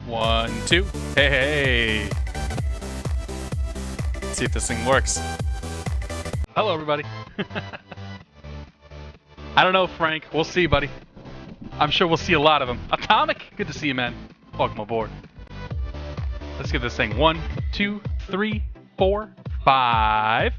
One, two. Hey, hey. Let's see if this thing works. Hello, everybody. I don't know, Frank. We'll see, buddy. I'm sure we'll see a lot of them. Atomic, good to see you, man. Welcome aboard. Let's get this thing. 1, 2, 3, 4, 5.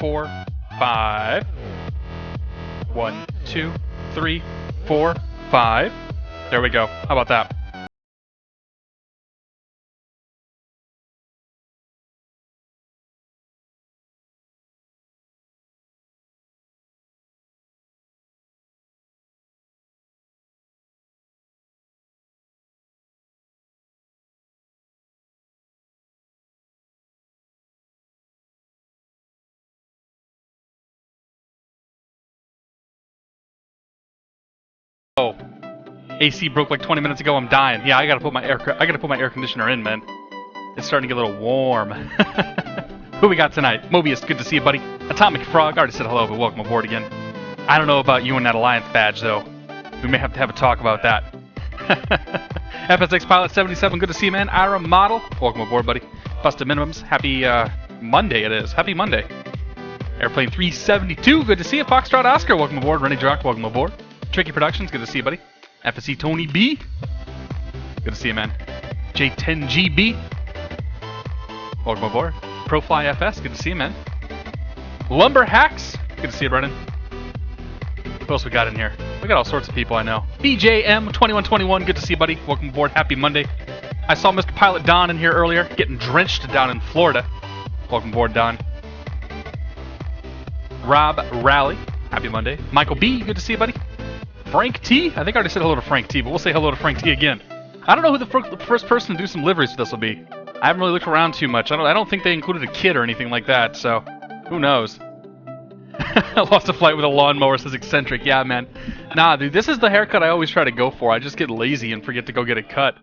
Four, 5. 1, 2, 3, 4, 5. There we go. How about that? Oh, AC broke like 20 minutes ago. I'm dying. Yeah, I gotta put my air conditioner in, man. It's starting to get a little warm. Who we got tonight? Mobius, good to see you, buddy. Atomic Frog, already said hello, but welcome aboard again. I don't know about you and that Alliance badge, though. We may have to have a talk about that. FSX Pilot 77, good to see you, man. Ira Model, welcome aboard, buddy. Busted Minimums, happy Monday it is. Happy Monday. Airplane 372, good to see you. Foxtrot Oscar, welcome aboard. Rennie Drock, welcome aboard. Tricky Productions, good to see you, buddy. FSC Tony B, good to see you, man. J10GB, welcome aboard. Profly FS, good to see you, man. Lumber Hacks, good to see you, Brennan. Who else we got in here? We got all sorts of people I know. BJM2121, good to see you, buddy. Welcome aboard, happy Monday. I saw Mr. Pilot Don in here earlier, getting drenched down in Florida. Welcome aboard, Don. Rob Rally, happy Monday. Michael B, good to see you, buddy. Frank T? I think I already said hello to Frank T, but we'll say hello to Frank T again. I don't know who the first person to do some liveries for this will be. I haven't really looked around too much. I don't think they included a kid or anything like that, so who knows? I lost a flight with a lawnmower, says Eccentric. Yeah, man. Nah, dude, this is the haircut I always try to go for. I just get lazy and forget to go get it cut.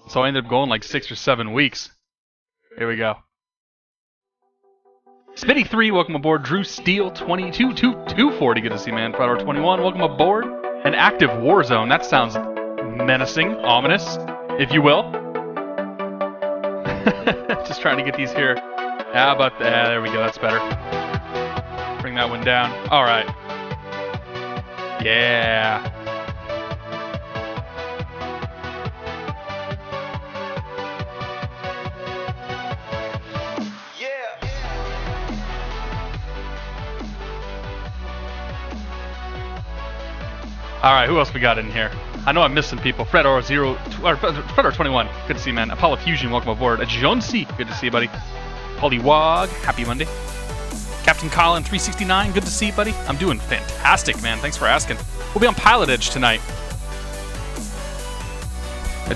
So I ended up going like 6 or 7 weeks. Here we go. Smitty3, welcome aboard. Drew Steele, 240, good to see you, man. Friday 21, welcome aboard. An active war zone. That sounds menacing, ominous, if you will. Just trying to get these here. How about that? There we go. That's better. Bring that one down. All right. Yeah. Alright, who else we got in here? I know I'm missing people. Fredor21, good to see you, man. Apollo Fusion, welcome aboard. Jonesy, good to see you, buddy. Pollywog, happy Monday. Captain Colin 369, good to see you, buddy. I'm doing fantastic, man. Thanks for asking. We'll be on PilotEdge tonight.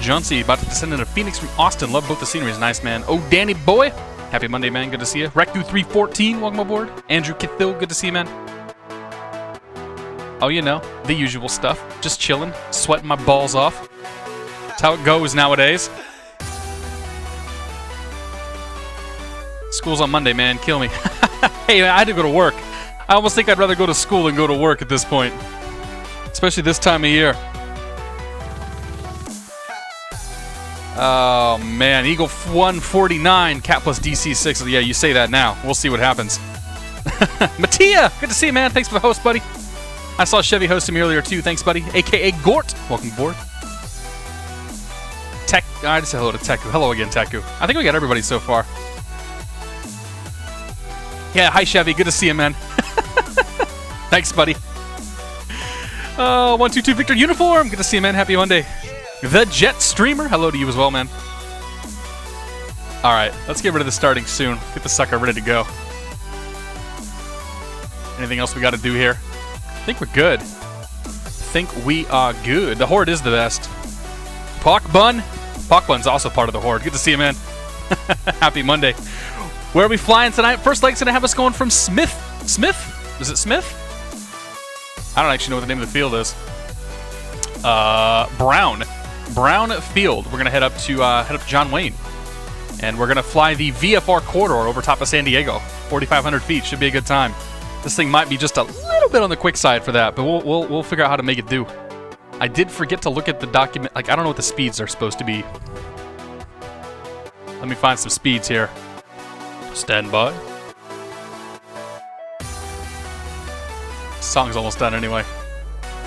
Jonesy, about to descend into Phoenix from Austin. Love both the sceneries. Nice, man. Oh, Danny boy. Happy Monday, man. Good to see you. Rectu314, welcome aboard. Andrew Kithill, good to see you, man. Oh, you know, the usual stuff. Just chilling, sweating my balls off. That's how it goes nowadays. School's on Monday, man. Kill me. Hey, man, I had to go to work. I almost think I'd rather go to school than go to work at this point. Especially this time of year. Oh, man. Eagle 149, Cat plus DC-6. Yeah, you say that now. We'll see what happens. Mattia, good to see you, man. Thanks for the host, buddy. I saw Chevy hosting me earlier, too. Thanks, buddy. A.K.A. Gort. Welcome aboard. Tech. I just said hello to Teku. Hello again, Teku. I think we got everybody so far. Yeah, hi, Chevy. Good to see you, man. Thanks, buddy. 122 Victor Uniform. Good to see you, man. Happy Monday. The Jet Streamer. Hello to you as well, man. All right, let's get rid of the starting soon. Get the sucker ready to go. Anything else we got to do here? I think we're good. We are good. The Horde is the best. Pockbun. Pockbun's also part of the Horde. Good to see you, man. Happy Monday. Where are we flying tonight? First leg's going to have us going from Smith. Smith? Is it Smith? I don't actually know what the name of the field is. Brown. Brown Field. We're going to head up to John Wayne. And we're going to fly the VFR corridor over top of San Diego. 4,500 feet. Should be a good time. This thing might be just a little bit on the quick side for that, but we'll figure out how to make it do. I did forget to look at the document. Like, I don't know what the speeds are supposed to be. Let me find some speeds here. Stand by. Song's almost done anyway.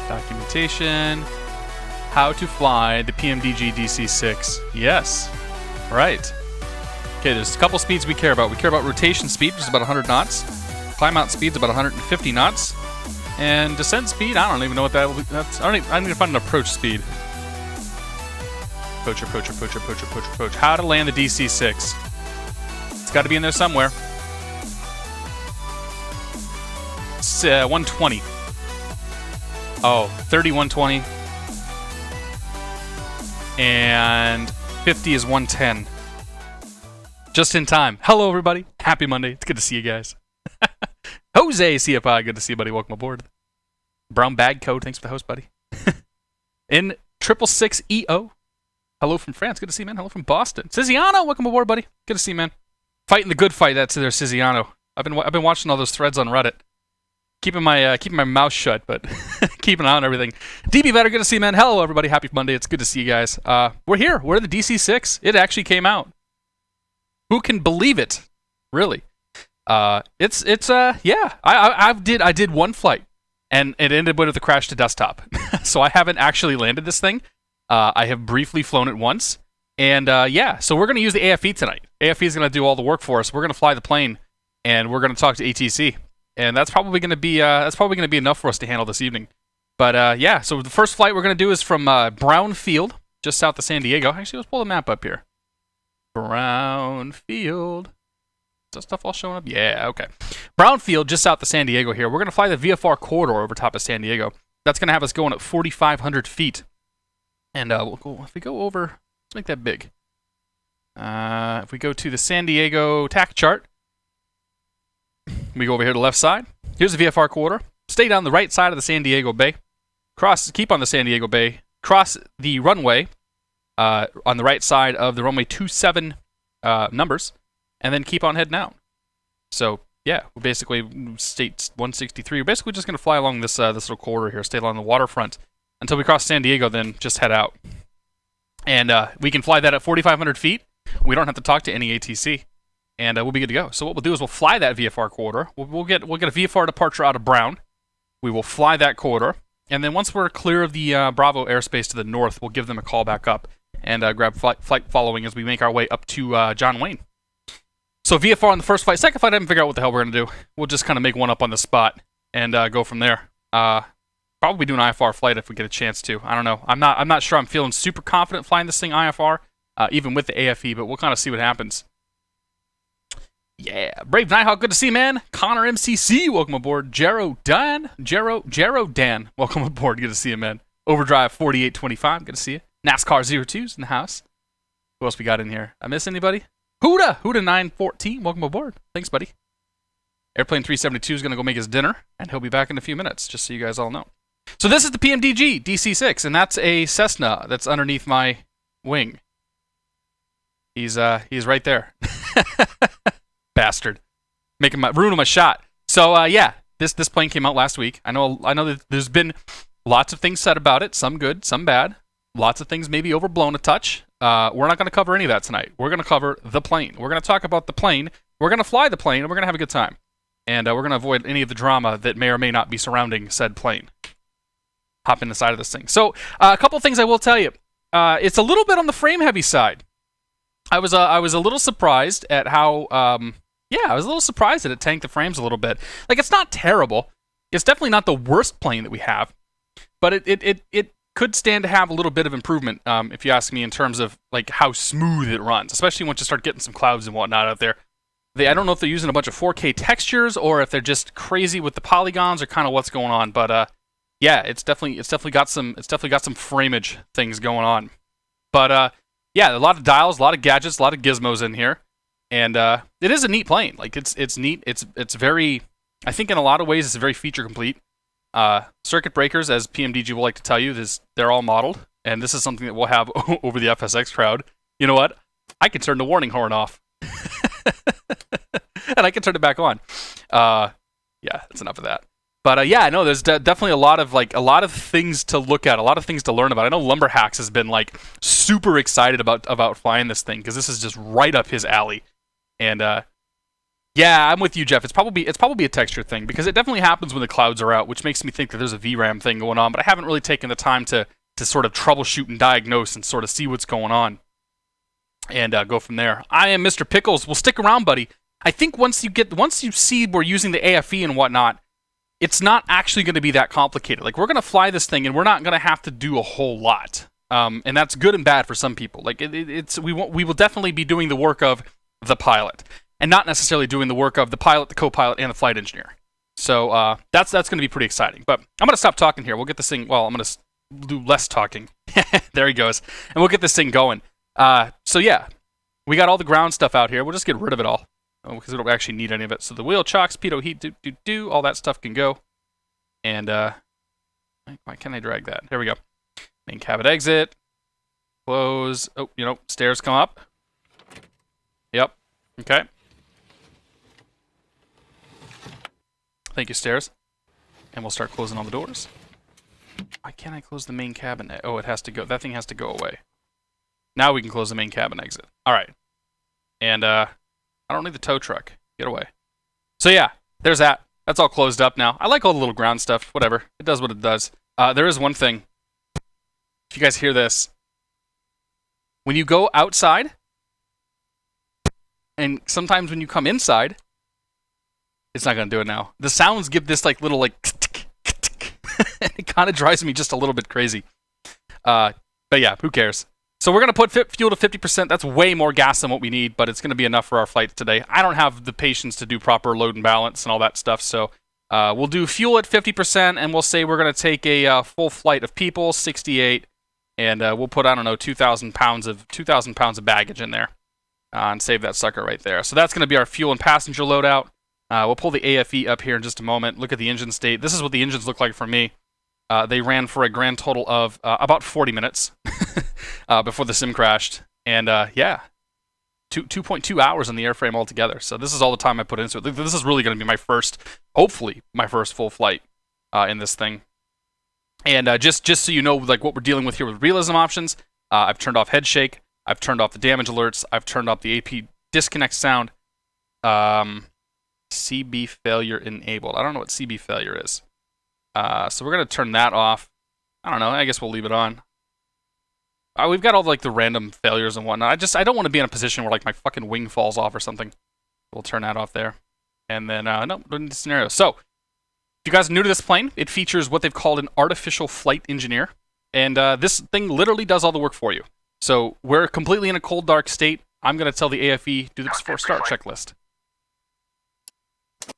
Documentation. How to fly the PMDG DC-6. Yes. Right. Okay, there's a couple speeds we care about. We care about rotation speed, which is about 100 knots. Climb out speed's about 150 knots. And descent speed, I don't even know what that will be. I need to find an approach speed. Approach. How to land the DC-6. It's got to be in there somewhere. It's 120. Oh, 3120. And 50 is 110. Just in time. Hello, everybody. Happy Monday. It's good to see you guys. Jose CFI, good to see you, buddy. Welcome aboard. Brown Bag Code, thanks for the host, buddy. In 666EO. Hello from France. Good to see you, man. Hello from Boston. Ciziano, welcome aboard, buddy. Good to see you, man. Fighting the good fight, that's their Ciziano. I've been watching all those threads on Reddit. Keeping my mouth shut, but keeping an eye on everything. DB Vetter, good to see you, man. Hello, everybody. Happy Monday. It's good to see you guys. We're here. We're the DC-6. It actually came out. Who can believe it? Really. Yeah. I did one flight, and it ended with a crash to desktop. So I haven't actually landed this thing. I have briefly flown it once, and yeah. So we're gonna use the AFE tonight. AFE is gonna do all the work for us. We're gonna fly the plane, and we're gonna talk to ATC, and that's probably gonna be enough for us to handle this evening. But yeah. So the first flight we're gonna do is from Brown Field, just south of San Diego. Actually, let's pull the map up here. Brown Field. Is that stuff all showing up? Yeah, okay. Brownfield, just south of San Diego here. We're going to fly the VFR corridor over top of San Diego. That's going to have us going at 4,500 feet. And if we go over, let's make that big. If we go to the San Diego TAC chart, we go over here to the left side. Here's the VFR corridor. Stay down the right side of the San Diego Bay. Keep on the San Diego Bay. Cross the runway on the right side of the runway 27 numbers. And then keep on heading out. So, yeah, we're basically, state 163, we're basically just going to fly along this little corridor here, stay along the waterfront until we cross San Diego, then just head out. And we can fly that at 4,500 feet. We don't have to talk to any ATC. And we'll be good to go. So what we'll do is we'll fly that VFR corridor. We'll get a VFR departure out of Brown. We will fly that corridor. And then once we're clear of the Bravo airspace to the north, we'll give them a call back up and grab flight following as we make our way up to John Wayne. So VFR on the first flight. Second flight, I haven't figured out what the hell we're going to do. We'll just kind of make one up on the spot and go from there. Probably do an IFR flight if we get a chance to. I don't know. I'm not sure I'm feeling super confident flying this thing IFR, even with the AFE, but we'll kind of see what happens. Yeah, Brave Nighthawk, good to see you, man. Connor MCC, welcome aboard. Jero Dan, welcome aboard. Good to see you, man. Overdrive 4825, good to see you. NASCAR 02's in the house. Who else we got in here? I miss anybody? Huda 914, welcome aboard. Thanks, buddy. Airplane 372 is going to go make his dinner, and he'll be back in a few minutes, just so you guys all know. So this is the PMDG DC-6, and that's a Cessna that's underneath my wing. He's right there. Bastard. Ruining my shot. So yeah, this plane came out last week. I know that there's been lots of things said about it, some good, some bad. Lots of things maybe overblown a touch. We're not going to cover any of that tonight. We're going to cover the plane. We're going to talk about the plane. We're going to fly the plane, and we're going to have a good time. And we're going to avoid any of the drama that may or may not be surrounding said plane. Hop in the side of this thing. So a couple things I will tell you. It's a little bit on the frame-heavy side. I was a little surprised at how... I was a little surprised that it tanked the frames a little bit. Like, it's not terrible. It's definitely not the worst plane that we have. But it could stand to have a little bit of improvement, if you ask me, in terms of like how smooth it runs, especially once you start getting some clouds and whatnot out there. I don't know if they're using a bunch of 4K textures or if they're just crazy with the polygons or kind of what's going on. But yeah, it's definitely got some frameage things going on. But yeah, a lot of dials, a lot of gadgets, a lot of gizmos in here. And it is a neat plane. Like it's neat. It's very, I think in a lot of ways it's very feature complete. Circuit breakers, as PMDG will like to tell you, they're all modeled, and this is something that we'll have over the FSX crowd. You know what? I can turn the warning horn off, and I can turn it back on. Yeah, that's enough of that. But yeah, no, there's definitely a lot of things to look at, a lot of things to learn about. I know Lumberhacks has been like super excited about flying this thing because this is just right up his alley. And yeah, I'm with you, Jeff. It's probably a texture thing because it definitely happens when the clouds are out, which makes me think that there's a VRAM thing going on. But I haven't really taken the time to sort of troubleshoot and diagnose and sort of see what's going on and go from there. I am Mr. Pickles. Well, stick around, buddy. I think once you see we're using the AFE and whatnot, it's not actually going to be that complicated. Like, we're going to fly this thing and we're not going to have to do a whole lot. And that's good and bad for some people. Like we will definitely be doing the work of the pilot, and not necessarily doing the work of the pilot, the co-pilot, and the flight engineer. So that's going to be pretty exciting. But I'm going to stop talking here. We'll get this thing. Well, I'm going to do less talking. There he goes, and we'll get this thing going. So yeah, we got all the ground stuff out here. We'll just get rid of it all because we don't actually need any of it. So the wheel chocks, pitot heat, all that stuff can go. And why can't I drag that? There we go. Main cabin exit. Close. Oh, stairs come up. Yep. Okay. Thank you, stairs. And we'll start closing all the doors. Why can't I close the main cabin? Oh, it has to go. That thing has to go away. Now we can close the main cabin exit. All right. And I don't need the tow truck. Get away. So yeah, there's that. That's all closed up now. I like all the little ground stuff. Whatever. It does what it does. There is one thing. If you guys hear this, when you go outside, and sometimes when you come inside, it's not going to do it now. The sounds give this like little and it kind of drives me just a little bit crazy. But yeah, who cares? So we're going to put fuel to 50%. That's way more gas than what we need, but it's going to be enough for our flight today. I don't have the patience to do proper load and balance and all that stuff, so we'll do fuel at 50%, and we'll say we're going to take a full flight of people, 68, and we'll put, I don't know, 2,000 pounds of baggage in there. And save that sucker right there. So that's going to be our fuel and passenger loadout. We'll pull the AFE up here in just a moment. Look at the engine state. This is what the engines look like for me. They ran for a grand total of about 40 minutes before the sim crashed. And yeah, 2.2 hours on the airframe altogether. So this is all the time I put into it. This is really going to be hopefully my first full flight in this thing. And just so you know, like what we're dealing with here with realism options, I've turned off head shake. I've turned off the damage alerts. I've turned off the AP disconnect sound. CB failure enabled. I don't know what CB failure is. So we're going to turn that off. I don't know. I guess we'll leave it on. We've got all like the random failures and whatnot. I don't want to be in a position where like my fucking wing falls off or something. We'll turn that off there. And then, no, no scenario. So, if you guys are new to this plane, it features what they've called an artificial flight engineer. And this thing literally does all the work for you. So we're completely in a cold, dark state. I'm going to tell the AFE, do the before start checklist.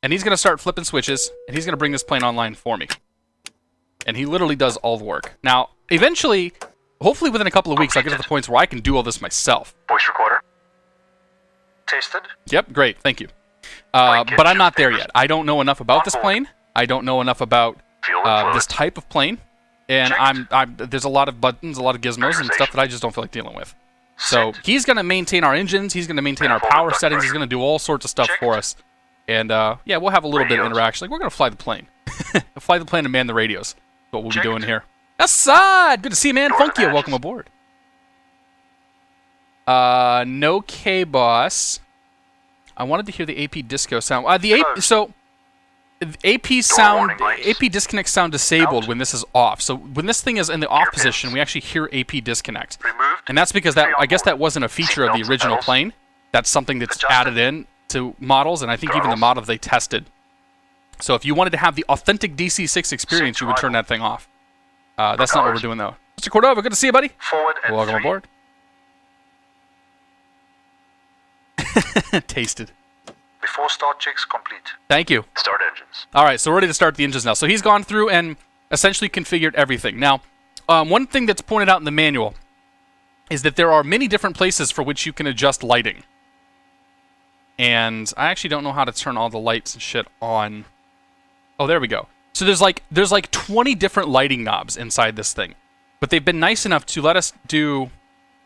And he's going to start flipping switches, and he's going to bring this plane online for me. And he literally does all the work. Now, eventually, hopefully within a couple of weeks, I'll get to the points where I can do all this myself. Voice recorder. Tasted. Yep, great, thank you. But I'm not there yet. I don't know enough about this plane. I don't know enough about this type of plane. And there's a lot of buttons, a lot of gizmos, and stuff that I just don't feel like dealing with. So he's going to maintain our engines. He's going to maintain our power settings. He's going to do all sorts of stuff for us. And yeah, we'll have a little bit of interaction. Like, we're going to fly the plane. Fly the plane and man the radios. That's what we'll be doing here. Assad! Good to see you, man. Funky, welcome aboard. No K-Boss. I wanted to hear the AP disco sound. AP disconnect sound disabled when this is off. So when this thing is in the off position, we actually hear AP disconnect. And that's because I guess that wasn't a feature of the original plane. That's something that's added in to models, and I think even the models they tested. So if you wanted to have the authentic DC-6 experience, you would turn that thing off. That's not what we're doing, though. Mr. Cordova, good to see you, buddy. Welcome aboard. Tasted. Before start checks complete. Thank you. Start engines. All right, so we're ready to start the engines now. So he's gone through and essentially configured everything. Now, one thing that's pointed out in the manual is that there are many different places for which you can adjust lighting. And I actually don't know how to turn all the lights and shit on. Oh, there we go. So there's like 20 different lighting knobs inside this thing. But they've been nice enough to let us do,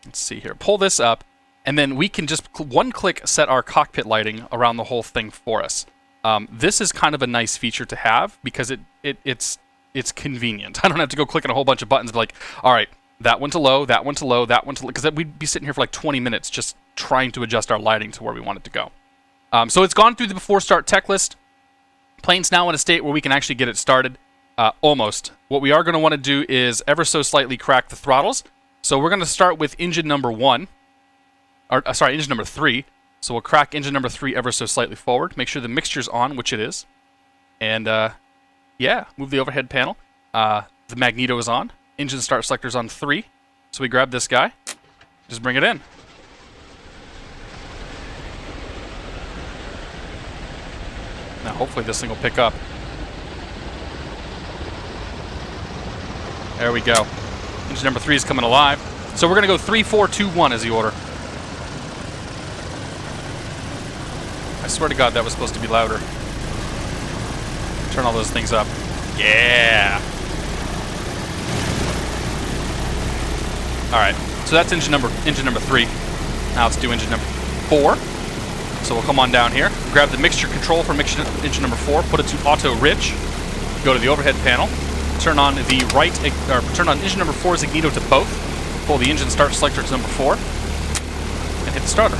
let's see here, pull this up, and then we can just one click set our cockpit lighting around the whole thing for us. This is kind of a nice feature to have because it's convenient. I don't have to go clicking a whole bunch of buttons and be like, all right, that one to low, that one to low, that one to low, because we'd be sitting here for like 20 minutes just trying to adjust our lighting to where we want it to go. So it's gone through the before start tech list. Plane's now in a state where we can actually get it started. Almost. What we are going to want to do is ever so slightly crack the throttles. So we're going to start with engine number 1. Or, sorry, engine number 3. So we'll crack engine number 3 ever so slightly forward. Make sure the mixture's on, which it is. And, yeah, move the overhead panel. The magneto is on. Engine start selector's on 3. So we grab this guy. Just bring it in. Now, hopefully this thing will pick up. There we go. Engine number 3 is coming alive. So we're going to go 3, 4, 2, 1 as the order. I swear to God that was supposed to be louder. Turn all those things up. Yeah! Alright, so that's engine number 3. Now let's do engine number 4. So we'll come on down here, grab the mixture control for engine number 4, put it to auto rich, go to the overhead panel, turn on turn on engine number 4's magneto to both, pull the engine start selector to number 4, and hit the starter.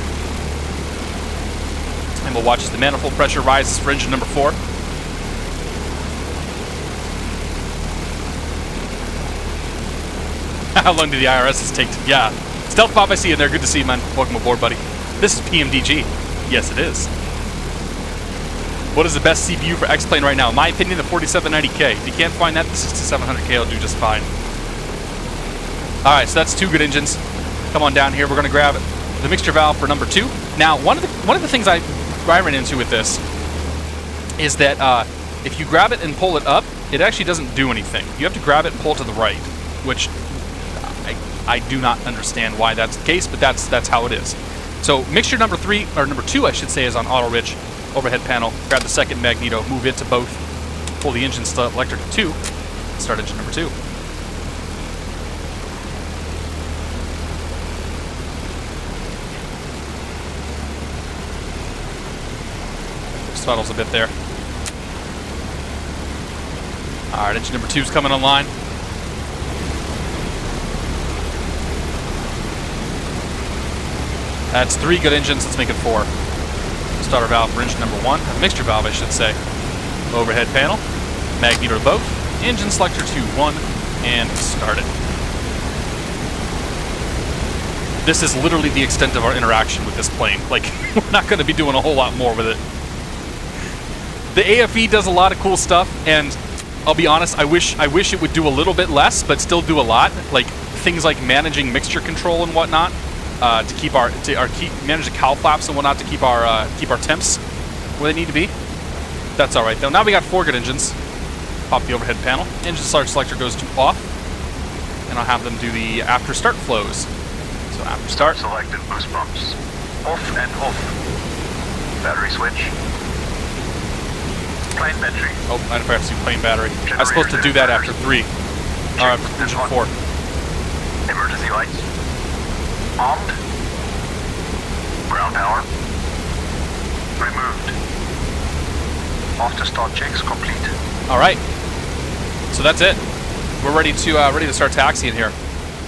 And we'll watch as the manifold pressure rises for engine number 4. How long did the IRSs take to... Yeah. Stealth Pop, I see you there. Good to see you, man. Welcome aboard, buddy. This is PMDG. Yes, it is. What is the best CPU for X-Plane right now? In my opinion, the 4790K. If you can't find that, the 6700K will do just fine. Alright, so that's 2 good engines. Come on down here. We're going to grab the mixture valve for number 2. Now, one of the things I ran into with this is that if you grab it and pull it up, it actually doesn't do anything. You have to grab it and pull it to the right, which I do not understand why that's the case, but that's how it is. So mixture number 3, or number 2, I should say, is on auto rich. Overhead panel, grab the second magneto, move it to both, pull the engine selector to 2, start engine number 2. Throttles a bit there. Alright, engine number 2 is coming online. That's 3 good engines, let's make it 4. Starter valve for engine number 1, a mixture valve I should say. Overhead panel, magneto to both, engine selector to 1, and start it. This is literally the extent of our interaction with this plane. Like, we're not going to be doing a whole lot more with it. The AFE does a lot of cool stuff, and I'll be honest, I wish it would do a little bit less, but still do a lot. Like things like managing mixture control and whatnot, to keep manage the cowl flaps and whatnot to keep our temps where they need to be. That's all right though. Now we got 4 good engines. Pop the overhead panel. Engine start selector goes to off, and I'll have them do the after start flows. So after start. Selected boost pumps. Off and off. Battery switch. Plane battery. Oh, I forgot to do plane battery. I was supposed to do that after 3. Alright, engine 4. Emergency lights. Armed. Ground power. Removed. After start checks complete. Alright. So that's it. We're ready to start taxiing here.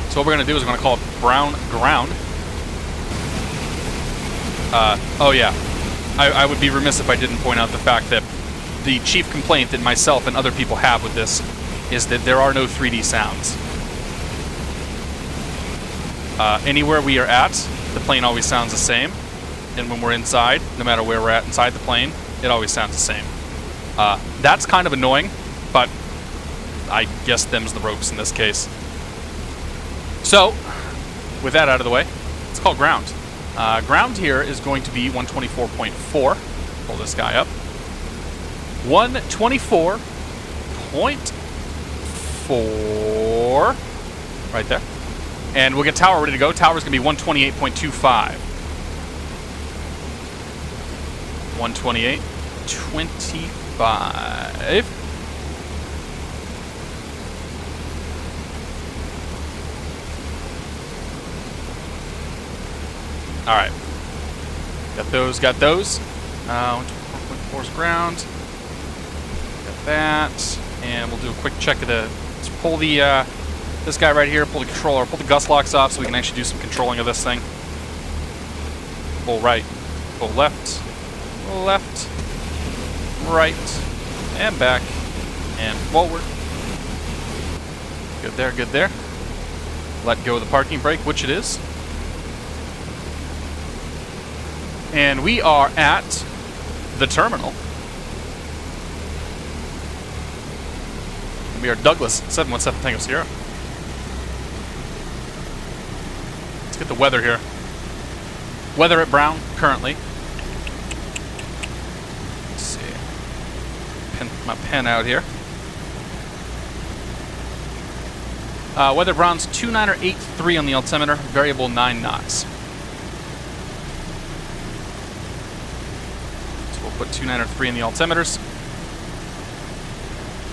So what we're gonna do is we're gonna call it brown ground. Oh yeah. I would be remiss if I didn't point out the fact that the chief complaint that myself and other people have with this is that there are no 3D sounds. Anywhere we are at, the plane always sounds the same. And when we're inside, no matter where we're at inside the plane, it always sounds the same. That's kind of annoying, but I guess them's the ropes in this case. So, with that out of the way, let's call ground. Ground here is going to be 124.4. Pull this guy up. 124.4. Right there. And we'll get tower ready to go. Tower's going to be 128.25. 128.25. Alright. Got those. 124.4 is ground. Got that. And we'll do a quick check of the... Let's pull the, this guy right here, pull the controller, pull the gust locks off so we can actually do some controlling of this thing. Pull right, pull left, right, and back, and forward. Good there, good there. Let go of the parking brake, which it is. And we are at the terminal. We are Douglas 717 Tango Sierra. Let's get the weather here. Weather at Brown currently. Let's see. Pin my pen out here. Weather Brown's 2983 on the altimeter, variable 9 knots. So we'll put 2903 in the altimeters.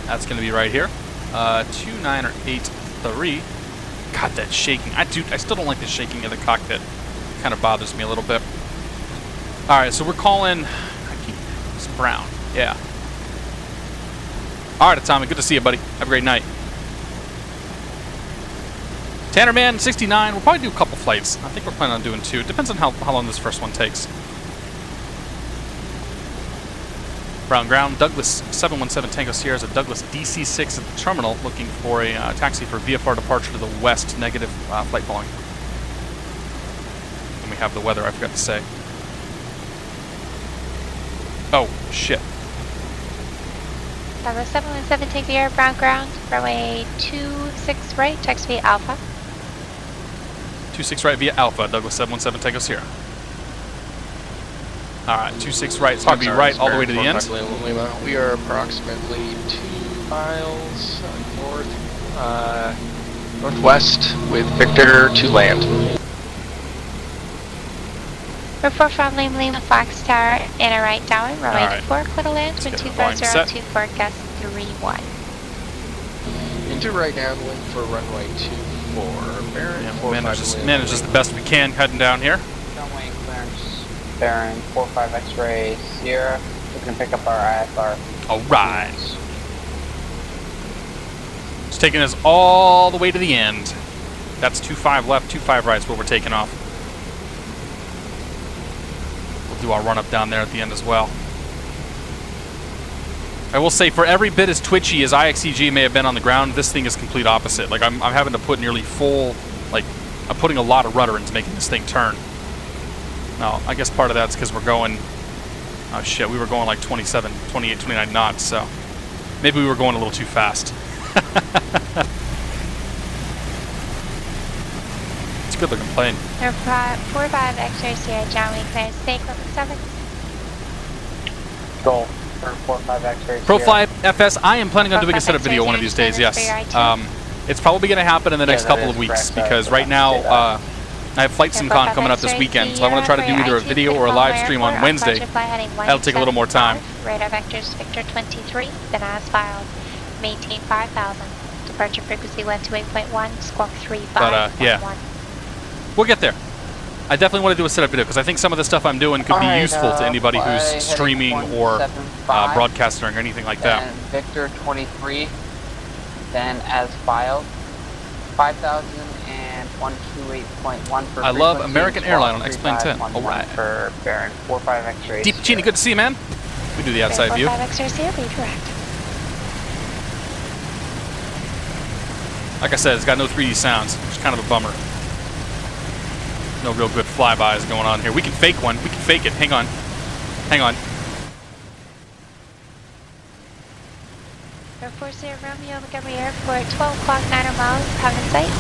That's going to be right here. 2983. God, that shaking. I still don't like the shaking of the cockpit. It kind of bothers me a little bit. Alright, so we're calling... It's Brown. Yeah. Alright, Atomic. Good to see you, buddy. Have a great night. Tannerman 69. We'll probably do a couple flights. I think we're planning on doing 2. It depends on how long this first one takes. Brown ground, Douglas 717 Tango Sierra is a Douglas DC-6 at the terminal, looking for a taxi for VFR departure to the west, negative flight volume. And we have the weather, I forgot to say. Oh, shit. Douglas 717 Tango Sierra, Brown ground, runway 26 right, taxi via Alpha. 26 right via Alpha, Douglas 717 Tango Sierra. Alright, 26 right is going to be right all the way to the end. We are approximately 2 miles northwest with Victor to land. Report from Lima Fox Tower in a right downwind, runway 4, clear to land, wind 250 forecast 31. Into right downwind for runway 24. Baron 45 manage this the best we can heading down here. Runway clearance, Baron 45 X-ray Sierra. We're going to pick up our IFR. Alright. It's taking us all the way to the end. That's 25 left, 25 right's where we're taking off. We'll do our run up down there at the end as well. I will say, for every bit as twitchy as IXEG may have been on the ground, this thing is complete opposite. Like, I'm having to put nearly full, like, I'm putting a lot of rudder into making this thing turn. Now, I guess part of that's because we're going Oh shit, we were going like 27, 28, 29 knots, so maybe we were going a little too fast. It's a good looking plane. 45 X-ray Sierra John, we clear stay equipment 7. Goal for 45 X-ray. Profly FS, I am planning on doing a setup video one of these days, yes. It's probably going to happen in the next couple of weeks because right now I have Flight SimCon coming up this weekend, so I want to try to do either a video or a live stream on Wednesday. That'll take a little more time. Radar vectors Victor 23, then as filed. Maintain 5,000. Departure frequency 128.1, squawk 35.1. But yeah, we'll get there. I definitely want to do a setup video because I think some of the stuff I'm doing could be useful to anybody who's streaming or broadcasting or anything like that. Victor 23, then as filed, 5,000 and 128.1 for I love American Airline on X-Plane 10. Alright. For Baron 45 X-ray. Deep Genie, good to see you, man. We do the outside view. 45 X-ray Sierra, redirect. Like I said, it's got no 3D sounds, which is kind of a bummer. No real good flybys going on here. We can fake one. We can fake it. Hang on. Hang on. Air Force Air Romeo, Montgomery Airport, 12 o'clock, 9 miles, have in sight.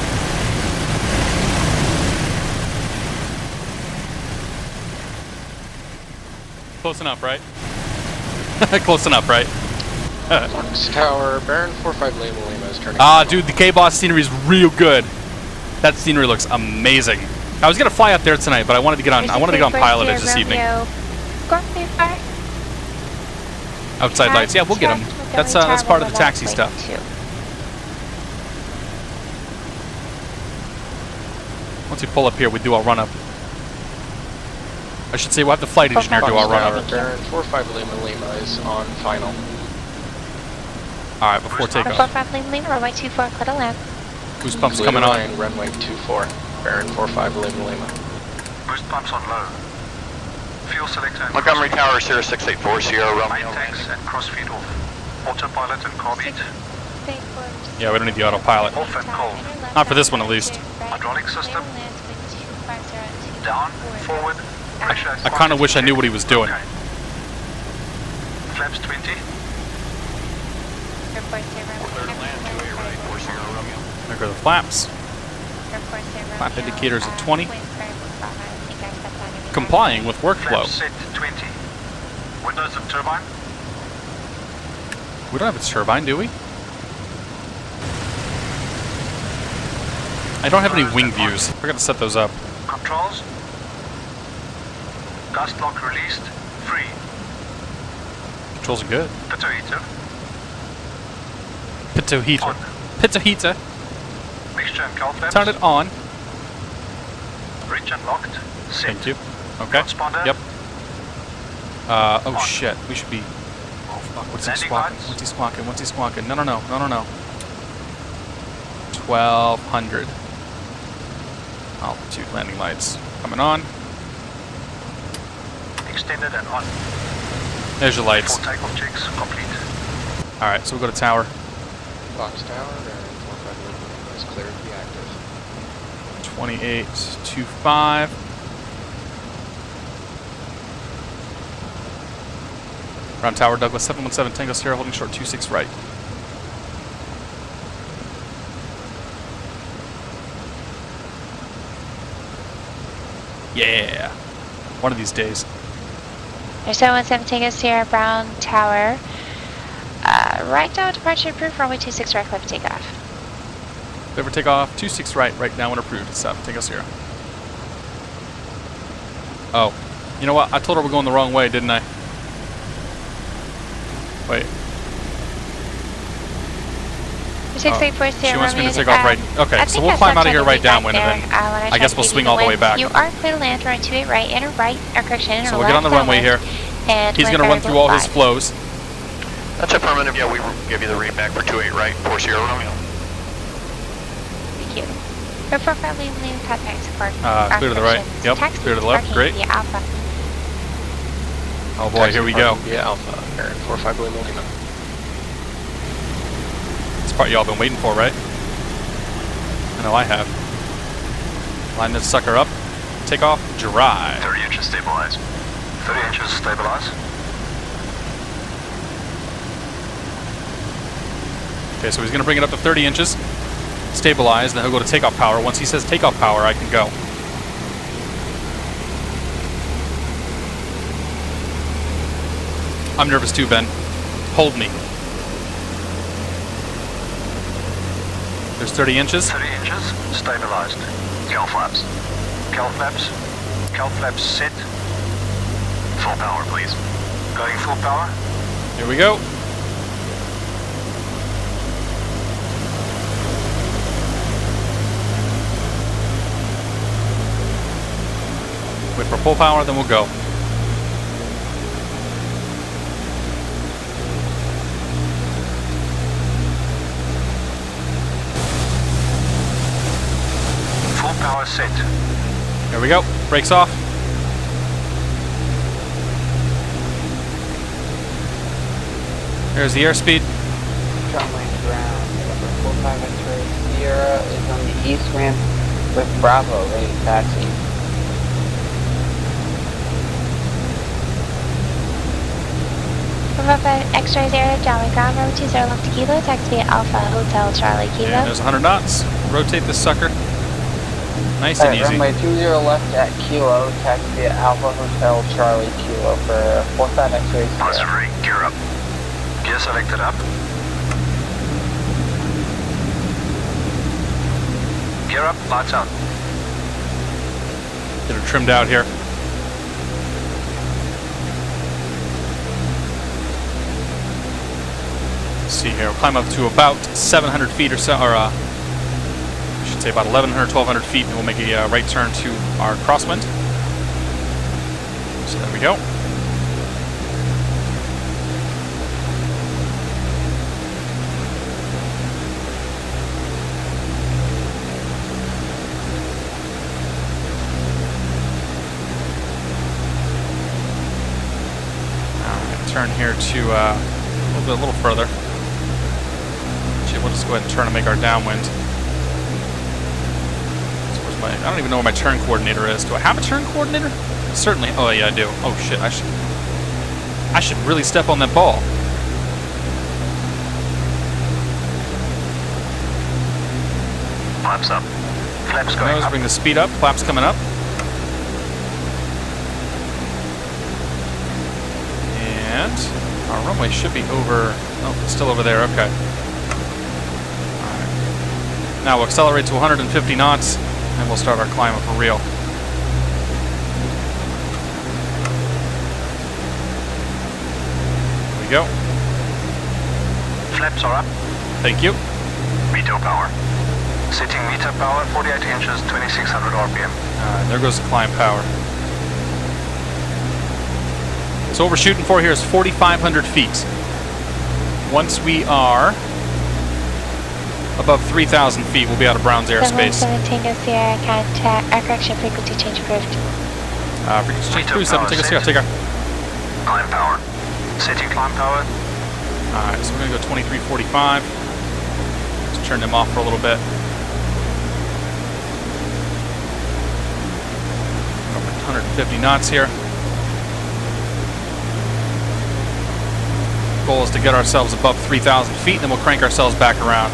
Close enough, right? Close enough, right? Fox Tower, Baron 45 Lima Lima is turning. Dude, the K-Boss scenery is real good. That scenery looks amazing. I was gonna fly up there tonight, but I wanted to get on. I wanted to get on PilotEdge this evening. Outside lights, yeah, we'll get them. That's part of the taxi stuff. Once we pull up here, we do our run up. I should say we'll have the flight engineer do our run up. Baron 45 Lima Lima is on final. All right, before takeoff. 45 Lima Lima, runway 24, clear to land. Goosebumps coming on. Runway 24. Baron 45 Lima Lima. Boost pumps on low. Fuel selector. Montgomery Tower, Sierra 684, Sierra Romeo. Main tanks and crossfeed off. Autopilot and carbine. Yeah, we don't need the autopilot. Off and cold. Not for this one, at least. Hydraulic system. Down, forward. Pressure. I kind of wish I knew what he was doing. Okay. Flaps 20. There go the flaps. Flap indicators at 20. Complying with workflow. Flaps set 20. Windows and turbine. We don't have a turbine, do we? I don't have any wing views. I got to set those up. Controls. Gust lock released. Free. Controls are good. Pitot heater. Pitot heater. On. Pitot heater. Mixture and cowl flaps. Turn it on. Bridge unlocked. Set. Thank you. Okay. Transponder. Yep. Oh On. shit. We should be. Oh fuck. What's he Landing squawking? lights. What's he squawking? What's he squawking? No, no, no. No, no, no. 1200. Altitude landing lights coming on. Extended and on. There's your lights. Full takeoff checks complete. Alright, so we'll go to tower. Fox Tower, Baron 45 Lima Lima is cleared to be active. 2825. Ground tower, Douglas 717, Tango Sierra, holding short 26 right. Yeah. One of these days. There's 717 Tango Sierra, Brown Tower. Right now, departure approved, runway 26 right, clear for takeoff. Clear for takeoff, 26 right now when approved. 7 Tango Sierra. Oh. You know what? I told her we're going the wrong way, didn't I? Wait. 684 Sierra, She wants me to Romeo, take off right. Okay, so we'll climb out of here right downwind and then I guess we'll swing all the way back. You are clear to land, runway 28 right, enter right, or correction, enter So we'll get on the runway here. And he's going to run through all his flows. That's affirmative. Yeah, we give you the read back for 28 right for Sierra Romeo. Thank you. Air 45 Lima contact support. Clear to the right. Yep, clear to the left. Great. Alpha. Oh boy, here we go. Yeah, Alpha, Baron 45 Lima Lima. This part y'all been waiting for, right? I know I have. Line this sucker up. Take off. Dry. 30 inches stabilize. 30 inches stabilize. Okay, so he's going to bring it up to 30 inches, stabilize, then he'll go to takeoff power. Once he says takeoff power, I can go. I'm nervous too, Ben. Hold me. There's 30 inches. 30 inches, stabilized. Cal flaps. Cal flaps. Cal flaps set. Full power, please. Going full power. Here we go. Wait for full power, then we'll go. Full power set. There we go. Brakes off. There's the airspeed. Runway ground. 45 X-ray Sierra is on the east ramp with Bravo ready to taxi. X-ray 0, Jolly ground, row 20 left to Kilo, taxi at Alpha Hotel Charlie Kilo. And there's 100 knots. Rotate this sucker. Nice and easy. Runway 20 left at Kilo, taxi at Alpha Hotel Charlie Kilo for 45 X-ray Sierra. Positive, gear up. Gear selected up. Gear up, lights out. Get her trimmed out here. Let's see here. We'll climb up to about 700 feet or so, or I should say about 1,100, 1,200 feet, and we'll make a right turn to our crosswind. So there we go. Turn here to a little further. Actually, we'll just go ahead and turn and make our downwind. So where's my? I don't even know where my turn coordinator is. Do I have a turn coordinator? Certainly. Oh yeah, I do. Oh shit! I should really step on that ball. Flaps up. Flaps going Let's up. bring the speed up. Flaps coming up. And our runway should be over. Oh, it's still over there. Okay. Alright. Now we'll accelerate to 150 knots and we'll start our climb up for real. There we go. Flaps are up. Thank you. Meter power. Setting meter power, 48 inches, 2600 RPM. There goes the climb power. So what we're shooting for here is 4,500 feet. Once we are above 3,000 feet, we'll be out of Brown's airspace. 717 Tango Sierra, contact, our correction frequency change approved. Frequency change through 7 Tango Sierra, take our. Climb power. Setting climb power. Alright, so we're going to go 2345. Let's turn them off for a little bit. 150 knots here. Goal is to get ourselves above 3,000 feet, and then we'll crank ourselves back around.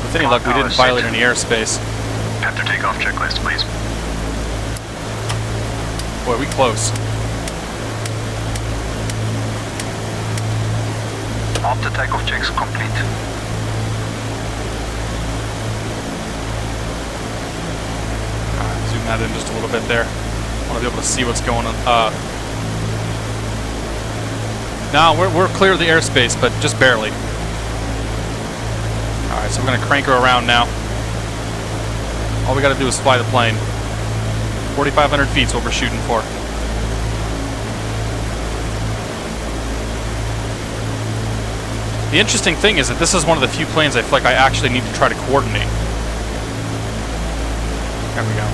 With any luck, we didn't violate any airspace. After takeoff checklist, please. Boy, we close. After takeoff checks complete. Alright, zoom that in just a little bit there. I want to be able to see what's going on. No, we're clear of the airspace, but just barely. Alright, so we're going to crank her around now. All we got to do is fly the plane. 4,500 feet is what we're shooting for. The interesting thing is that this is one of the few planes I feel like I actually need to try to coordinate. There we go.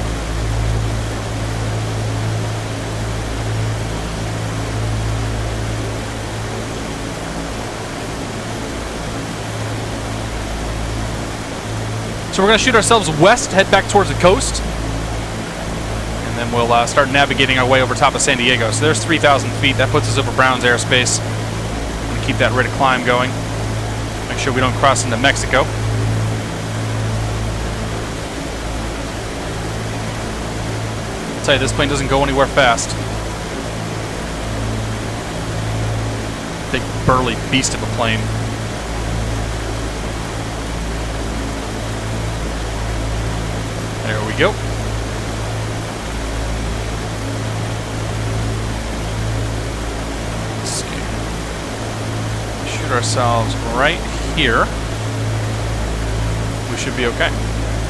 So we're going to shoot ourselves west, head back towards the coast, and then we'll start navigating our way over top of San Diego. So there's 3,000 feet. That puts us over Brown's airspace. keep that rate of climb going. Make sure we don't cross into Mexico. I'll tell you, this plane doesn't go anywhere fast. Big burly beast of a plane. There we go. Let's see. Shoot ourselves right here. We should be okay.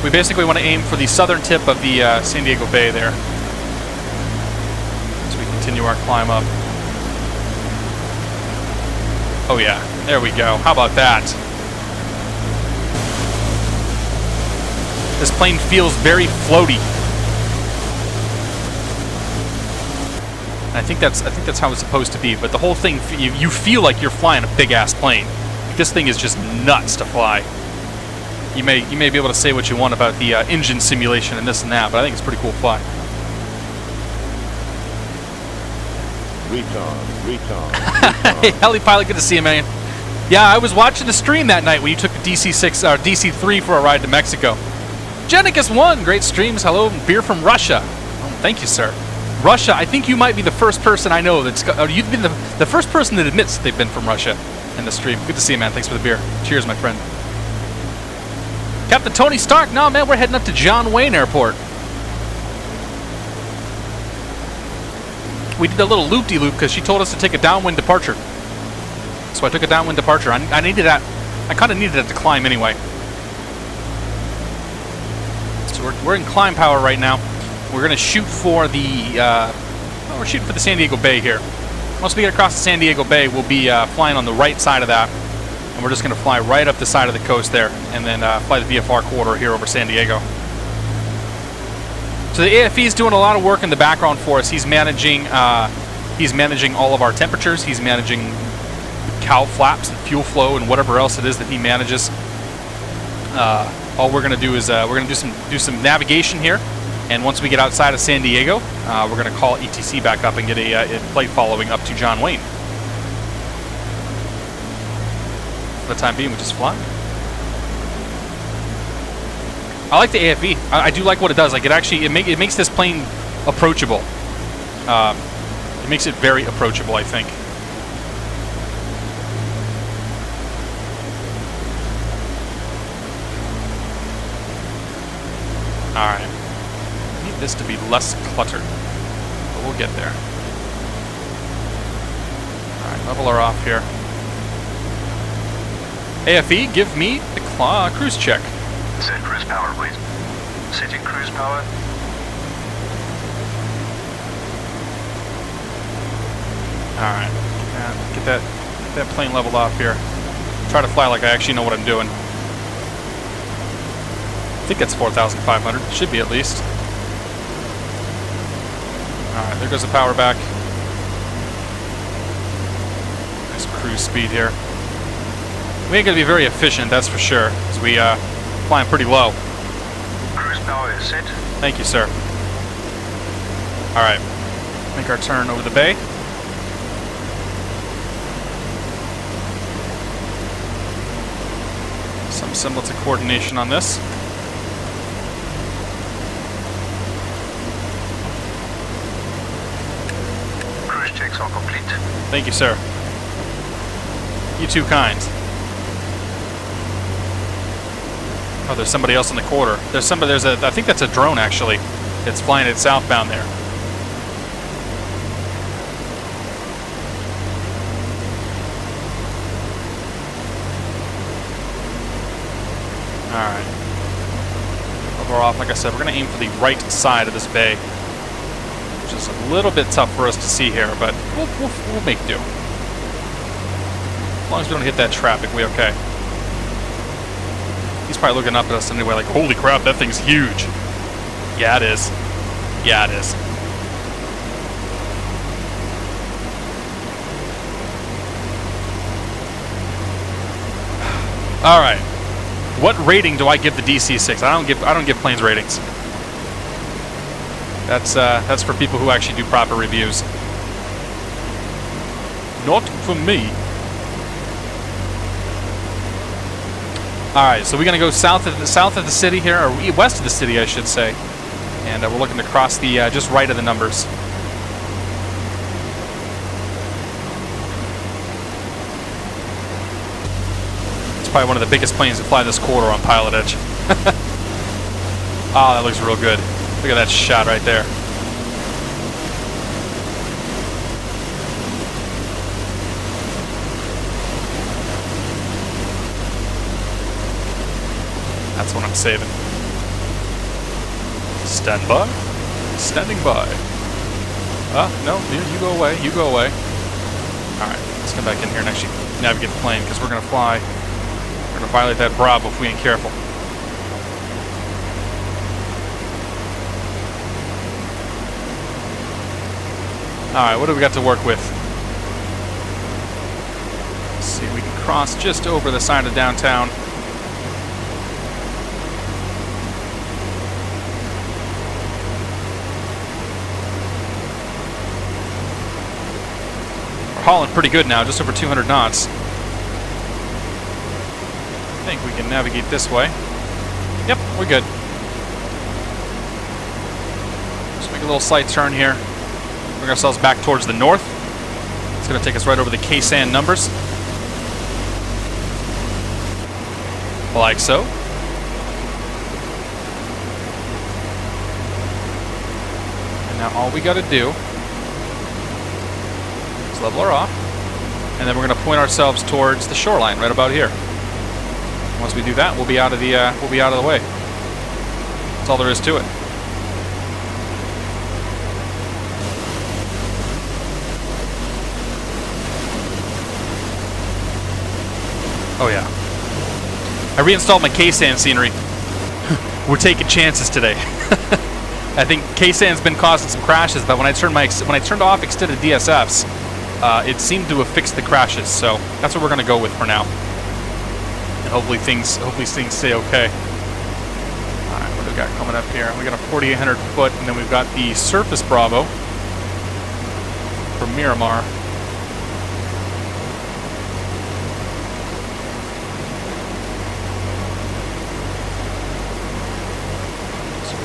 We basically want to aim for the southern tip of the San Diego Bay there. As we continue our climb up. Oh yeah, there we go. How about that? This plane feels very floaty. And I think that's how it's supposed to be. But the whole thing, you feel like you're flying a big ass plane. This thing is just nuts to fly. You may be able to say what you want about the engine simulation and this and that, but I think it's pretty cool to fly. Recon. Hey, Heli Pilot, good to see you, man. Yeah, I was watching the stream that night when you took the DC-6 or DC-3 for a ride to Mexico. Genicus1, great streams. Hello, beer from Russia. Oh, thank you, sir. Russia, I think you might be the first person I know that's... you've been the first person that admits they've been from Russia in the stream. Good to see you, man. Thanks for the beer. Cheers, my friend. Captain Tony Stark. No, man, we're heading up to John Wayne Airport. We did a little loop-de-loop because she told us to take a downwind departure. So I took a downwind departure. I needed that. I kind of needed it to climb anyway. So we're in climb power right now. We're going to shoot for the... we're shooting for the San Diego Bay here. Once we get across the San Diego Bay, we'll be flying on the right side of that. And we're just going to fly right up the side of the coast there. And then fly the VFR corridor here over San Diego. So the AFE is doing a lot of work in the background for us. He's managing all of our temperatures. He's managing cowl flaps and fuel flow and whatever else it is that he manages. All we're going to do is we're going to do some navigation here. And once we get outside of San Diego, we're going to call ETC back up and get a flight following up to John Wayne. For the time being, we just fly. I like the AFE. I do like what it does. Like it makes this plane approachable. It makes it very approachable, I think. All right. I need this to be less cluttered, but we'll get there. All right, level her off here. AFE, give me the cruise check. Set cruise power, please. Setting cruise power. Alright. Get that plane leveled off here. Try to fly like I actually know what I'm doing. I think that's 4,500. Should be at least. Alright, there goes the power back. Nice cruise speed here. We ain't gonna be very efficient, that's for sure, because we flying pretty low. Cruise power is set. Thank you, sir. Alright. Make our turn over the bay. Some semblance of coordination on this. Cruise checks are complete. Thank you, sir. You too kind. Oh, there's somebody else in the corridor. I think that's a drone, actually. It's flying it southbound there. Alright. Over off, like I said, we're going to aim for the right side of this bay. Which is a little bit tough for us to see here, but we'll make do. As long as we don't hit that traffic, we're okay. He's probably looking up at us anyway like, holy crap, that thing's huge. Yeah, it is. Yeah, it is. All right. What rating do I give the DC-6? I don't give planes ratings. That's for people who actually do proper reviews. Not for me. Alright, so we're going to go south of the city here, or west of the city, I should say. And we're looking to cross the, just right of the numbers. It's probably one of the biggest planes that fly this corridor on PilotEdge. Oh, that looks real good. Look at that shot right there. That's what I'm saving. Stand by. Standing by. No, you go away. You go away. Alright, let's come back in here and actually navigate the plane, because we're going to fly. We're going to violate that Bravo if we ain't careful. Alright, what do we got to work with? Let's see, we can cross just over the side of downtown. We're hauling pretty good now, just over 200 knots. I think we can navigate this way. Yep, we're good. Just make a little slight turn here. Bring ourselves back towards the north. It's going to take us right over the KSAN numbers. Like so. And now all we got to do is level her off. And then we're going to point ourselves towards the shoreline right about here. Once we do that, we'll be out of the way. That's all there is to it. Oh yeah. I reinstalled my KSAN scenery. We're taking chances today. I think KSAN's been causing some crashes, but when I turned off extended DSFs, it seemed to have fixed the crashes. So that's what we're gonna go with for now. And hopefully things stay okay. All right, what do we got coming up here? We got a 4,800 foot, and then we've got the Surface Bravo from Miramar.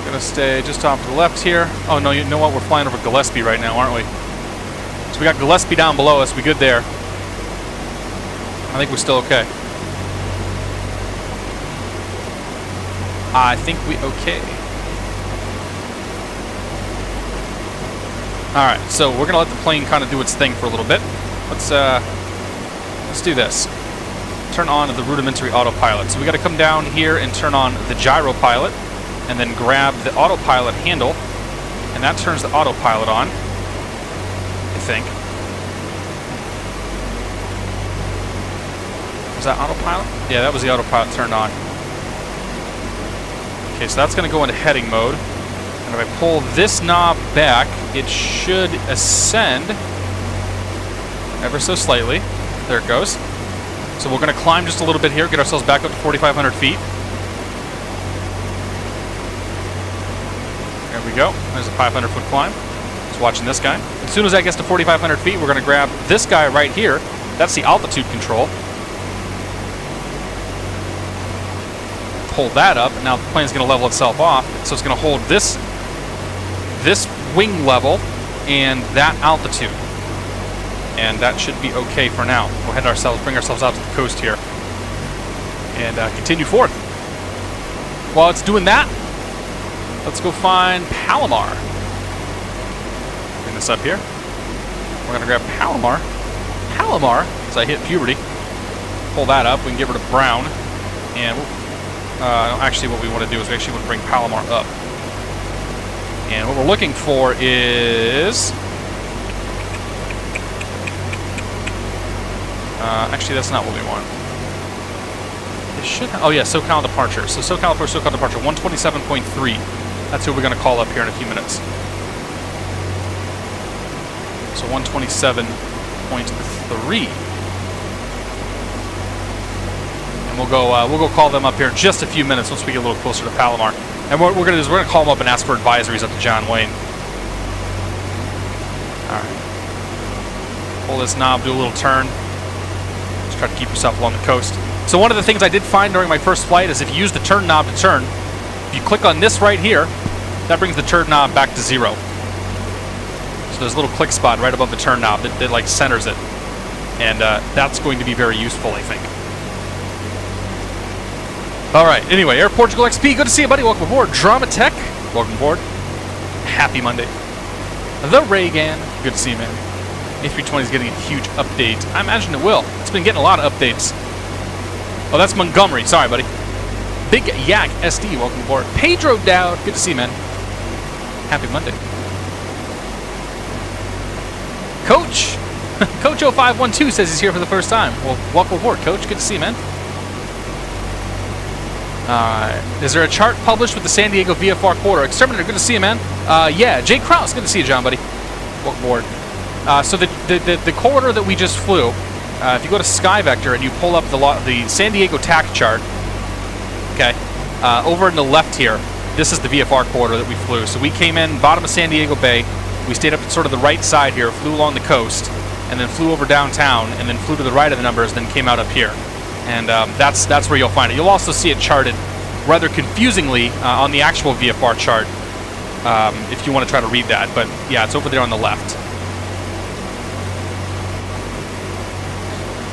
Gonna stay just off to the left here. Oh no, you know what? We're flying over Gillespie right now, aren't we? So we got Gillespie down below us. We good there? I think we're still okay. I think we okay. All right, so we're gonna let the plane kind of do its thing for a little bit. Let's do this. Turn on the rudimentary autopilot. So we got to come down here and turn on the gyro pilot. And then grab the autopilot handle, and that turns the autopilot on, I think. Was that autopilot? Yeah, that was the autopilot turned on. Okay, so that's going to go into heading mode. And if I pull this knob back, it should ascend ever so slightly. There it goes. So we're going to climb just a little bit here, get ourselves back up to 4,500 feet. There we go. There's a 500-foot climb. Just watching this guy. As soon as that gets to 4,500 feet, we're going to grab this guy right here. That's the altitude control. Pull that up, and now the plane's going to level itself off. So it's going to hold this wing level and that altitude. And that should be okay for now. We'll bring ourselves out to the coast here and continue forth. While it's doing that, let's go find Palomar. Bring this up here. We're going to grab Palomar. Palomar, as I hit puberty. Pull that up. We can get rid of Brown. And actually what we want to do is we actually want to bring Palomar up. And what we're looking for is... actually, that's not what we want. It should... Oh, yeah, SoCal departure. So SoCal departure, 127.3. That's who we're going to call up here in a few minutes. So 127.3. And we'll go call them up here in just a few minutes once we get a little closer to Palomar. And what we're going to do is we're going to call them up and ask for advisories up to John Wayne. All right. Pull this knob, do a little turn. Just try to keep yourself along the coast. So one of the things I did find during my first flight is if you use the turn knob to turn, if you click on this right here, that brings the turn knob back to 0. So there's a little click spot right above the turn knob that like centers it. And that's going to be very useful, I think. All right, anyway, Air Portugal XP, good to see you, buddy. Welcome aboard. Drama Tech, welcome aboard. Happy Monday. The Reagan, good to see you, man. A320 is getting a huge update. I imagine it will. It's been getting a lot of updates. Oh, that's Montgomery. Sorry, buddy. Big Yak SD, welcome aboard. Pedro Dowd, good to see you, man. Happy Monday. Coach. Coach 0512 says he's here for the first time. Well, welcome aboard, Coach. Good to see you, man. Is there a chart published with the San Diego VFR quarter? Exterminator, good to see you, man. Yeah, Jay Krause, good to see you, John, buddy. Welcome aboard. So the corridor that we just flew, if you go to SkyVector and you pull up the San Diego TAC chart, okay, over in the left here, this is the VFR corridor that we flew. So we came in bottom of San Diego Bay, we stayed up at sort of the right side here, flew along the coast, and then flew over downtown, and then flew to the right of the numbers, then came out up here. And that's where you'll find it. You'll also see it charted rather confusingly on the actual VFR chart if you want to try to read that. But yeah, it's over there on the left.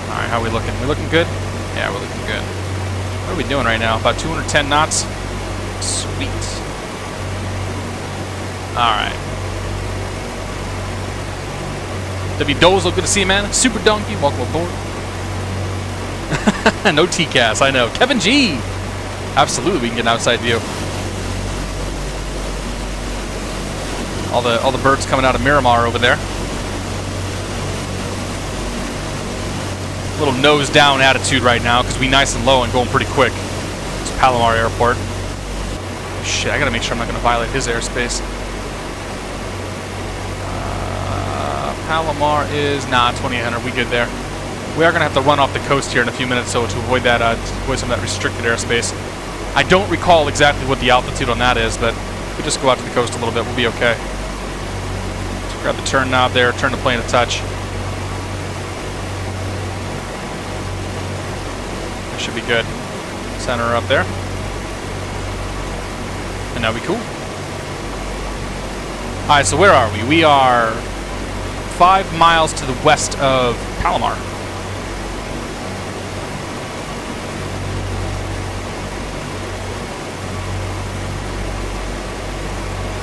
All right, how are we looking? We looking good? Yeah, we're looking good. What are we doing right now? About 210 knots? Sweet. All right. W. Dozel, good to see you, man. Super Donkey, welcome aboard. No TCAS, I know. Kevin G. Absolutely, we can get an outside view. All the birds coming out of Miramar over there. A little nose down attitude right now because we nice and low and going pretty quick. It's Palomar Airport. Shit, I gotta make sure I'm not gonna violate his airspace. Palomar is 2800. We good there. We are gonna have to run off the coast here in a few minutes, so to avoid that, avoid some of that restricted airspace. I don't recall exactly what the altitude on that is, but if we just go out to the coast a little bit, we'll be okay. Just grab the turn knob there, turn the plane a touch. That should be good. Center her up there. And now we cool. All right, so where are we? We are 5 miles to the west of Palomar.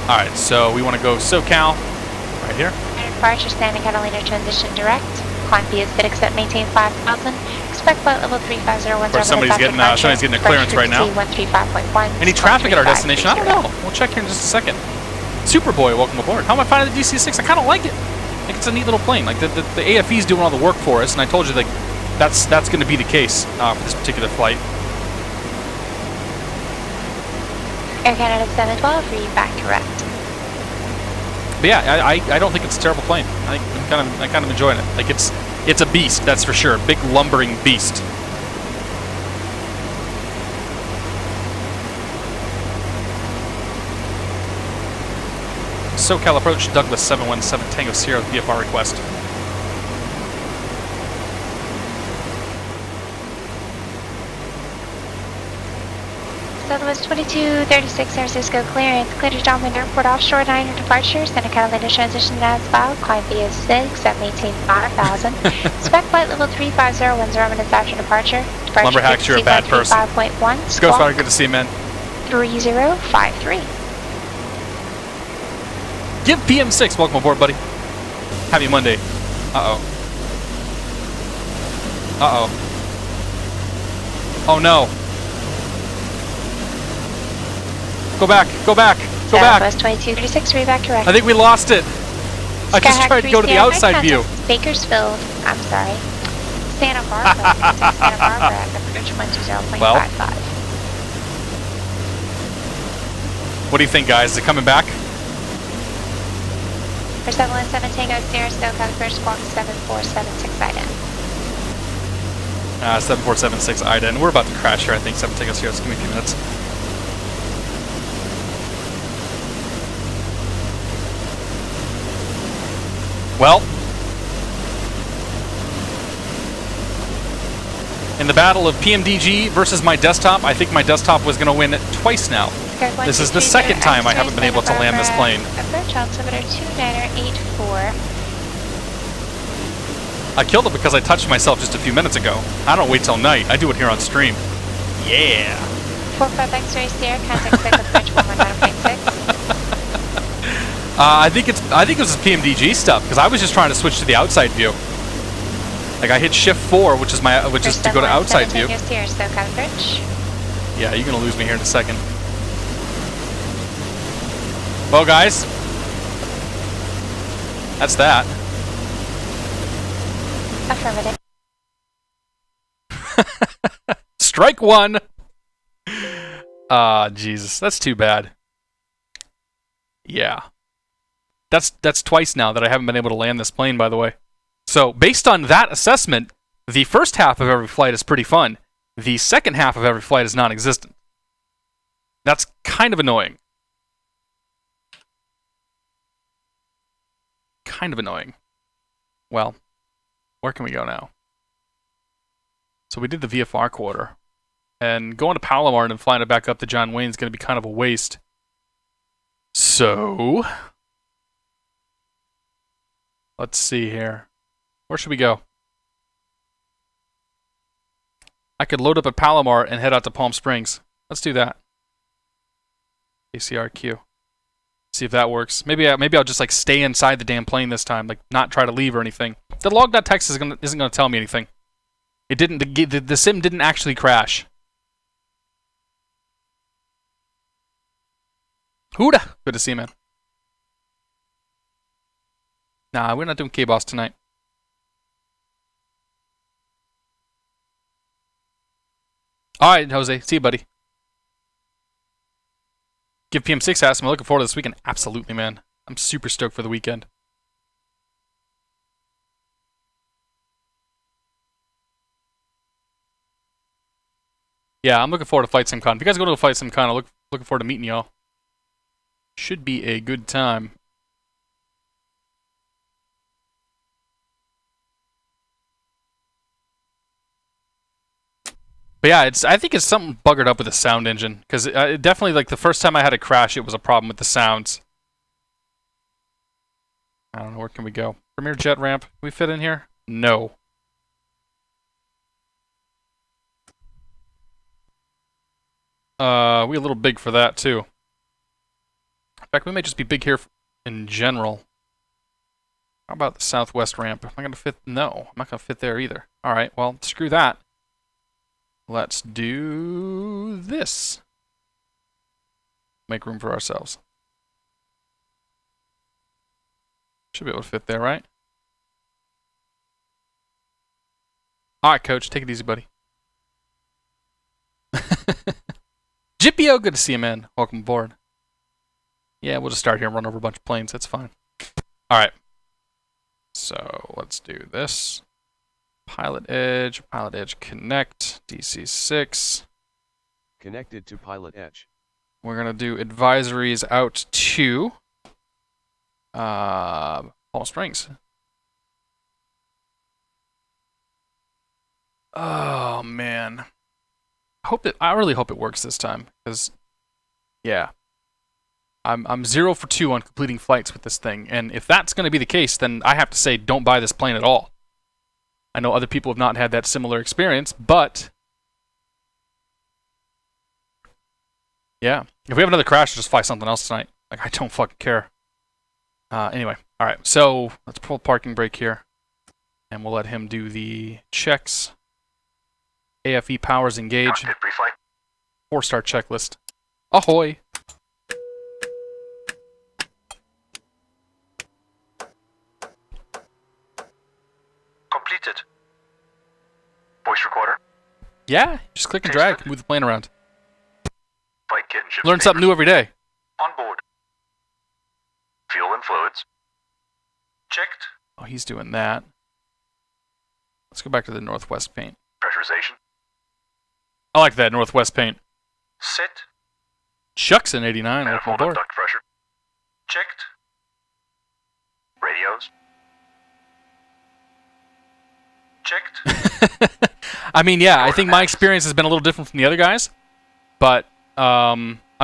All right, so we want to go SoCal right here. Departure Santa Catalina transition direct. Climb via FlightXPX at maintain 5000. Expect flight level 3501. Of course, somebody's getting a clearance right now. 135.1. Any traffic at our destination? I don't know. We'll check here in just a second. Superboy, welcome aboard. How am I finding the DC-6? I kind of like it. I think it's a neat little plane. Like the AFE is doing all the work for us, and I told you like that's going to be the case for this particular flight. Air Canada 712, read back correct. But yeah, I don't think it's a terrible plane. I'm kind of enjoying it. Like it's a beast, that's for sure. Big lumbering beast. SoCal approach, Douglas 717 Tango Sierra VFR request. Southwest 2236 San Francisco clearance. Clear to Dominant Airport offshore 9 departure. Santa Catalina transition as filed. Climb via 6 at maintain 5000. Expect flight level 350 when 0 minutes after departure. Departure Lumberhacks, you're a bad person. 5.1. Scout Fighter, good to see you, man. 3053. Give PM6, welcome aboard, buddy. Happy Monday. Uh-oh. Uh-oh. Oh no. Go back, go back, go back. Southwest 2236, read back correct. I think we lost it. I just tried to go to the outside view. Bakersfield, I'm sorry. Santa Barbara. Santa Barbara at approach 120.55. Well. What do you think, guys? Is it coming back? For 717 Tango Sierra, SoCal first squawk 7476 IDEN. 7476 IDEN. We're about to crash here, I think. 7 Tango Sierra, just give me a few minutes. Well, In the battle of PMDG versus my desktop, I think my desktop was going to win twice now. This is the second time I haven't been able to land this plane. Approach altimeter 2984. I killed it because I touched myself just a few minutes ago. I don't wait till night. I do it here on stream. Yeah. 45 X-ray Sierra, contact clear approach 119.6. I think it was PMDG stuff because I was just trying to switch to the outside view. Like I hit shift 4, which is to go to outside view. Sierra, so coverage. Yeah, you're gonna lose me here in a second. Well, guys, that's that. Affirmative. Strike one. Jesus, that's too bad. Yeah. That's twice now that I haven't been able to land this plane, by the way. So, based on that assessment, the first half of every flight is pretty fun. The second half of every flight is non-existent. That's kind of annoying. Kind of annoying. Well, where can we go now? So we did the VFR quarter. And going to Palomar and then flying it back up to John Wayne is going to be kind of a waste. So, let's see here. Where should we go? I could load up at Palomar and head out to Palm Springs. Let's do that. KCRQ. See if that works. Maybe I'll just like stay inside the damn plane this time, like not try to leave or anything. The log.txt isn't going to tell me anything. It didn't. The sim didn't actually crash. Hooda! Good to see you, man. Nah, we're not doing K-Boss tonight. Alright, Jose. See you, buddy. Give PM6 ass. I'm looking forward to this weekend. Absolutely, man. I'm super stoked for the weekend. Yeah, I'm looking forward to Flight SimCon. If you guys go to Flight SimCon, I'm looking forward to meeting y'all. Should be a good time. But yeah, I think it's something buggered up with the sound engine. Because definitely, like, the first time I had a crash, it was a problem with the sounds. I don't know, where can we go? Premier jet ramp. Can we fit in here? No. We're a little big for that, too. In fact, we may just be big here in general. How about the southwest ramp? Am I going to fit? No, I'm not going to fit there either. Alright, well, screw that. Let's do this. Make room for ourselves. Should be able to fit there, right? Alright, coach. Take it easy, buddy. Jippio, good to see you, man. Welcome aboard. Yeah, we'll just start here and run over a bunch of planes. That's fine. Alright. So, let's do this. PilotEdge connect, DC-6. Connected to PilotEdge. We're going to do advisories out to Palm Springs. Oh, man. I really hope it works this time, because, yeah. I'm 0 for 2 on completing flights with this thing, and if that's going to be the case, then I have to say don't buy this plane at all. I know other people have not had that similar experience, but yeah, if we have another crash, just fly something else tonight. Like, I don't fucking care. Anyway, all right, so let's pull parking brake here, and we'll let him do the checks. AFE powers engage. 4-star checklist. Ahoy! Completed. Voice recorder. Yeah, just click and drag, move the plane around. Flight kit and ship Learn something new every day. On board. Fuel and fluids. Checked. Oh, he's doing that. Let's go back to the northwest paint. Pressurization. I like that northwest paint. Set. Chuck's in 89. Welcome Manifold aboard. duct pressure. Checked. Radios. checked. I mean, yeah, I think my experience has been a little different from the other guys, but I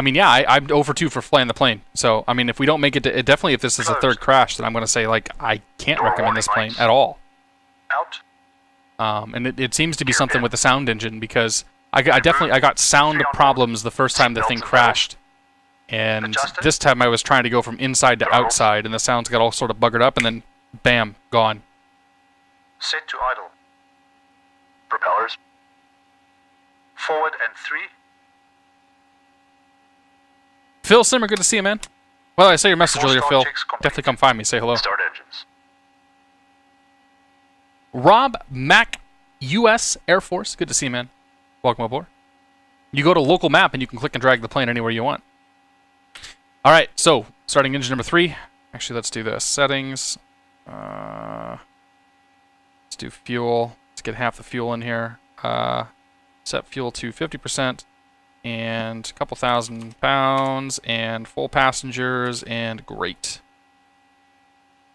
mean, yeah, I'm 0 for 2 for flying the plane. So, I mean, if we don't make it, definitely if this is a third crash, then I'm going to say, like, I can't recommend this plane at all. Out. And it seems to be something with the sound engine, because I got sound problems the first time the thing crashed. And this time I was trying to go from inside to outside, and the sounds got all sort of buggered up, and then, bam, gone. Set to idle. Propellers. Forward and 3. Phil Simmer, good to see you, man. Well, I saw your message earlier, Phil. Definitely come find me. Say hello. Start engines. Rob Mac, U.S. Air Force. Good to see you, man. Welcome aboard. You go to local map, and you can click and drag the plane anywhere you want. All right, so starting engine number 3. Actually, let's do this. Settings. Let's do fuel. Let's get half the fuel in here. Set fuel to 50%. And a couple thousand pounds, and full passengers, and great.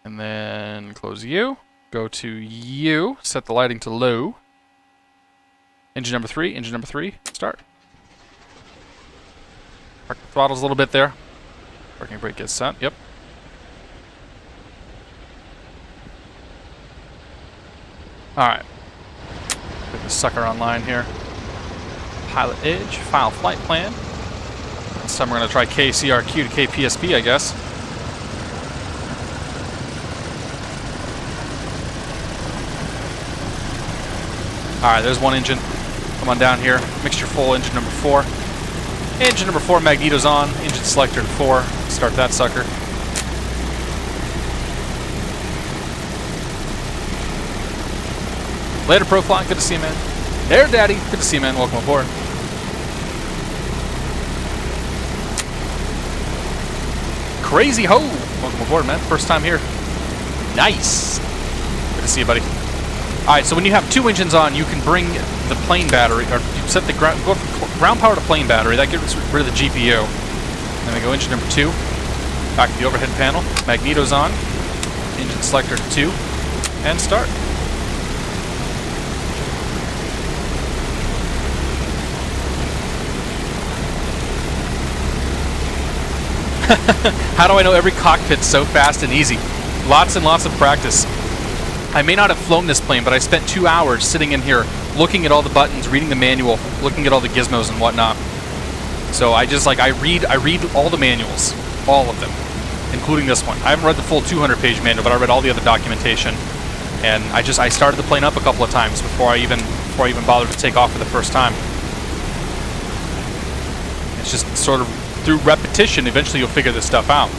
And then close U, go to U, set the lighting to low. Engine number 3, start. Park the throttles a little bit there. Parking brake gets set, yep. Alright. Put this sucker online here. PilotEdge, file flight plan. This time we're going to try KCRQ to KPSP, I guess. Alright, there's one engine. Come on down here. Mixture full, engine number 4. Engine number 4, magneto's on. Engine selector to 4. Start that sucker. Later, Profile. Good to see you, man. There, Daddy. Good to see you, man. Welcome aboard. Crazy Ho! Welcome aboard, man. First time here. Nice. Good to see you, buddy. Alright, so when you have 2 engines on, you can bring the plane battery, or you set the ground, go from ground power to plane battery. That gets rid of the GPU. Then we go engine number 2. Back to the overhead panel. Magneto's on. Engine selector to 2. And start. How do I know every cockpit's so fast and easy? Lots and lots of practice. I may not have flown this plane, but I spent 2 hours sitting in here looking at all the buttons, reading the manual, looking at all the gizmos and whatnot. So I just I read all the manuals, all of them, including this one. I haven't read the full 200-page manual, but I read all the other documentation. And I started the plane up a couple of times before I even bothered to take off for the first time. It's just sort of through repetition, eventually you'll figure this stuff out.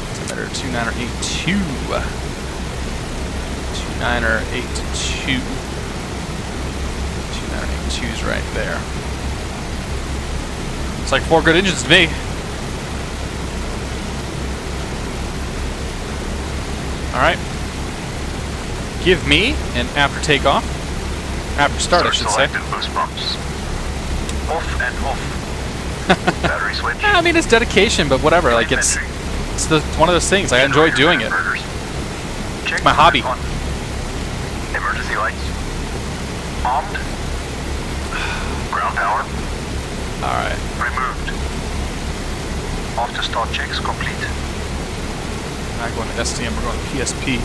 Altimeter 2982. 2982. 2982 is right there. It's like 4 good engines to me. Alright. Give me an after takeoff. After start, I should say. Boost pumps. Off and off. Battery switch. I mean, it's dedication, but whatever. Like it's one of those things. I enjoy doing it. It's my hobby. Emergency lights. Armed. Ground power. All right. Removed. After start checks complete. Not going to SDM. We're going to PSP.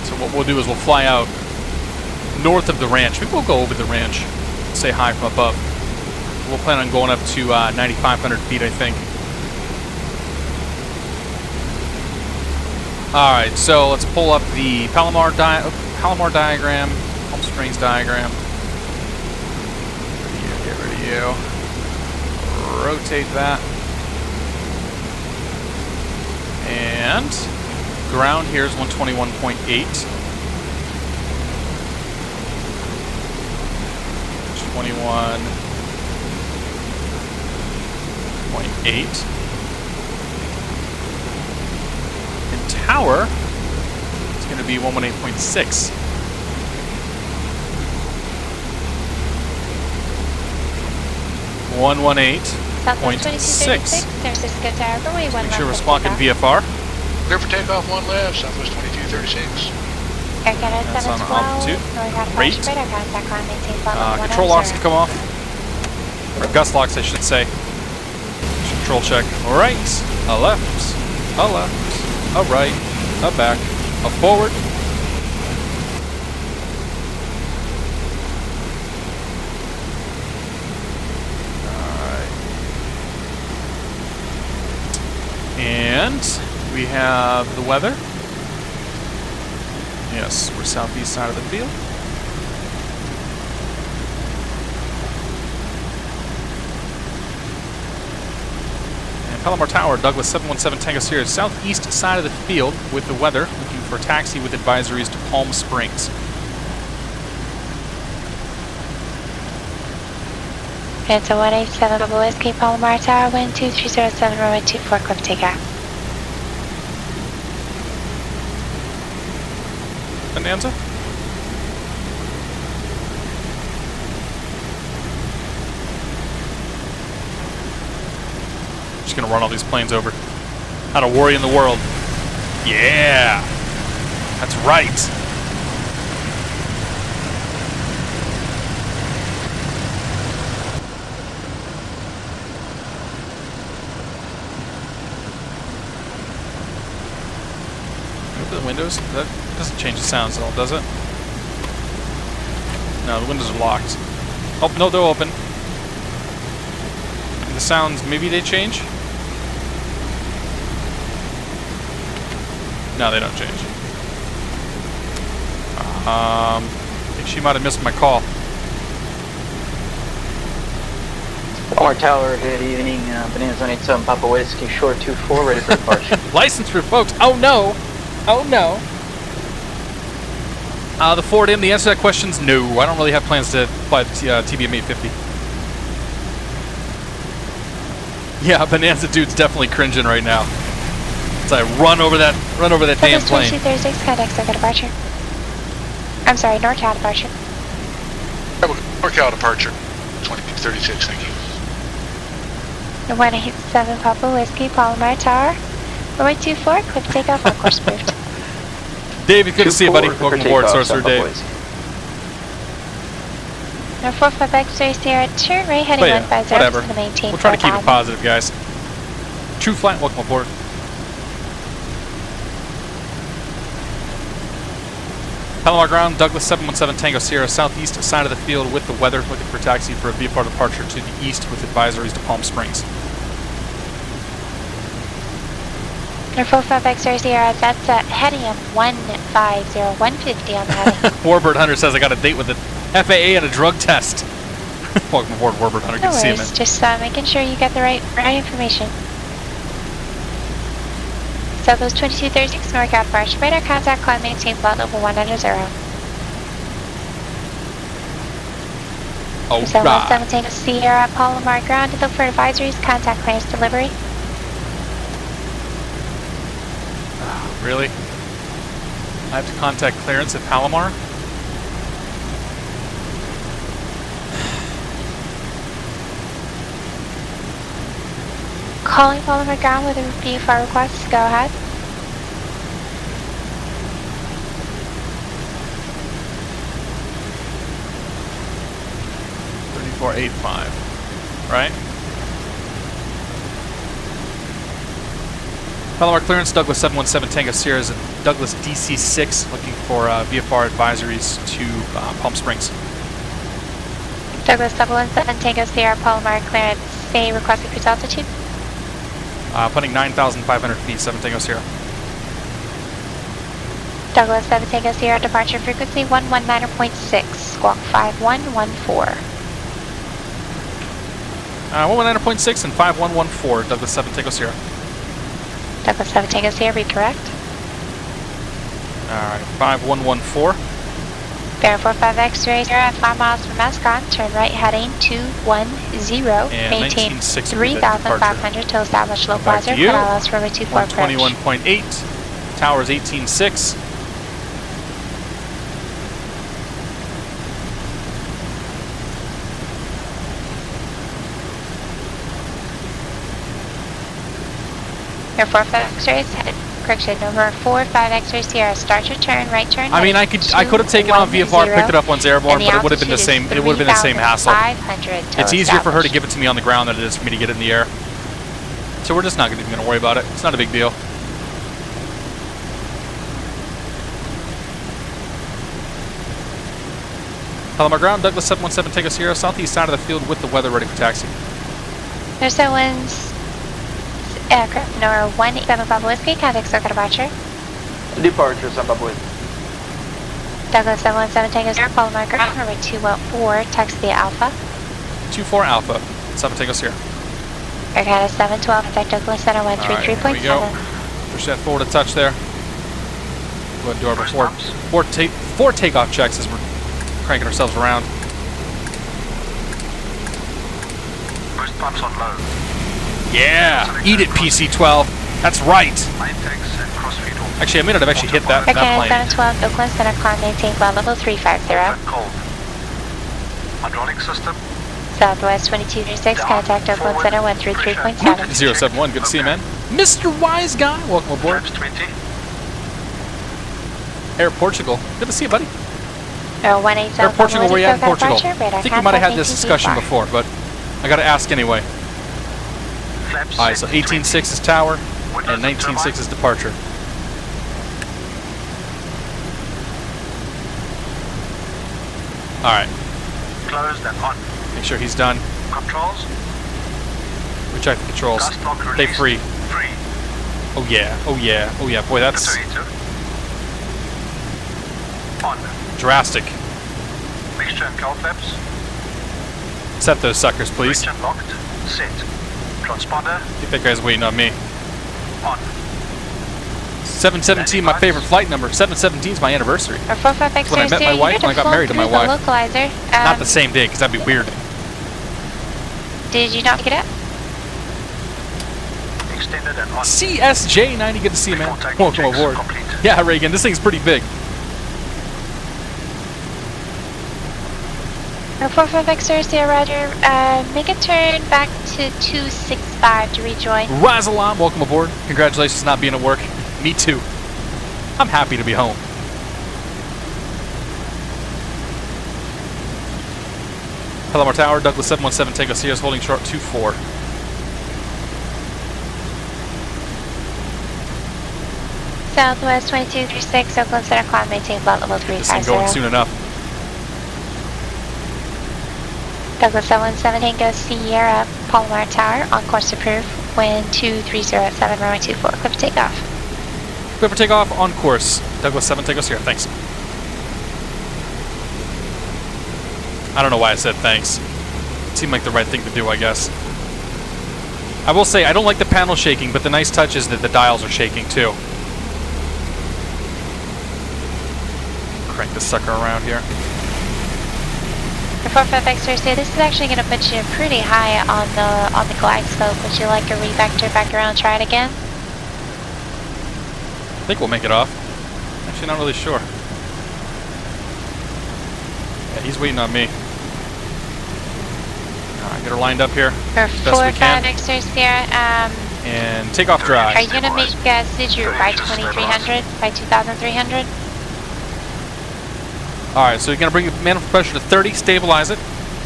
So what we'll do is we'll fly out north of the ranch. Maybe we'll go over the ranch, say hi from above. We'll plan on going up to 9,500 feet, I think. All right, so let's pull up the Palomar diagram, Palm Springs diagram. Get rid of you. Rotate that. And ground here is 121.8. 21.8. And tower is going to be 118.6. Southwest 0.6. 2236, San Francisco Tower, runway 1 Make sure we're left. squawking VFR. Clear for takeoff, 1 left, Southwest 2236. Air Canada That's on 712, altitude. North out of Rate. Ocean radar contact, climb, maintain flight level 1 Control locks can come off. Or gust locks, I should say. Control check. A right, a left, a right, a back, a forward. And we have the weather. Yes, we're southeast side of the field. And Palomar Tower, Douglas 717 Tango Sierra, southeast side of the field with the weather, looking for taxi with advisories to Palm Springs. It's a 187 Double Whiskey, Palomar Tower, wind 2307, runway 24, clip takeoff. Bonanza? Just gonna run all these planes over. Not a worry in the world. Yeah! That's right! Open the windows? That doesn't change the sounds at all, does it? No, the windows are locked. Oh, no, they're open. And the sounds, maybe they change? No, they don't change. I think she might have missed my call. Palomar Tower, good evening. Bonanza 187 Papa Whiskey, short 24, ready for departure. License for folks. Oh no! Oh no! The Ford M, the answer to that question is no. I don't really have plans to fly the TBM 850. Yeah, Bonanza dude's definitely cringing right now. As I run over that damn plane. 2236, contact circuit departure. I'm sorry, NorCal departure. NorCal departure, 2236, thank you. 187 Papa Whiskey, Palomar Tower, runway 24, clip takeoff, on course approved. David, good to see you, buddy. Welcome aboard, Sorcerer Dave. No 45 X-ray Sierra, turn right heading 150 whatever. to the maintain. We'll try to keep it positive, guys. True flight, welcome aboard. Palomar ground, Douglas 717 Tango Sierra, southeast side of the field with the weather, looking for taxi for a VFR departure to the east with advisories to Palm Springs. No 45 X-ray Sierra, that's heading 150, 150 on the heading. Warbird Hunter says I got a date with the FAA and a drug test. Welcome aboard, Warbird Hunter. Good to see you, man. Just making sure you get the right information. Southwest 2236, NorCal departure, radar contact, climb, maintain flight level 100. Oh, Southwest 17 Sierra, Palomar ground, look for advisories, contact clearance delivery. Really? I have to contact clearance at Palomar? Calling Palomar ground with a VFR request, go ahead. $34.85, right? Palomar clearance, Douglas 717 Tango Sierra is a Douglas DC-6 looking for VFR advisories to Palm Springs. Douglas 717 Tango Sierra, Palomar clearance, say requested cruise altitude. Putting 9,500 feet, 7 Tango Sierra. Douglas 7 Tango Sierra, departure frequency 119.6, squawk 5114. 119.6 and 5114, Douglas 7 Tango Sierra. Douglas 7 Tango Sierra, be correct. Alright, 5114. Bearing 45 X-ray, at 5 miles from Mascon, turn right heading 210, maintain 3,500 till established localizer, cut out for 24 approach. 121.8, towers 18.6. Your 4-5 X-rays, correction, number 4-5 X-ray Sierra, start your turn, right turn. I mean, I could have taken off VFR, picked it up once airborne, but it would have been the same. It would have been the same hassle. It's easier for her to give it to me on the ground than it is for me to get it in the air. So we're just not even going to worry about it. It's not a big deal. Palomar ground, Douglas 717, take us Sierra, southeast side of the field with the weather ready for taxi. There's that one's aircraft number 187 Papa Whiskey, contact circuit departure. Departure, San Pablo. Douglas 717, take us here, Palomar ground, number 214, taxi the Alpha. 24 Alpha, 7 take us here. Aircraft 712, contact Douglas Center 133.7. There we go. Push that forward a touch there. Go ahead and do our four takeoff checks as we're cranking ourselves around. Boost pumps on low. Yeah! Eat it, PC-12. That's right! Main tanks and crossfeed off. Actually, I may not have actually hit that plane. Aircraft 712, Oakland Center, climb maintain flight level 350. Cold. Hydraulic system. Southwest 2236, contact Oakland Center 133.7. 071, good to see you, man. Mr. Wise Guy, welcome aboard. Flaps 20. Air Portugal, good to see you, buddy. 180, Air Portugal, where you at in Portugal? Departure, I think we might have had this discussion before, but I gotta ask anyway. Flaps Alright, so 18.6 is tower, Windows and 19.6 is departure. Alright, closed and on. make sure he's done. Controls. We check the controls. Last lock Stay released. free. Free. Oh yeah, oh yeah, oh yeah. Boy, that's on. drastic. Mixture and cowl flaps. Set those suckers, please. Switch and locked. Set. Transponder. I think that guy's waiting on me. On. 717, my favorite flight number. 717 is my anniversary. Or 45X When I met my wife, when I got married to my wife. Localizer. Not the same day, because that'd be weird. Did you not pick it up? Extended and on. CSJ90, good to see you, man. Contact Welcome checks aboard. complete. Yeah, Reagan, this thing's pretty big. Or 45X Sierra, roger. Make a turn back to 265 to rejoin. Razalam, welcome aboard. Congratulations on not being at work. Me too. I'm happy to be home. Palomar Tower, Douglas 717, Tango Sierra's holding short 24. Southwest 2236, Oakland Center, climb maintain flight level Get this thing going 350. soon enough. Douglas 717, go Sierra, Palomar Tower, on course approved. Wind 230 at 7, runway 24, clear for takeoff. Clear for takeoff, on course. Douglas 7, Tango Sierra, thanks. I don't know why I said thanks. It seemed like the right thing to do, I guess. I will say, I don't like the panel shaking, but the nice touch is that the dials are shaking too. Crank this sucker around here. The 45X Thursday, this is actually going to put you pretty high on the glide slope. Would you like a re-vector back around and try it again? I think we'll make it off. Actually, not really sure. Yeah, he's waiting on me. Alright, get her lined up here. For Best we can. 45X Thursday, And take off drive. are you going to make Cathedral by 2300, by 2300? Alright, so you're going to bring your manifold pressure to 30, stabilize it.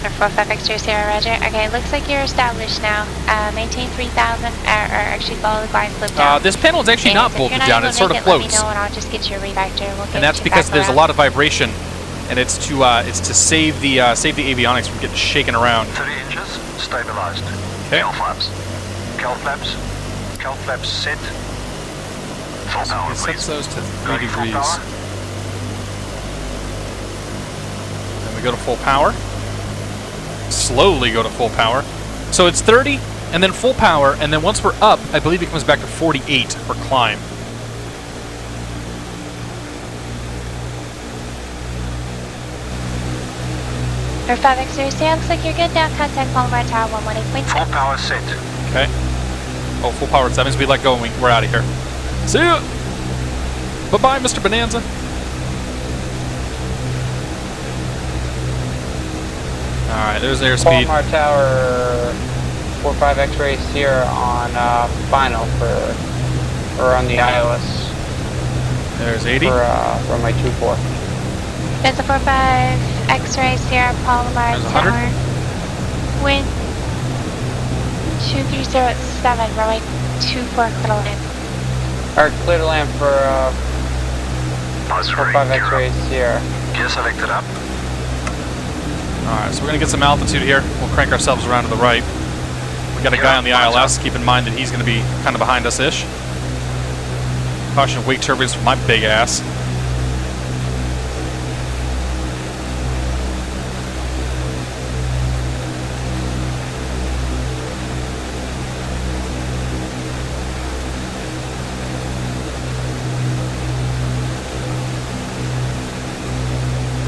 Or 45X Thursday, roger. Okay, looks like you're established now. Maintain 3000, or actually follow the glide slope down. This panel is actually not bolted down, it sort of floats. Let me know and I'll just get you a re-vector. We'll And that's because there's a lot of vibration, and it's to save the avionics from getting shaken around. 30 inches. Stabilized. Okay. Cowl flaps. Cowl flaps. Cowl flaps set. Full power, It please. sets those to 3 Going full degrees. power. Then we go to full power. Slowly go to full power. So it's 30, and then full power, and then once we're up, I believe it comes back to 48 for climb. Or 5X Thursday, looks like you're good now. Contact Palomar Tower 118.6. Full power set. Okay. Oh, full power. So that means we let go and we're out of here. See ya! Bye-bye, Mr. Bonanza. Alright, there's airspeed. Palomar Tower 45 X-ray Sierra on final for Or on the ILS There's 80. for runway 24. There's a 45 X-ray Sierra Palomar There's 100. Tower. Wind 2307, runway 24, clear to land. Alright, clear to land for Buzz 45 X-ray Sierra. Gear selected up. Alright, so we're going to get some altitude here. We'll crank ourselves around to the right. We got a guy on the ILS. Keep in mind that he's going to be kind of behind us-ish. Caution wake turbulence for my big ass.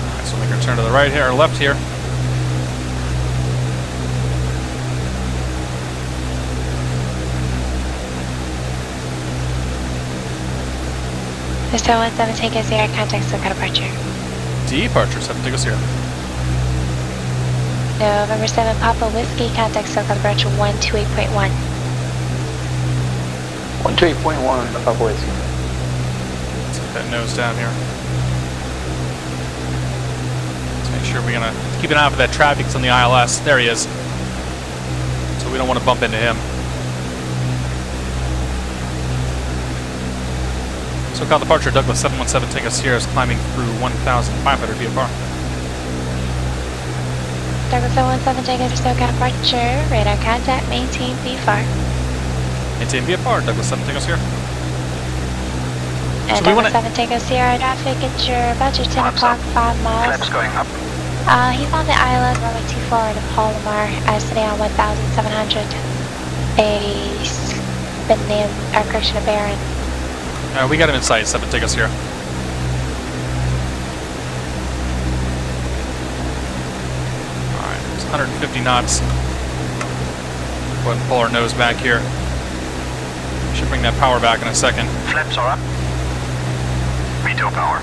Alright, so make our turn to the right here, or left here. There's 17 take us here, contact SoCal departure. Departure, 7 take us here. November 7 Papa Whiskey, contact SoCal departure 128.1. 128.1, Papa Whiskey. Let's get that nose down here. Let's make sure we're gonna keep an eye out for that traffic that's on the ILS. There he is. So we don't want to bump into him. SoCal departure, Douglas 717, take us here, is climbing through 1,500 VFR. Douglas 717, take us to SoCal departure, radar contact, maintain VFR. Maintain VFR, Douglas 7, take us here. And So we Douglas wanna- 7, take us here, traffic at your about your 10 Flaps o'clock, 5 miles. Flaps going up. He's on the island, runway 24 to Palomar, today on 1,700. He's been named, correction, a Baron. We got him in sight, 7, take us here. Alright, it's 150 knots. Go ahead and pull our nose back here. Should bring that power back in a second. Flaps are up. Meter power.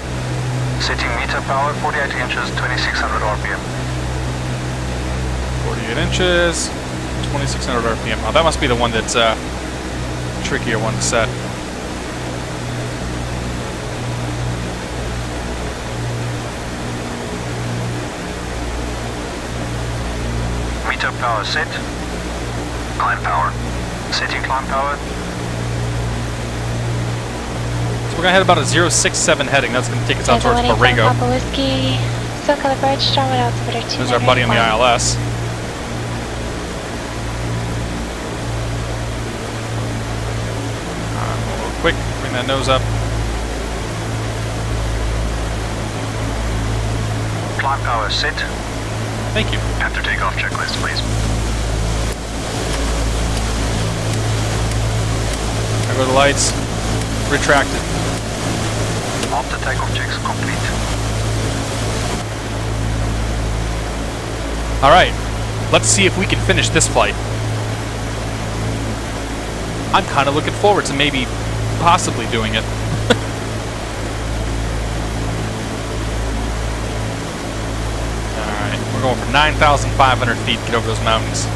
Setting meter power 48 inches, 2600 RPM. 48 inches, 2600 RPM. Oh, that must be the one that's trickier one to set. Meter power set. Climb power. Setting climb power. So we're gonna head about a 067 heading. That's gonna take us out towards Borrego. Papa Whiskey, SoCal departure, strong wind altimeter 2. There's our buddy on the ILS. A little quick, bring that nose up. Climb power set. Thank you. After takeoff checklist, please. There go the lights. Retracted. After takeoff checks complete. Alright, let's see if we can finish this flight. I'm kind of looking forward to maybe possibly doing it. Alright, we're going for 9,500 feet to get over those mountains.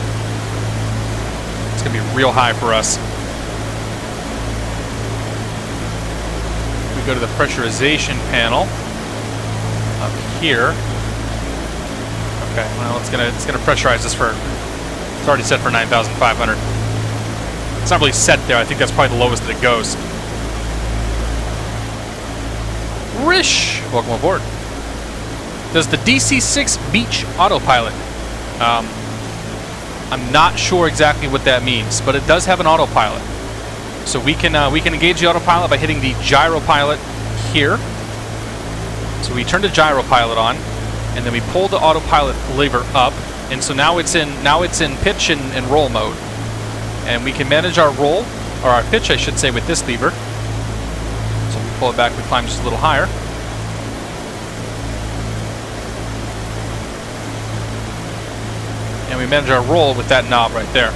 It's going to be real high for us. We go to the pressurization panel up here. Okay, well it's gonna pressurize this for. It's already set for 9,500. It's not really set there. I think that's probably the lowest that it goes. Rish, welcome aboard. Does the DC-6 Beach autopilot? I'm not sure exactly what that means, but it does have an autopilot. So we can engage the autopilot by hitting the gyro pilot here. So we turn the gyro pilot on, and then we pull the autopilot lever up, and so now it's in pitch and roll mode. And we can manage our roll, or our pitch I should say, with this lever. So we pull it back, we climb just a little higher. And we manage our roll with that knob right there.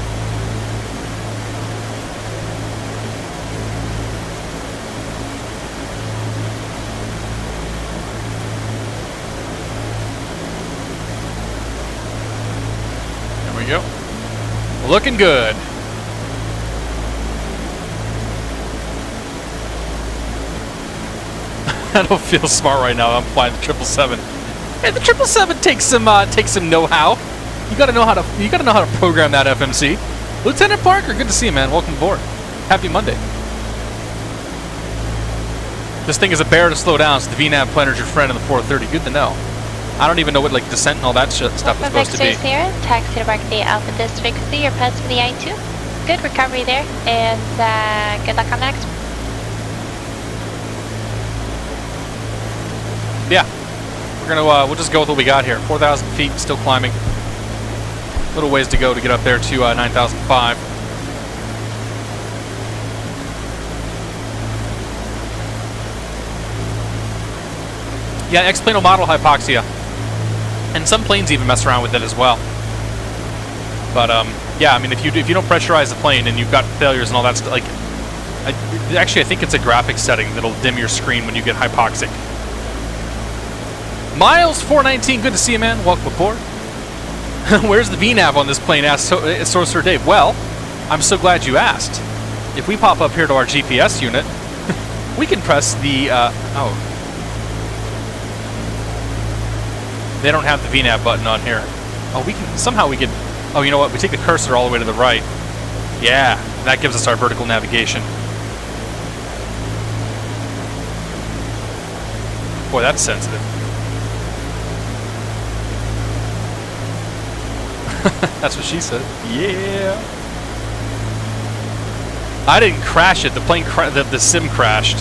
There we go. Looking good. I don't feel smart right now. I'm flying the 777. Hey, the 777 takes some know-how. You gotta know how to program that FMC. Lieutenant Parker, good to see you, man. Welcome aboard. Happy Monday. This thing is a bear to slow down, so the VNAV planner's your friend in the 430. Good to know. I don't even know what like descent and all that stuff is supposed to be. Here, taxi to mark the Alpha Dis frequency. Your pets for the I-2. Good recovery there, and good luck on next. Yeah, we're gonna we'll just go with what we got here. 4,000 feet, still climbing. Little ways to go to get up there to 9,005. Yeah, X-plane will model hypoxia, and some planes even mess around with it as well. But yeah, I mean, if you don't pressurize the plane and you've got failures and all that stuff, like, actually, I think it's a graphics setting that'll dim your screen when you get hypoxic. Miles 419, good to see you, man. Welcome aboard. Where's the VNAV on this plane? Asked Sorcerer Dave. Well, I'm so glad you asked. If we pop up here to our GPS unit, we can press the oh. They don't have the VNAV button on here. Oh, we can, oh, you know what? We take the cursor all the way to the right. Yeah, that gives us our vertical navigation. Boy, that's sensitive. That's what she said. Yeah. I didn't crash it. The plane, the sim crashed.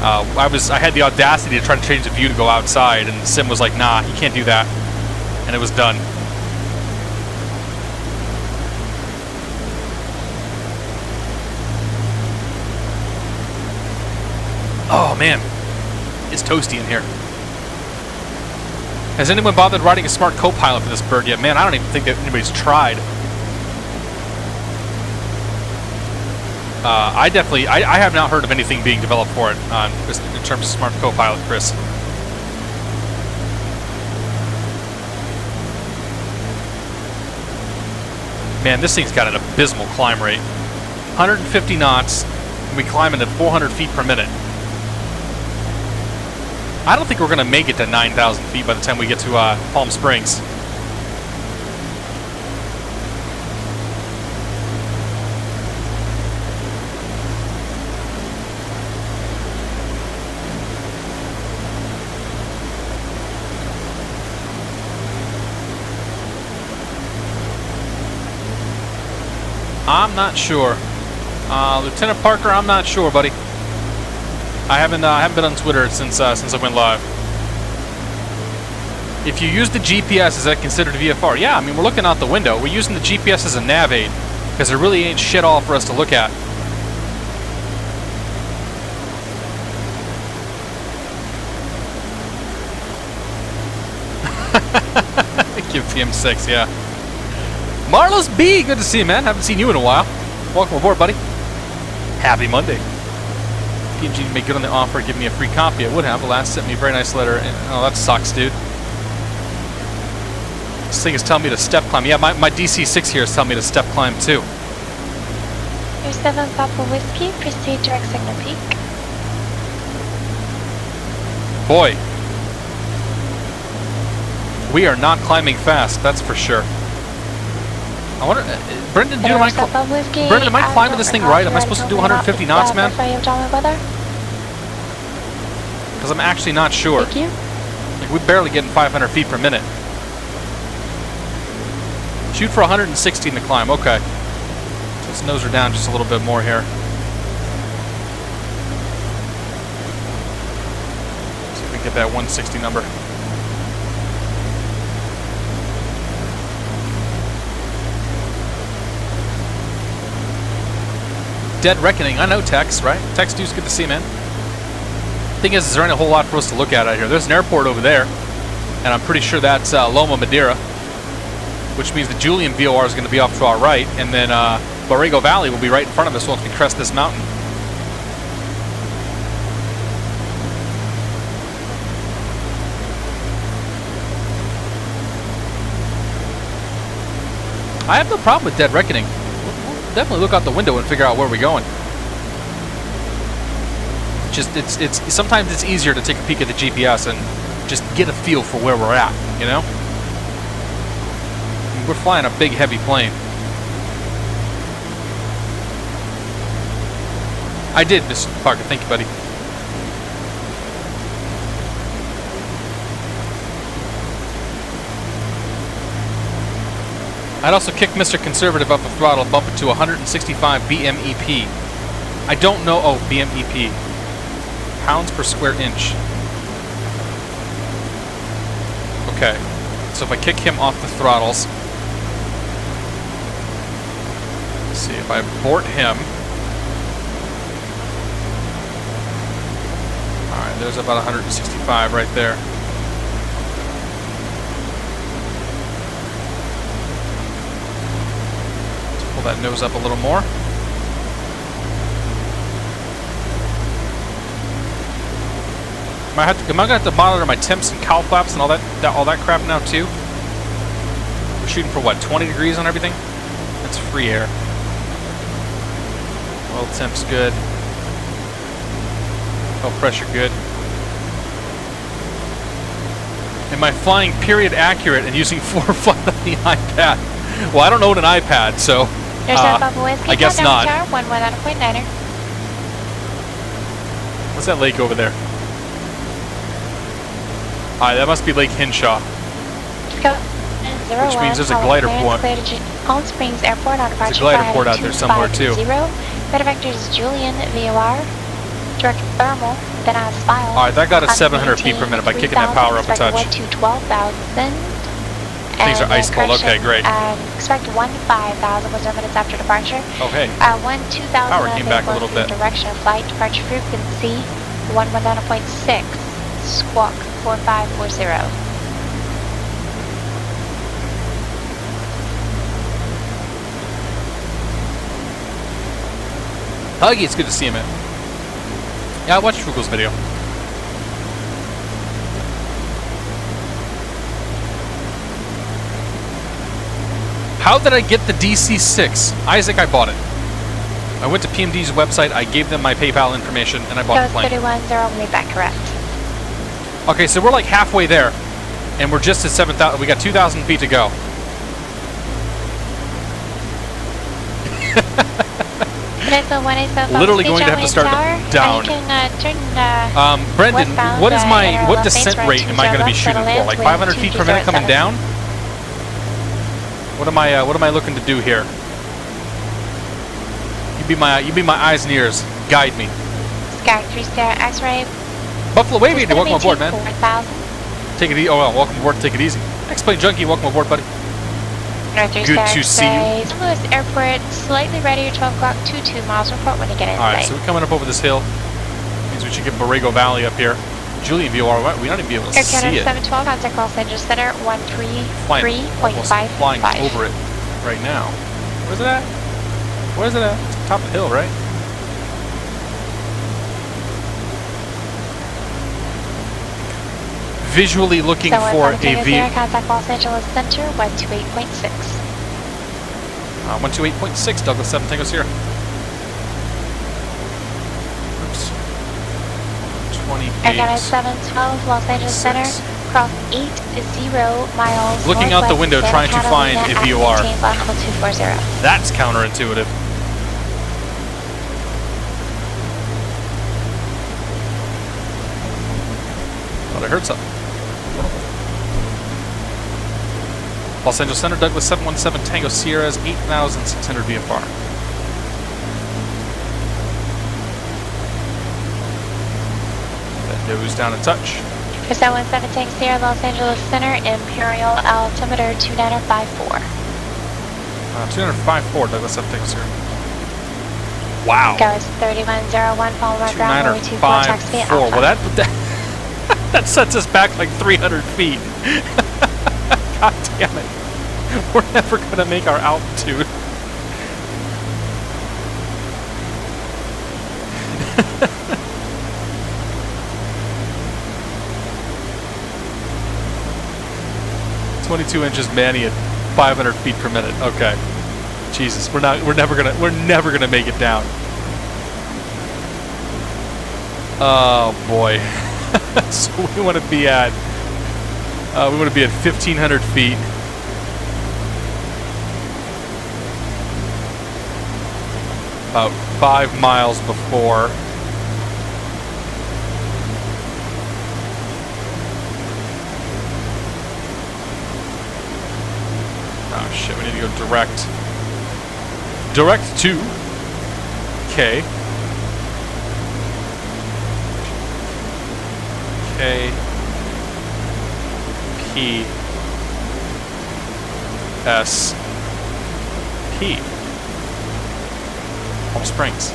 I had the audacity to try to change the view to go outside, and the sim was like, "Nah, you can't do that," and it was done. Oh man, it's toasty in here. Has anyone bothered writing a smart co-pilot for this bird yet? Man, I don't even think that anybody's tried. I have not heard of anything being developed for it in terms of smart co-pilot, Chris. Man, this thing's got an abysmal climb rate. 150 knots, and we climbing at 400 feet per minute. I don't think we're going to make it to 9,000 feet by the time we get to Palm Springs. I'm not sure. Lieutenant Parker, I'm not sure, buddy. I haven't been on Twitter since I went live. If you use the GPS, is that considered a VFR? Yeah, I mean, we're looking out the window. We're using the GPS as a nav aid because there really ain't shit all for us to look at. Give PM6, yeah. Marlos B, good to see you, man. Haven't seen you in a while. Welcome aboard, buddy. Happy Monday. PMG made good on the offer, give me a free copy. I would have. Last sent me a very nice letter. And, oh, that sucks, dude. This thing is telling me to step climb. Yeah, my DC-6 here is telling me to step climb too. Your 7 Papa Whiskey, proceed direct signal peak. Boy. We are not climbing fast, that's for sure. I wonder, Brendan, am I climbing this thing right? Am I supposed to do 150 knots, man? Because I'm actually not sure. Thank you. Like, we're barely getting 500 feet per minute. Shoot for 160 in the climb, okay. So let's nose her down just a little bit more here. See if we can get that 160 number. Dead Reckoning. I know Tex, right? Tex dude's good to see, man. Thing is, there ain't a whole lot for us to look at out here. There's an airport over there, and I'm pretty sure that's Loma Madeira, which means the Julian VOR is going to be off to our right, and then Borrego Valley will be right in front of us once we crest this mountain. I have no problem with Dead Reckoning. Definitely look out the window and figure out where we're going. just it's sometimes it's easier to take a peek at the GPS and just get a feel for where we're at, you know? I mean, we're flying a big, heavy plane. I did, Mr. Parker. Thank you, buddy. I'd also kick Mr. Conservative up the throttle, bump it to 165 BMEP. I don't know. Oh, BMEP. Pounds per square inch. Okay. So if I kick him off the throttles. Let's see if I abort him. Alright, there's about 165 right there. Let's pull that nose up a little more. Am I gonna have to monitor my temps and cowl flaps and all that crap now too? We're shooting for what, 20 degrees on everything? That's free air. Oil temp's good. Oil pressure good. Am I flying period accurate and using foreflight on the iPad? Well, I don't know what an iPad, so I guess not. Tower, 119er. What's that lake over there? Alright, that must be Lake Hinshaw. Which means there's a glider point. Palm Springs Airport on There's a glider port out there somewhere too. Better vector is Julian VOR. Direct thermal, then on spiral. Alright, that got us 700 feet per minute by kicking that power up a touch. To 12,000. Things are ice cold. Okay, great. Expect 15,000 was 0 minutes after departure. Okay. 2,000 power came back a little bit. Direction of flight. Departure frequency 119.6. Squawk 4540. Huggy, it's good to see you, man. Yeah, I watched Frugal's video. How did I get the DC-6? Isaac, I bought it. I went to PMDG's website, I gave them my PayPal information, and I bought the plane. 31-0, made that correct. Okay, so we're like halfway there, and we're just at 7,000. We got 2,000 feet to go. Literally going to have to start down. Brendan, what descent rate am I going to be shooting for? Like 500 feet per minute coming down? What am I looking to do here? You be my eyes and ears. Guide me. Sky 3-star X-ray. Buffalo Wavy, welcome aboard, man. 4,000. Take it easy. Oh, well, welcome aboard. Take it easy. X-Plane Junkie, welcome aboard, buddy. Good to see you. St. Louis Airport, slightly ready, 12 o'clock, 22 miles. Report when you get in. Alright, so we're coming up over this hill. Means we should get Borrego Valley up here. Julian VOR, we don't even be able to see it. 712, contact Los Angeles Center, 133.55. Flying over it right now. Where's it at? Where's it at? It's top of the hill, right? Visually looking for a view. Contact Los Angeles Center, 128.6. 128.6, Douglas 7 Tango Sierra. Oops. 28. Aircraft 712, Los Angeles Center, cross 80 miles. Looking out the window trying to find a VOR. 240. That's counterintuitive. Thought I heard something. Los Angeles Center, Douglas 717 Tango Sierra's 8,600 VFR. That nose down a touch. For 717 Tango Sierra, Los Angeles Center, Imperial altimeter 2954. 2954, Douglas 7 Tango Sierra. Wow. Goes 3101, Palomar ground, runway 24, taxi at Alpha. Well, that sets us back like 300 feet. God damn it. We're never going to make our altitude. "22 inches Manny at 500 feet per minute." Okay. Jesus, we're never gonna make it down. Oh boy. So we want to be at 1,500 feet. About 5 miles before. Oh shit, we need to go direct. Direct to K. KPSP. Palm Springs.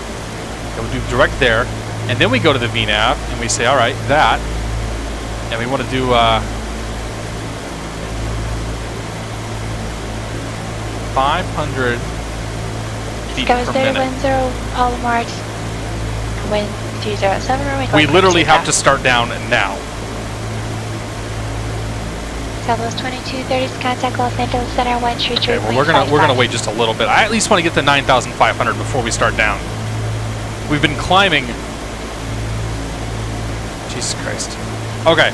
And we'll do direct there, and then we go to the VNAV and we say, all right, that, and we want to do 500 feet per minute. 010 Palomar, wind 207 runway. We literally have to start down now. Southwest 2230, contact Los Angeles Center, 133. Okay, well we're gonna wait just a little bit. I at least want to get to 9,500 before we start down. We've been climbing. Jesus Christ. Okay.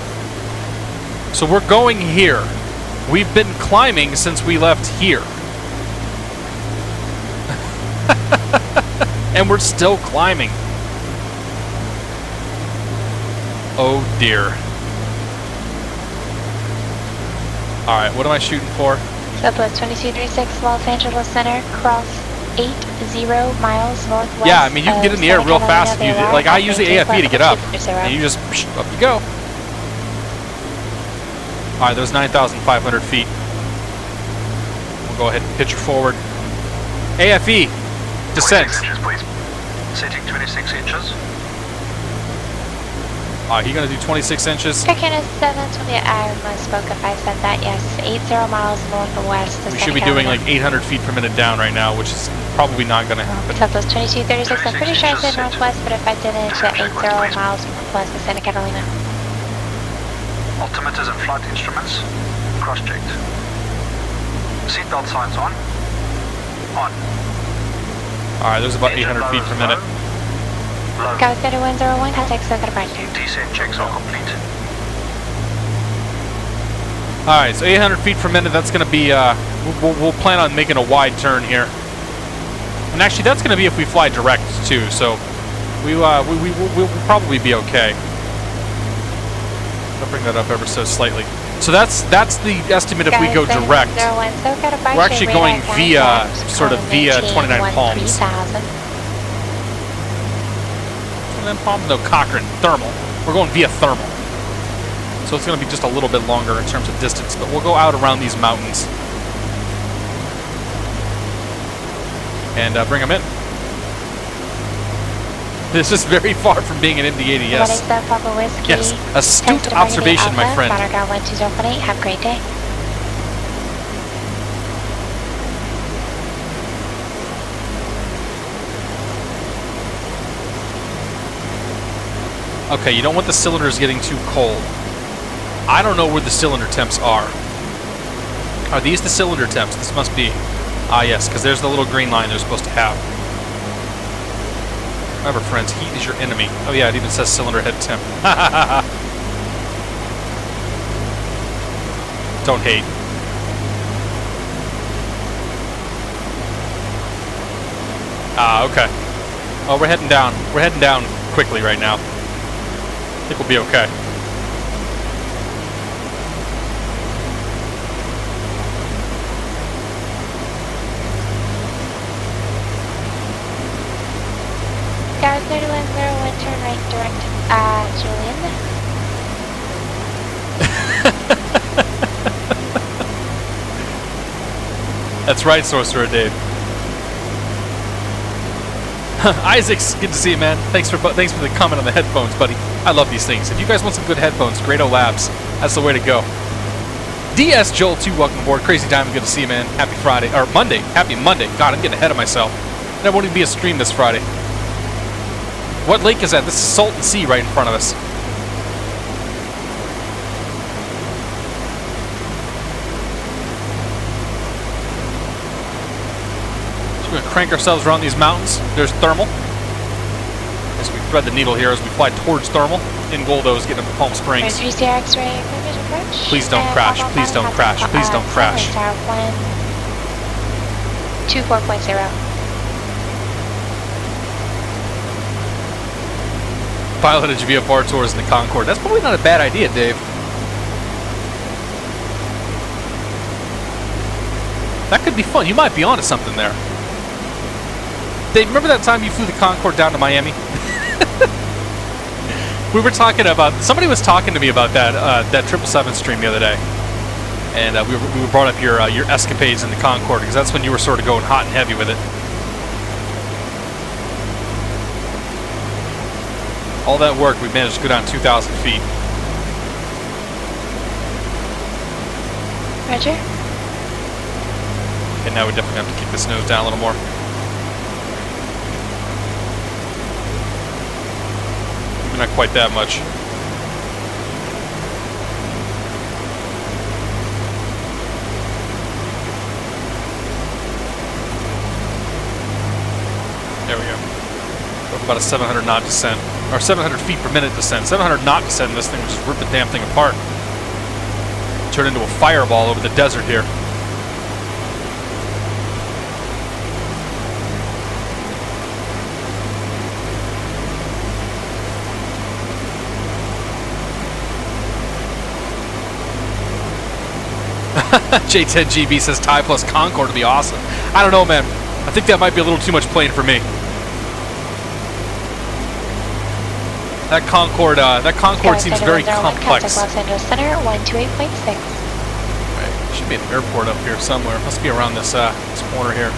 So we're going here. We've been climbing since we left here. And we're still climbing. Oh dear. Alright, what am I shooting for? Southwest 2236, Los Angeles Center, cross 80 miles northwest. Yeah, I mean, you can get in the air real fast if you, like, I use the AFE to get up. And you just, up you go. Alright, there's 9,500 feet. We'll go ahead and pitch her forward. AFE, descent. 26 inches, please. Setting 26 inches. Alright, you gonna do 26 inches? Canada 720, I misspoke if I said that, yes. 80 miles northwest. We should be doing like 800 feet per minute down right now, which is probably not gonna happen. Southwest 2236, I'm pretty sure I said northwest, but if I didn't, 80 miles northwest of Santa Catalina. Altimeters and flight instruments cross-checked. Seatbelt signs on. On. Alright, there's about 800 feet per minute. Low. Go 3101, contact Santa Departure. Descent checks are complete. Alright, so 800 feet per minute, that's going to be, we'll plan on making a wide turn here. And actually, that's going to be if we fly direct, too, so we'll probably be okay. I'll bring that up ever so slightly. So that's the estimate if we go direct. We're actually going via, sort of via 29 Palms. 29 Palms? No, Cochrane, thermal. We're going via thermal. So it's going to be just a little bit longer in terms of distance, but we'll go out around these mountains. And bring them in. This is very far from being an MD-80, yes. Yes, astute observation, my friend. Have a great day. Okay, you don't want the cylinders getting too cold. I don't know where the cylinder temps are. Are these the cylinder temps? This must be. Ah, yes, because there's the little green line they're supposed to have. Remember, friends, heat is your enemy. Oh, yeah, it even says cylinder head temp. Don't hate. Ah, okay. Oh, we're heading down. We're heading down quickly right now. I think we'll be okay. Guys, 3101, turn right direct, Julian. That's right, Sorcerer Dave. Isaac's good to see you, man. Thanks for the comment on the headphones, buddy. I love these things. If you guys want some good headphones, Grado Labs, that's the way to go. DS Joel 2, welcome aboard. Crazy Diamond, good to see you, man. Happy Friday, or Monday. Happy Monday. God, I'm getting ahead of myself. There won't even be a stream this Friday. What lake is that? This is Salton Sea right in front of us. So we're going to crank ourselves around these mountains. There's thermal. As we thread the needle here as we fly towards thermal. In Goldo is getting up to Palm Springs. 3 X-ray, clear to approach. Please don't And crash. Palomar Please don't Mountain, crash. Please don't crash. Tower 124.0. PilotEdge VFR tours in the Concorde. That's probably not a bad idea, Dave. That could be fun. You might be onto something there. Dave, remember that time you flew the Concorde down to Miami? We were talking about, somebody was talking to me about that 777 stream the other day. And we brought up your escapades in the Concorde, because that's when you were sort of going hot and heavy with it. All that work, we managed to go down 2,000 feet. Roger. And now we definitely have to keep this nose down a little more. Maybe not quite that much. There we go. We're up about a 700 knot descent. Or 700 feet per minute descent. 700 knot descent, this thing will just rip the damn thing apart. Turn into a fireball over the desert here. J10GB says Thai plus Concorde would be awesome. I don't know, man. I think that might be a little too much plane for me. That Concorde seems very complex. Los Angeles Center, 128.6. Right. There should be an airport up here somewhere. Must be around this corner here.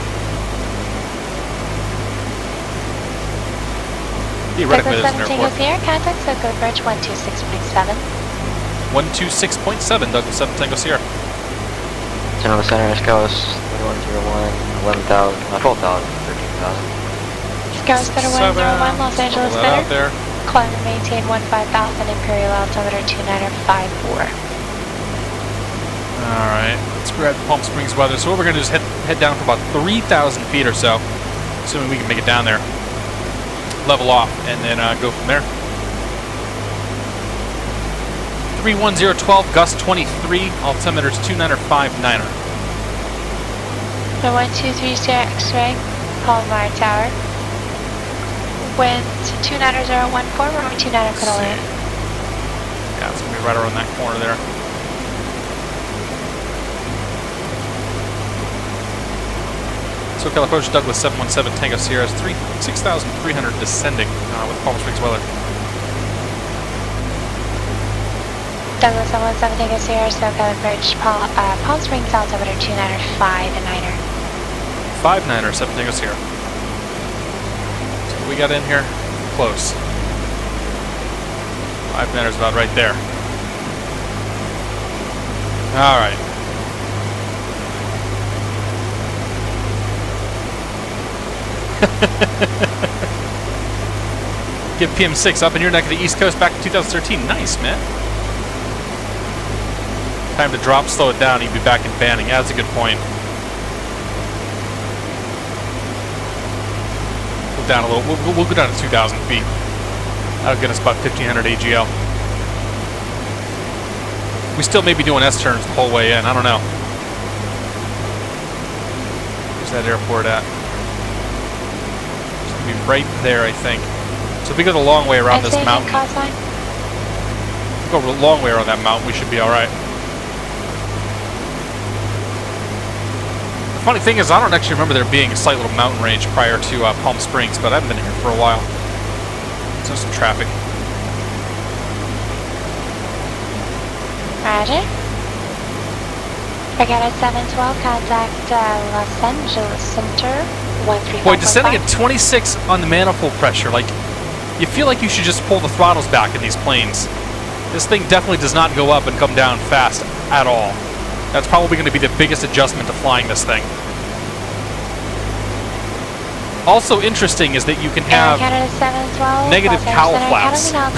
Theoretically, there's an airport. Here, contact Circle Bridge 126.7. 126.7, Douglas 7 Tango Sierra. San Jose Center, Scouts 3101, 11,000, 12,000, 13,000. Scouts Center 101, Los Angeles Out Center. there. Climb and maintain 15,000, Imperial altimeter 2954. Alright, let's grab the Palm Springs weather. So what we're going to do is head down for about 3,000 feet or so, assuming we can make it down there. Level off, and then go from there. 31012, gust 23, altimeter's 2959er. The 123 X-ray, Palomar Tower. Wind 29014, runway 29 gonna land. Yeah, it's gonna be right around that corner there. SoCal approach Douglas 717 Tango Sierra is 6,300 descending with Palm Springs weather. Douglas 717 Tango Sierra, SoCal approach Palm Springs altimeter 295er. 59er, 7 Tango Sierra. So what we got in here? Close. 59er's about right there. Alright. Get PM6 up in your neck of the East Coast back in 2013. Nice, man. Time to drop, slow it down, you'd be back in Banning. Yeah, that's a good point. Go down a little. We'll go down to 2,000 feet. That'll get us about 1,500 AGL. We still may be doing S-turns the whole way in. I don't know. Where's that airport at? It's going to be right there, I think. So if we go the long way around this mountain. Go the long way around that mountain, we should be alright. The funny thing is, I don't actually remember there being a slight little mountain range prior to Palm Springs, but I haven't been here for a while. So some traffic. Roger. Forget at 712, contact Los Angeles Center, 135. Boy, descending at 26 on the manifold pressure, like, you feel like you should just pull the throttles back in these planes. This thing definitely does not go up and come down fast at all. That's probably going to be the biggest adjustment to flying this thing. Also interesting is that you can have negative cowl flaps. I'm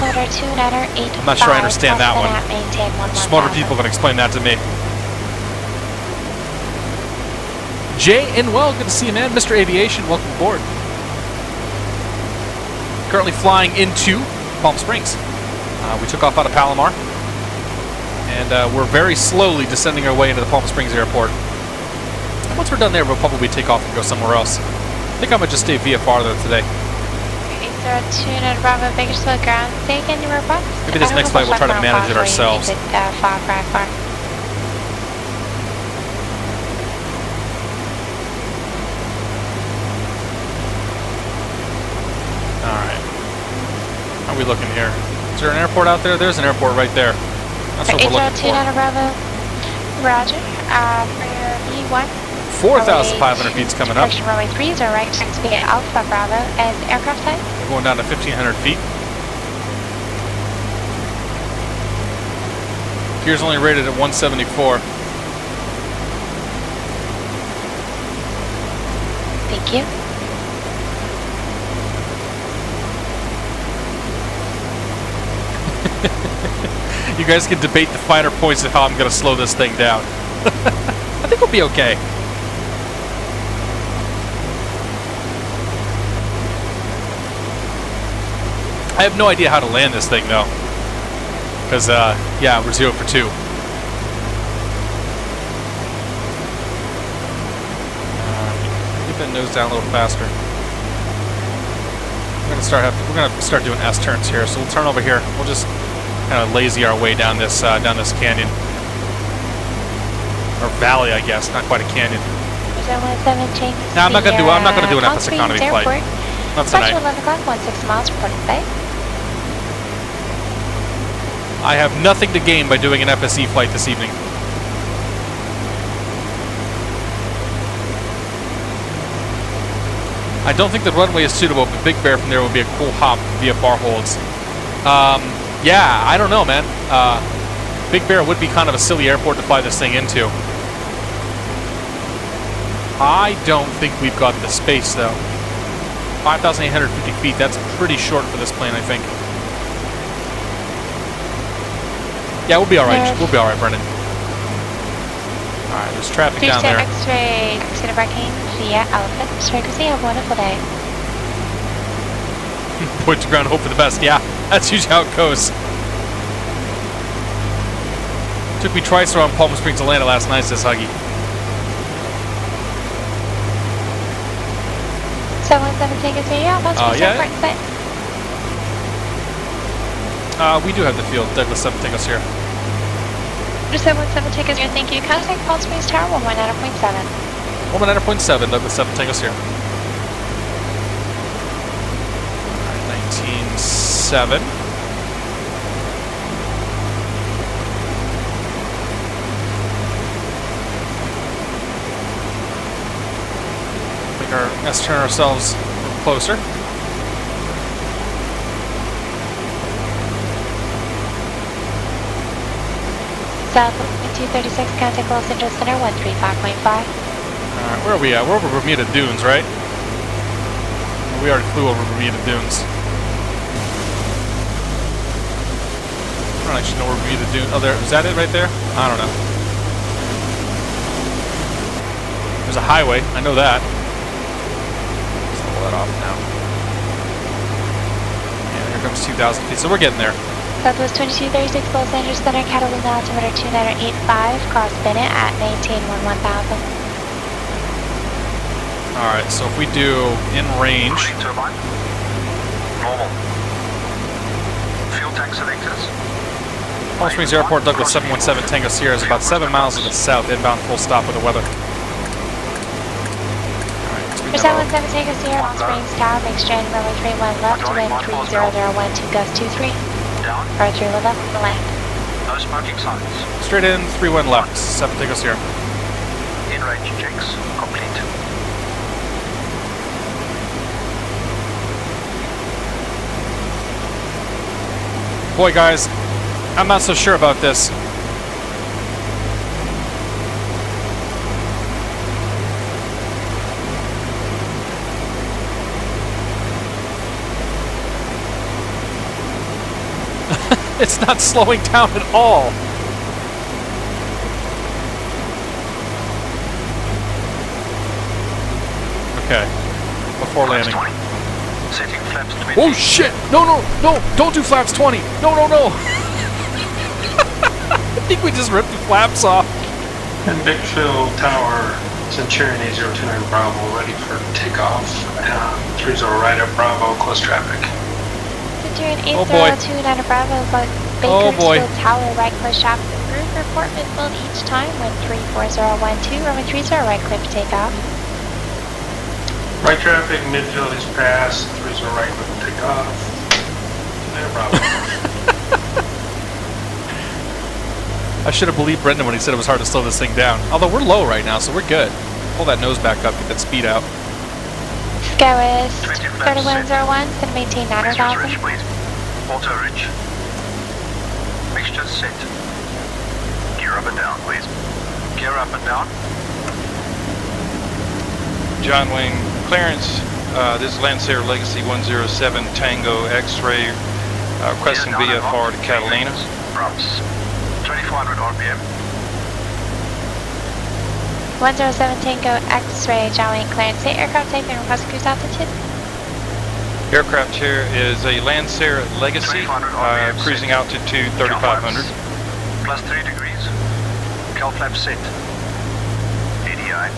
not sure I understand that one. Smarter people can explain that to me. Jay and well, good to see you, man. Mr. Aviation, welcome aboard. currently flying into Palm Springs. We took off out of Palomar, and we're very slowly descending our way into the Palm Springs airport. And once we're done there, we'll probably take off and go somewhere else. I think I might just stay VFR though today. 802 Ned Bravo, Bakersfield ground. Say again your request. Maybe this next flight we'll try to manage it ourselves. Alright. How are we looking here? Is there an airport out there? There's an airport right there. That's what we're looking for. 802 Ned Bravo, Roger. For your V1. 4,500 feet's coming up. Runway 30 right, taxi at Alpha Bravo, and aircraft type? We're going down to 1,500 feet. Gear's only rated at 174. Thank you. You guys can debate the finer points of how I'm going to slow this thing down. I think we'll be okay. I have no idea how to land this thing, though. Because, yeah, we're 0 for 2. Get that nose down a little faster. We're gonna start doing S turns here. So we'll turn over here. We'll just kind of lazy our way down this canyon, or valley, I guess. Not quite a canyon. No, I'm not gonna do an FS economy flight. Not tonight. 11 o'clock, 16 miles, reporting bay. I have nothing to gain by doing an FSE flight this evening. I don't think the runway is suitable, but Big Bear from there would be a cool hop VFR holds. Yeah, I don't know, man. Big Bear would be kind of a silly airport to fly this thing into. I don't think we've got the space, though. 5,850 feet, that's pretty short for this plane, I think. Yeah, we'll be alright. We'll be alright, Brendan. Alright, there's traffic down there. X-ray, Cedar Barking, via Elephant. Frequency, have a wonderful day. Point to ground, hope for the best. Yeah, that's usually how it goes. Took me twice around Palm Springs to land it last night, says Huggy. 717 tickets here, yeah. We do have the field. Douglas 7, take us here. 717 tickets here, thank you. Contact Palm Springs Tower 119.7. 119.7, Douglas 7, take us here. 19.7. Let's turn ourselves a little closer. South 236, contact Los Angeles Center 135.5. Alright, where are we at? We're over Bermuda Dunes, right? We already flew over Bermuda Dunes. I don't actually know where Bermuda Dunes... Oh, there. Is that it right there? I don't know. There's a highway. I know that. Let's level that off now. And here comes 2,000 feet. So we're getting there. Southwest 2236, Los Angeles Center, Catalina altimeter 2985, cross Bennett at 19 1000. Alright, so if we do in range... Turbine. Normal. Fuel tank selectors. Palm Springs Airport, Douglas 717, Tango Sierra is about 7 miles to the south, inbound full stop with the weather. Alright, 717 Tango Sierra, Palm Springs Tower, make straight runway 31 left, wind 3001, 2 gust 23. Down. Or 31 left, land. No smoking signs. Straight in, 3-1 left, 7 Tango Sierra. In range checks complete. Boy, guys, I'm not so sure about this. It's not slowing down at all. Okay, before landing. Setting flaps 20. Oh shit! No, no, no! Don't do flaps 20! No, no, no! I think we just ripped the flaps off. And Big Phil Tower, Centurion 8029 Bravo, ready for takeoff. 30 right at Bravo, close traffic. Centurion Oh boy. 8029 Bravo, but Oh boy. Bakersfield Tower, right close traffic. Approved, report mid-field each time, wind 34012, runway 30 right clear for takeoff. Right traffic, midfield is passed, 30 right, clear for takeoff. There, Bravo. I should have believed Brendan when he said it was hard to slow this thing down. Although we're low right now, so we're good. Pull that nose back up, get that speed out. Skywest 20 flaps 3101, going to maintain Mixtures 9,000. rich, please. Auto rich. Mixtures set. Gear up and down, please. Gear up and down. John Wing, clearance. This is Lancer Legacy 107 Tango X-ray, requesting Gear down and VFR off. to Catalina. Props. 2400 RPM. 107 Tango X-ray, John Wayne clearance. State aircraft type and request cruise altitude. Aircraft here is a Lancer Legacy, 2500 cruising altitude to 3500. Plus 3 degrees. Cal flap set. ADI.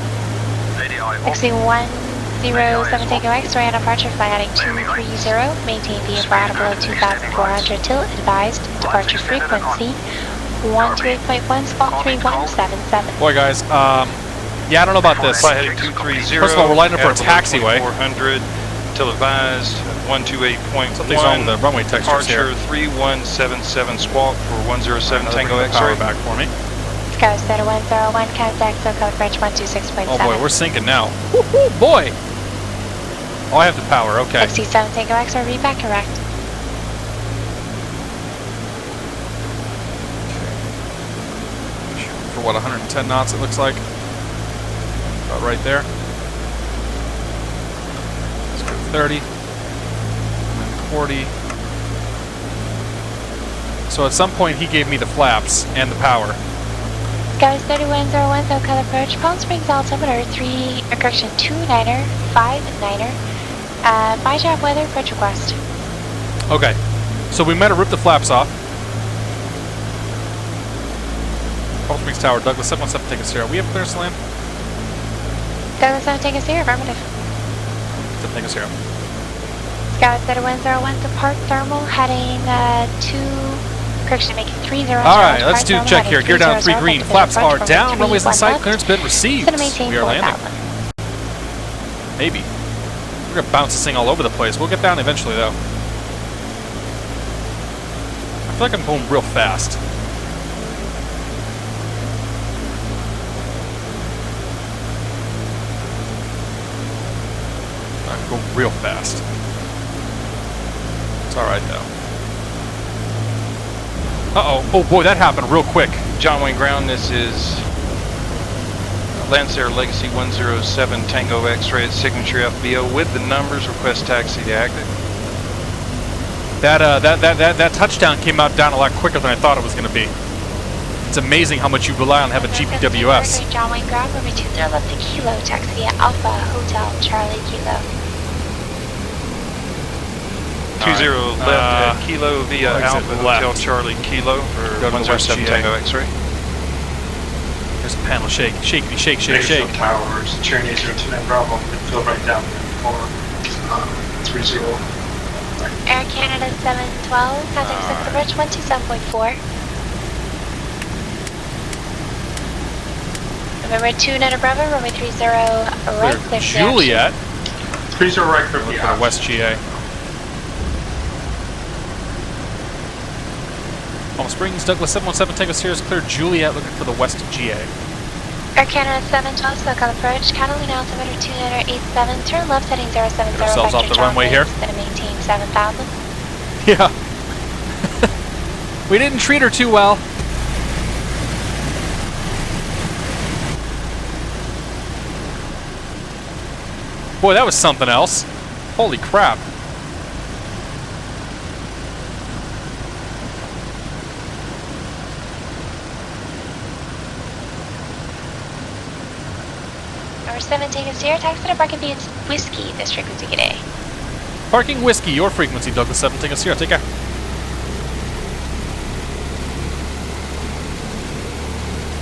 ADI off. Taxi 107 Tango X-ray on departure, flight heading 230. Maintain VFR below 2,400 till advised. Departure frequency 128.1, spot 3177. Boy, guys, yeah, I don't know about this. Flight heading 230. First of all, we're lining up for a taxiway. 400 till advised. 128.1. Something's wrong with the runway textures here. Departure 3177 squawk for 107 Tango Bring the power X-ray. back for me. Scout 101, contact SoCode Bridge 126.7. Oh boy, we're sinking now. Woohoo, boy! Oh, I have the power, okay. XC7 Tango X-ray, read back correct. For what, 110 knots it looks like? About right there. Let's go 30. And 40. So at some point he gave me the flaps and the power. Scout 3101, SoCode approach, Palm Springs altimeter 29er, 59er. By job weather, approach request. Okay, so we might have ripped the flaps off. Palm Springs Tower, Douglas 717, take us here. We have clearance to land? Douglas 7, take us here, affirmative. Take us here. Scout 3101, depart thermal, heading making 30. Alright, let's do check here. Gear down 3 green, flaps are down, runways in sight, clearance bid received. We are landing. Maybe. We're gonna bounce this thing all over the place. We'll get down eventually though. I feel like I'm going real fast. I'm going real fast. It's alright though. Uh-oh. Oh boy, that happened real quick. John Wayne Ground, this is Lancer Legacy 107 Tango X-ray at signature FBO with the numbers. Request taxi to active. That touchdown came out down a lot quicker than I thought it was going to be. It's amazing how much you rely on having GPWS. John Wayne Ground, over 20 left to Kilo, taxi at Alpha Hotel Charlie Kilo. 20 left at Kilo via Alpha Hotel Charlie Kilo for 107 Tango X-ray. There's a panel shake. Shake, shake, shake, shake. Bakersfield Tower, Centurion 8029 Bravo, midfield right down for 30. Air Canada 712, contact the bridge 127.4. November 2 Nana Bravo, runway 30 right, clear for Juliet. 30 right, clear for Look for the West GA. Palm Springs, Douglas 717, take us here is clear. Juliet, looking for the West GA. Air Canada 712, SoCal approach, Catalina altimeter 2987, turn left heading 070. Get ourselves off the runway here. Going to maintain 7,000. Yeah. We didn't treat her too well. Boy, that was something else. Holy crap. Number 7, take us here, taxi to Breckenbeach Whiskey, District of Ticket A. Parking Whiskey, your frequency, Douglas 7, take us here. Take care.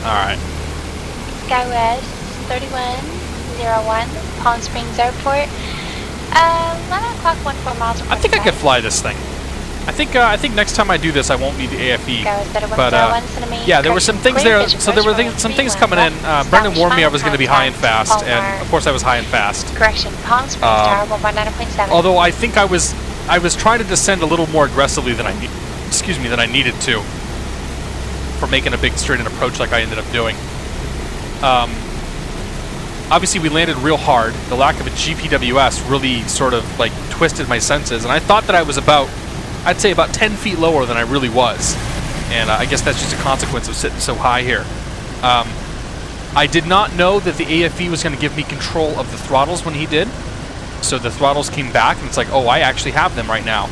Alright. SkyWest 3101, Palm Springs Airport. 11 o'clock, 14 miles. I think I could fly this thing. I think next time I do this, I won't need the AFE. But yeah, there were some things there. So there were some things coming in. Brendan warned me I was going to be high and fast, and of course I was high and fast. Correction, Palm Springs Tower 119.7. Although I think I was trying to descend a little more aggressively than I needed to for making a big straight-in approach like I ended up doing. Obviously, we landed real hard. The lack of a GPWS really sort of like twisted my senses, and I thought that I was I'd say about 10 feet lower than I really was. And I guess that's just a consequence of sitting so high here. I did not know that the AFE was going to give me control of the throttles when he did. So the throttles came back, and it's like, oh, I actually have them right now.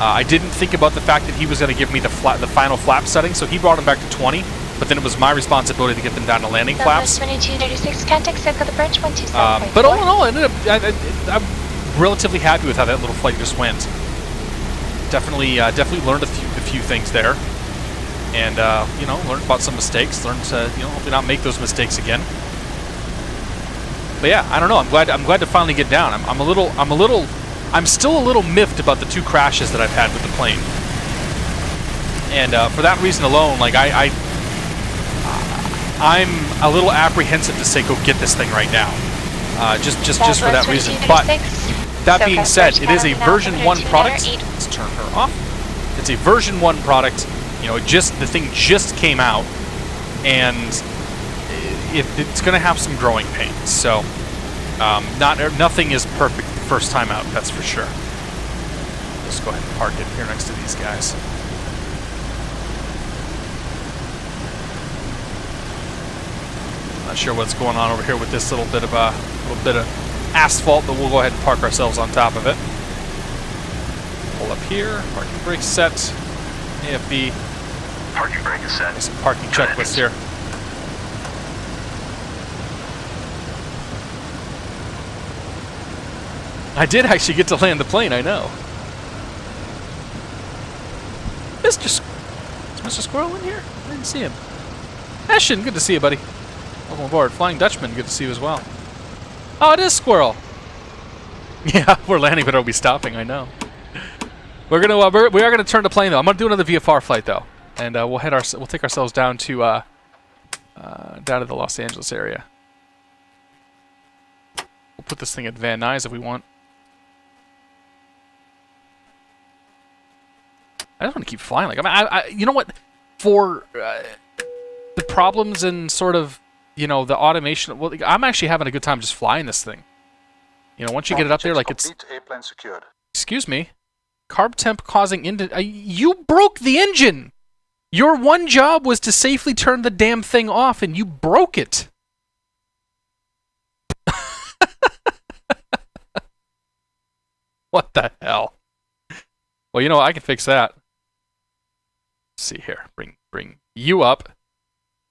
I didn't think about the fact that he was going to give me the final flap setting, so he brought them back to 20. But then it was my responsibility to get them down to landing flaps. 2236, contact circle the bridge 127.4. But all in all, I'm relatively happy with how that little flight just went. Definitely learned a few things there, and you know, learned about some mistakes. Learned to hopefully not make those mistakes again. But yeah, I don't know. I'm glad to finally get down. I'm still a little miffed about the 2 crashes that I've had with the plane, and for that reason alone, like I'm a little apprehensive to say go get this thing right now, just for that reason. But that being said, it is a version 1 product. Let's turn her off. It's a version 1 product. You know, the thing just came out, and it's going to have some growing pains. So, nothing is perfect the first time out. That's for sure. Let's go ahead and park it here next to these guys. Not sure what's going on over here with this little bit of asphalt, but we'll go ahead and park ourselves on top of it. Pull up here, parking brake set, AFB. Parking brake is set. Some parking checklist here. I did actually get to land the plane, I know. Is Mr. Squirrel in here? I didn't see him. Ashen, good to see you, buddy. Welcome aboard. Flying Dutchman, good to see you as well. Oh, it is Squirrel. Yeah, we're landing, but it'll be stopping. I know. We are gonna turn the plane though. I'm gonna do another VFR flight though, and we'll take ourselves down to the Los Angeles area. We'll put this thing at Van Nuys if we want. I just want to keep flying. Like I you know what? For the problems and sort of, you know, the automation. Well, I'm actually having a good time just flying this thing. You know, once you get it up there, like it's. A-plane secured. Excuse me. Carb temp causing you broke the engine. Your one job was to safely turn the damn thing off, and you broke it. What the hell? Well, you know what? I can fix that. Let's see here. Bring you up.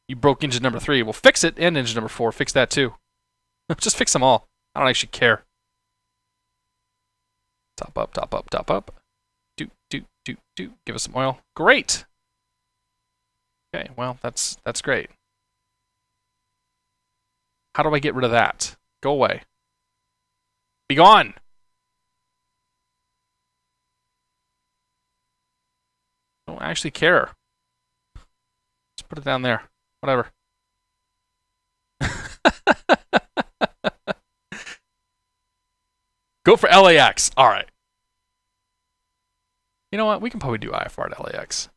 You broke engine number 3. We'll fix it, and engine number 4. Fix that too. Just fix them all. I don't actually care. Top up, top up, top up. Do. Give us some oil. Great. Okay, well, that's great. How do I get rid of that? Go away. Be gone. Don't actually care. Let's put it down there. Whatever. Go for LAX. All right. You know what? We can probably do IFR to LAX.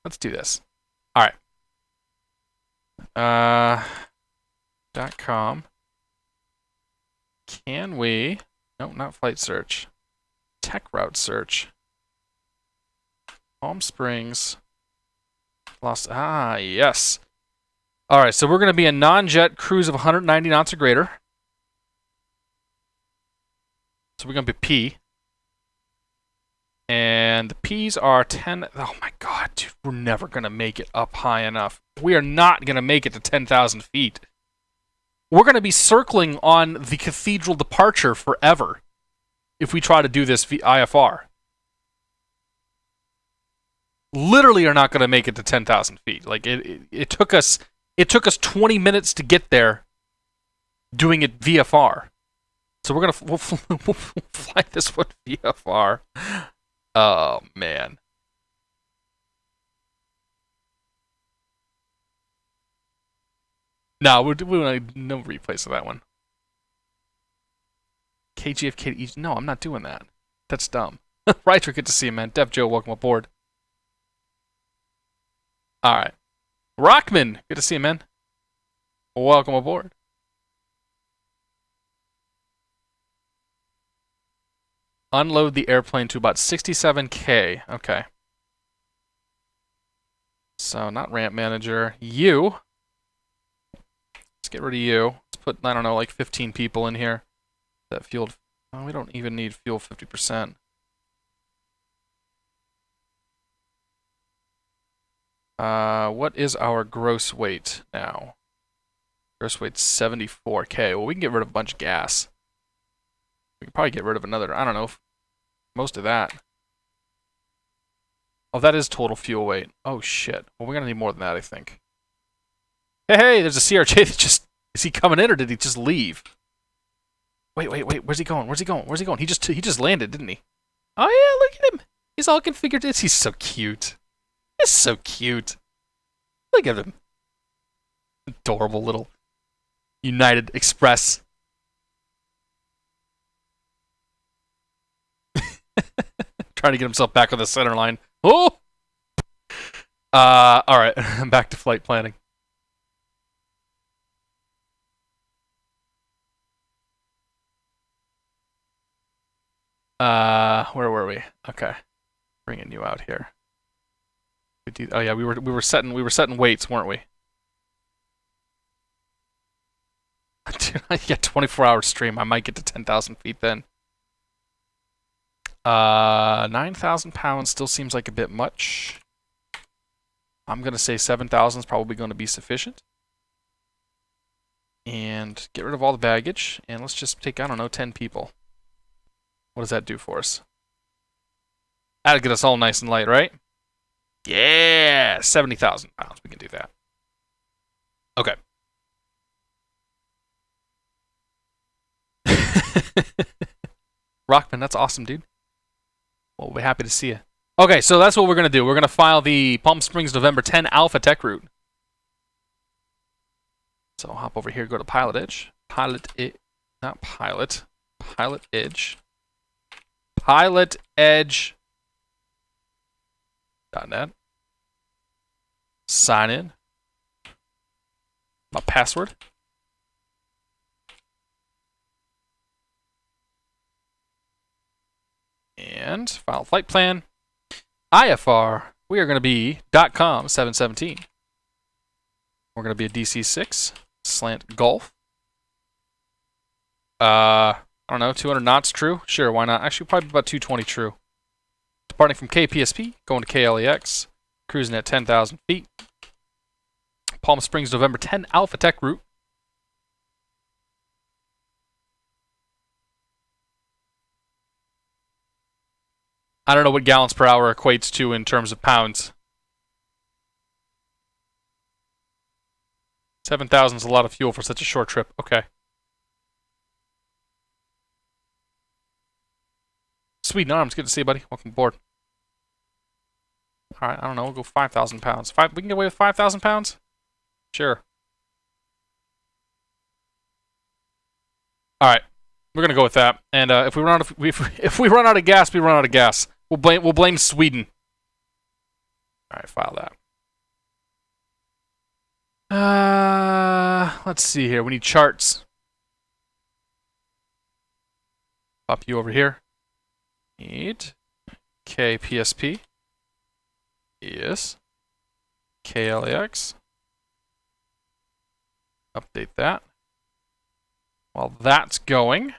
Let's do this. All right. .com. Can we? No, not flight search. Tech route search. Palm Springs. Yes. All right, so we're going to be a non-jet cruise of 190 knots or greater. So we're going to be P. And the P's are 10. Oh my God, dude, we're never going to make it up high enough. We are not going to make it to 10,000 feet. We're going to be circling on the Cathedral departure forever. if we try to do this IFR. Literally are not going to make it to 10,000 feet. Like it took us 20 minutes to get there doing it VFR. So we'll fly this one VFR. Oh man. No, we no replays of that one. KGFK. No, I'm not doing that. That's dumb. Ryder, good to see you, man. Dev Joe, welcome aboard. All right. Rockman, good to see you, man. Welcome aboard. Unload the airplane to about 67K. Okay. So, not ramp manager. You. Let's get rid of you. Let's put, I don't know, like 15 people in here. That fueled. Oh, we don't even need fuel 50%. What is our gross weight now? Gross weight's 74K. Well, we can get rid of a bunch of gas. We can probably get rid of another, I don't know, most of that. Oh, that is total fuel weight. Oh, shit. Well, we're going to need more than that, I think. Hey, there's a CRJ that just... Is he coming in, or did he just leave? Wait. Where's he going? He just landed, didn't he? Oh, yeah, look at him. He's all configured. He's so cute. He's so cute. Look at him. Adorable little United Express. Trying to get himself back on the center line. Oh! Alright. Back to flight planning. Where were we? Okay. Bringing you out here. Oh yeah, we were setting weights, weren't we? Dude, I get 24-hour stream. I might get to 10,000 feet then. 9,000 pounds still seems like a bit much. I'm gonna say 7,000 is probably going to be sufficient. And get rid of all the baggage, and let's just take, I don't know, 10 people. What does that do for us? That'll get us all nice and light, right? Yeah, 70,000 pounds. We can do that. Okay. Rockman, that's awesome, dude. Well, we'll be happy to see you. Okay, so that's what we're going to do. We're going to file the Palm Springs November 10 Alpha Tech route. So I'll hop over here, go to PilotEdge. PilotEdge. PilotEdge.net. Sign in. My password. And file flight plan. IFR, we are going to be .com 717. We're going to be a DC-6 slant Gulf. I don't know, 200 knots true? Sure, why not? Actually, probably about 220 true. Departing from KPSP, going to KLAX, cruising at 10,000 feet. Palm Springs, November 10 Alpha Tech route. I don't know what gallons per hour equates to in terms of pounds. 7,000 is a lot of fuel for such a short trip. Okay. Sweden Arms, good to see you, buddy. Welcome aboard. Alright, I don't know, we'll go 5,000 pounds. We can get away with 5,000 pounds? Sure. Alright, we're gonna go with that. And if we run out of gas, we run out of gas. We'll blame Sweden. Alright, file that. Let's see here. We need charts. Pop you over here. Need KPSP. Yes. KLAX. Update that. While that's going,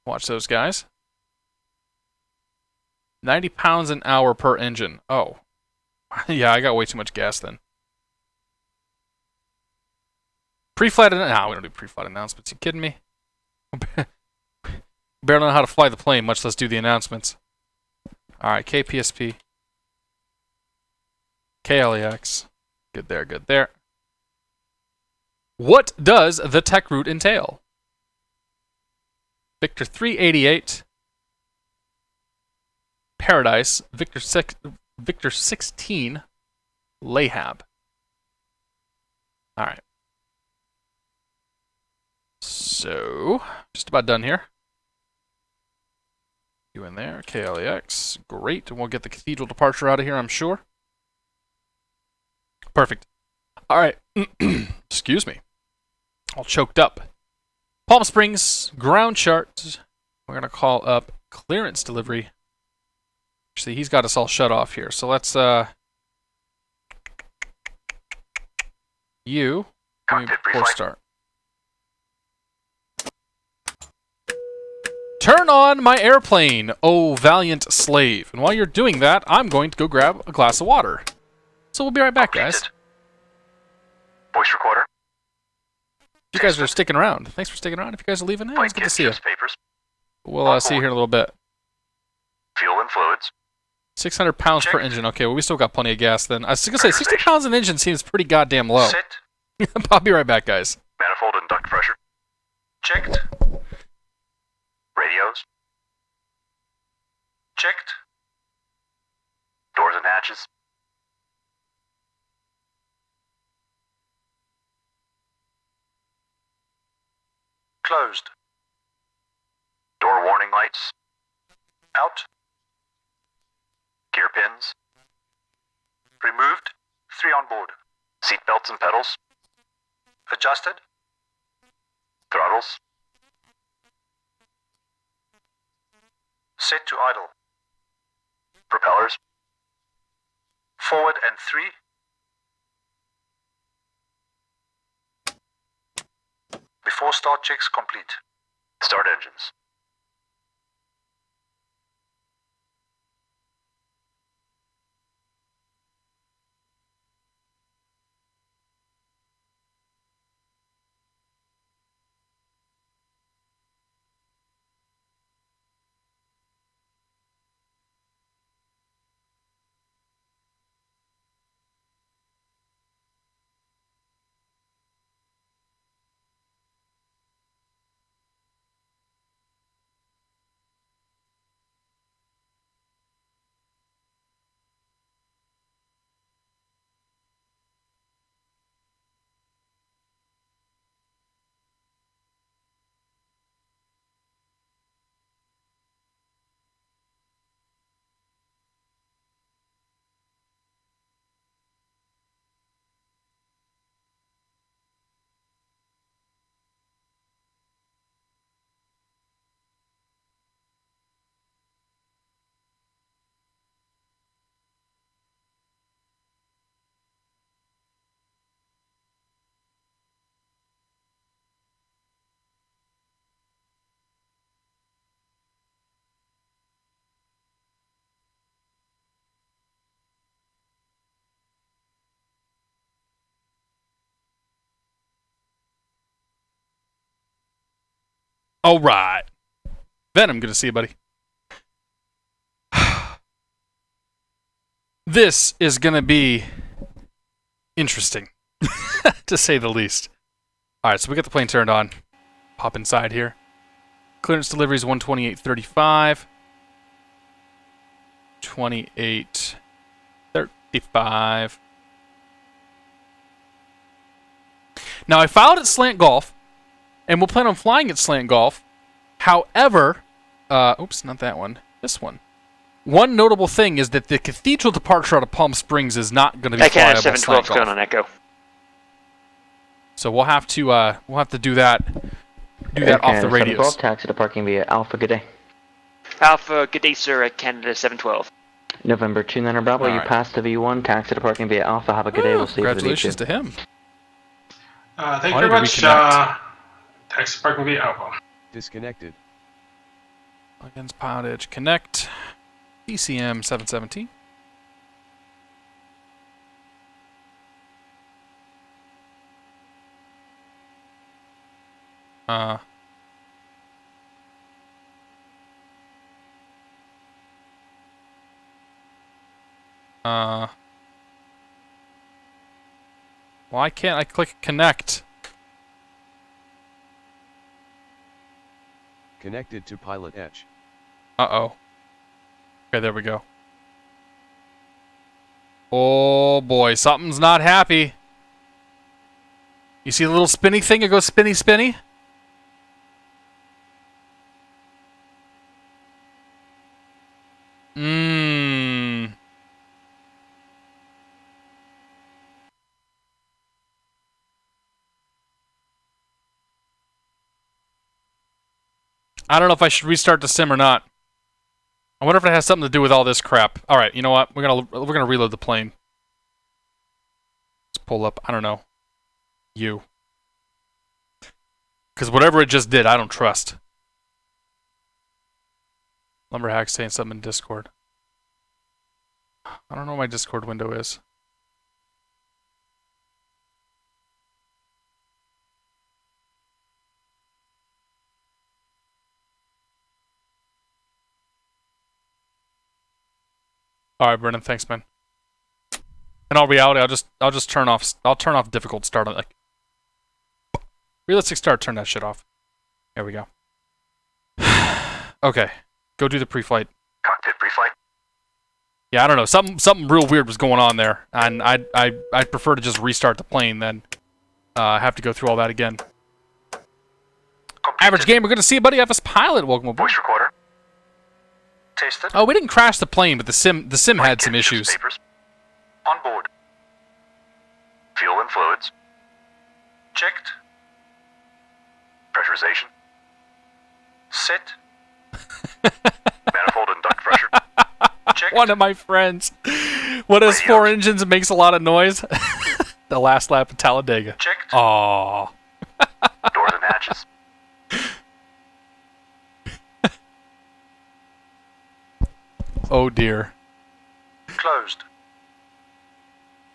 watch those guys. 90 pounds an hour per engine. Oh. Yeah, I got way too much gas then. Pre-flight announcement. No, we don't do pre-flight announcements. You kidding me? barely know how to fly the plane, much less do the announcements. Alright, KPSP. KLAX. Good there, good there. What does the tech route entail? Victor 388. Paradise. Victor 16. Lahab. Alright. So, just about done here. You in there, KLAX. Great, and we'll get the Cathedral departure out of here, I'm sure. Perfect. Alright. Excuse me. All choked up. Palm Springs, ground chart. We're going to call up clearance delivery. Actually, he's got us all shut off here. So let's, you, port start. Turn on my airplane, oh valiant slave. And while you're doing that, I'm going to go grab a glass of water. So we'll be right back, guys. Voice recorder. You guys are sticking around. Thanks for sticking around. If you guys are leaving now, it's good to see you. We'll see you here in a little bit. Fuel and fluids. 600 pounds per engine. Okay, well, we still got plenty of gas then. I was going to say, 60 pounds an engine seems pretty goddamn low. Sit. I'll be right back, guys. Manifold and duct pressure. Checked. Radios. Checked. Doors and hatches. Closed. Door warning lights. Out. Gear pins. Removed. 3 on board. Seat belts and pedals. Adjusted. Throttles. Set to idle. Propellers. Forward and 3. Before start checks complete. Start engines. All right. Venom, good to see you, buddy. This is going to be interesting, to say the least. All right, so we got the plane turned on. Pop inside here. Clearance delivery is 128.35. 28.35. Now, I filed at Slant Golf, and we'll plan on flying at Slant Golf. However, oops, not that one. This one. One notable thing is that the Cathedral departure out of Palm Springs is not going to be flyable at Slant Golf. going on Echo. So we'll have to do that. Do that off the radios. Taxi to parking via Alpha, good day. Alpha, good day, sir, at Canada 712. November 29 Bravo, you passed the V1, taxi to parking via Alpha, have a good day, we'll see you for the Congratulations to him. Thank you very much. Taxi parking via Alpha. Disconnected. Against PilotEdge Connect. DCM 717. Why can't I click connect? Connected to PilotEdge. Uh-oh. Okay, there we go. Oh boy, something's not happy. You see the little spinny thing? It goes spinny, spinny. I don't know if I should restart the sim or not. I wonder if it has something to do with all this crap. All right, you know what? We're gonna reload the plane. Let's pull up. I don't know. You. Because whatever it just did, I don't trust. Lumberhack saying something in Discord. I don't know what my Discord window is. All right, Brennan, thanks, man. In all reality, I'll just turn off difficult start on like realistic start. Turn that shit off. There we go. Okay, go do the pre-flight. Cockpit pre-flight. Yeah, I don't know. Something real weird was going on there, and I'd prefer to just restart the plane than have to go through all that again. Average Gamer, good to see you, buddy. FS Pilot, welcome aboard. Voice recorder. Tasted. Oh, we didn't crash the plane, but the sim had some issues. Papers. On board. Fuel and fluids. Checked. Pressurization. Set. Manifold and duct pressure. Checked. One of my friends. What has 4 engines and makes a lot of noise? The last lap of Talladega. Checked. Aww. Doors and hatches. Oh dear. Closed.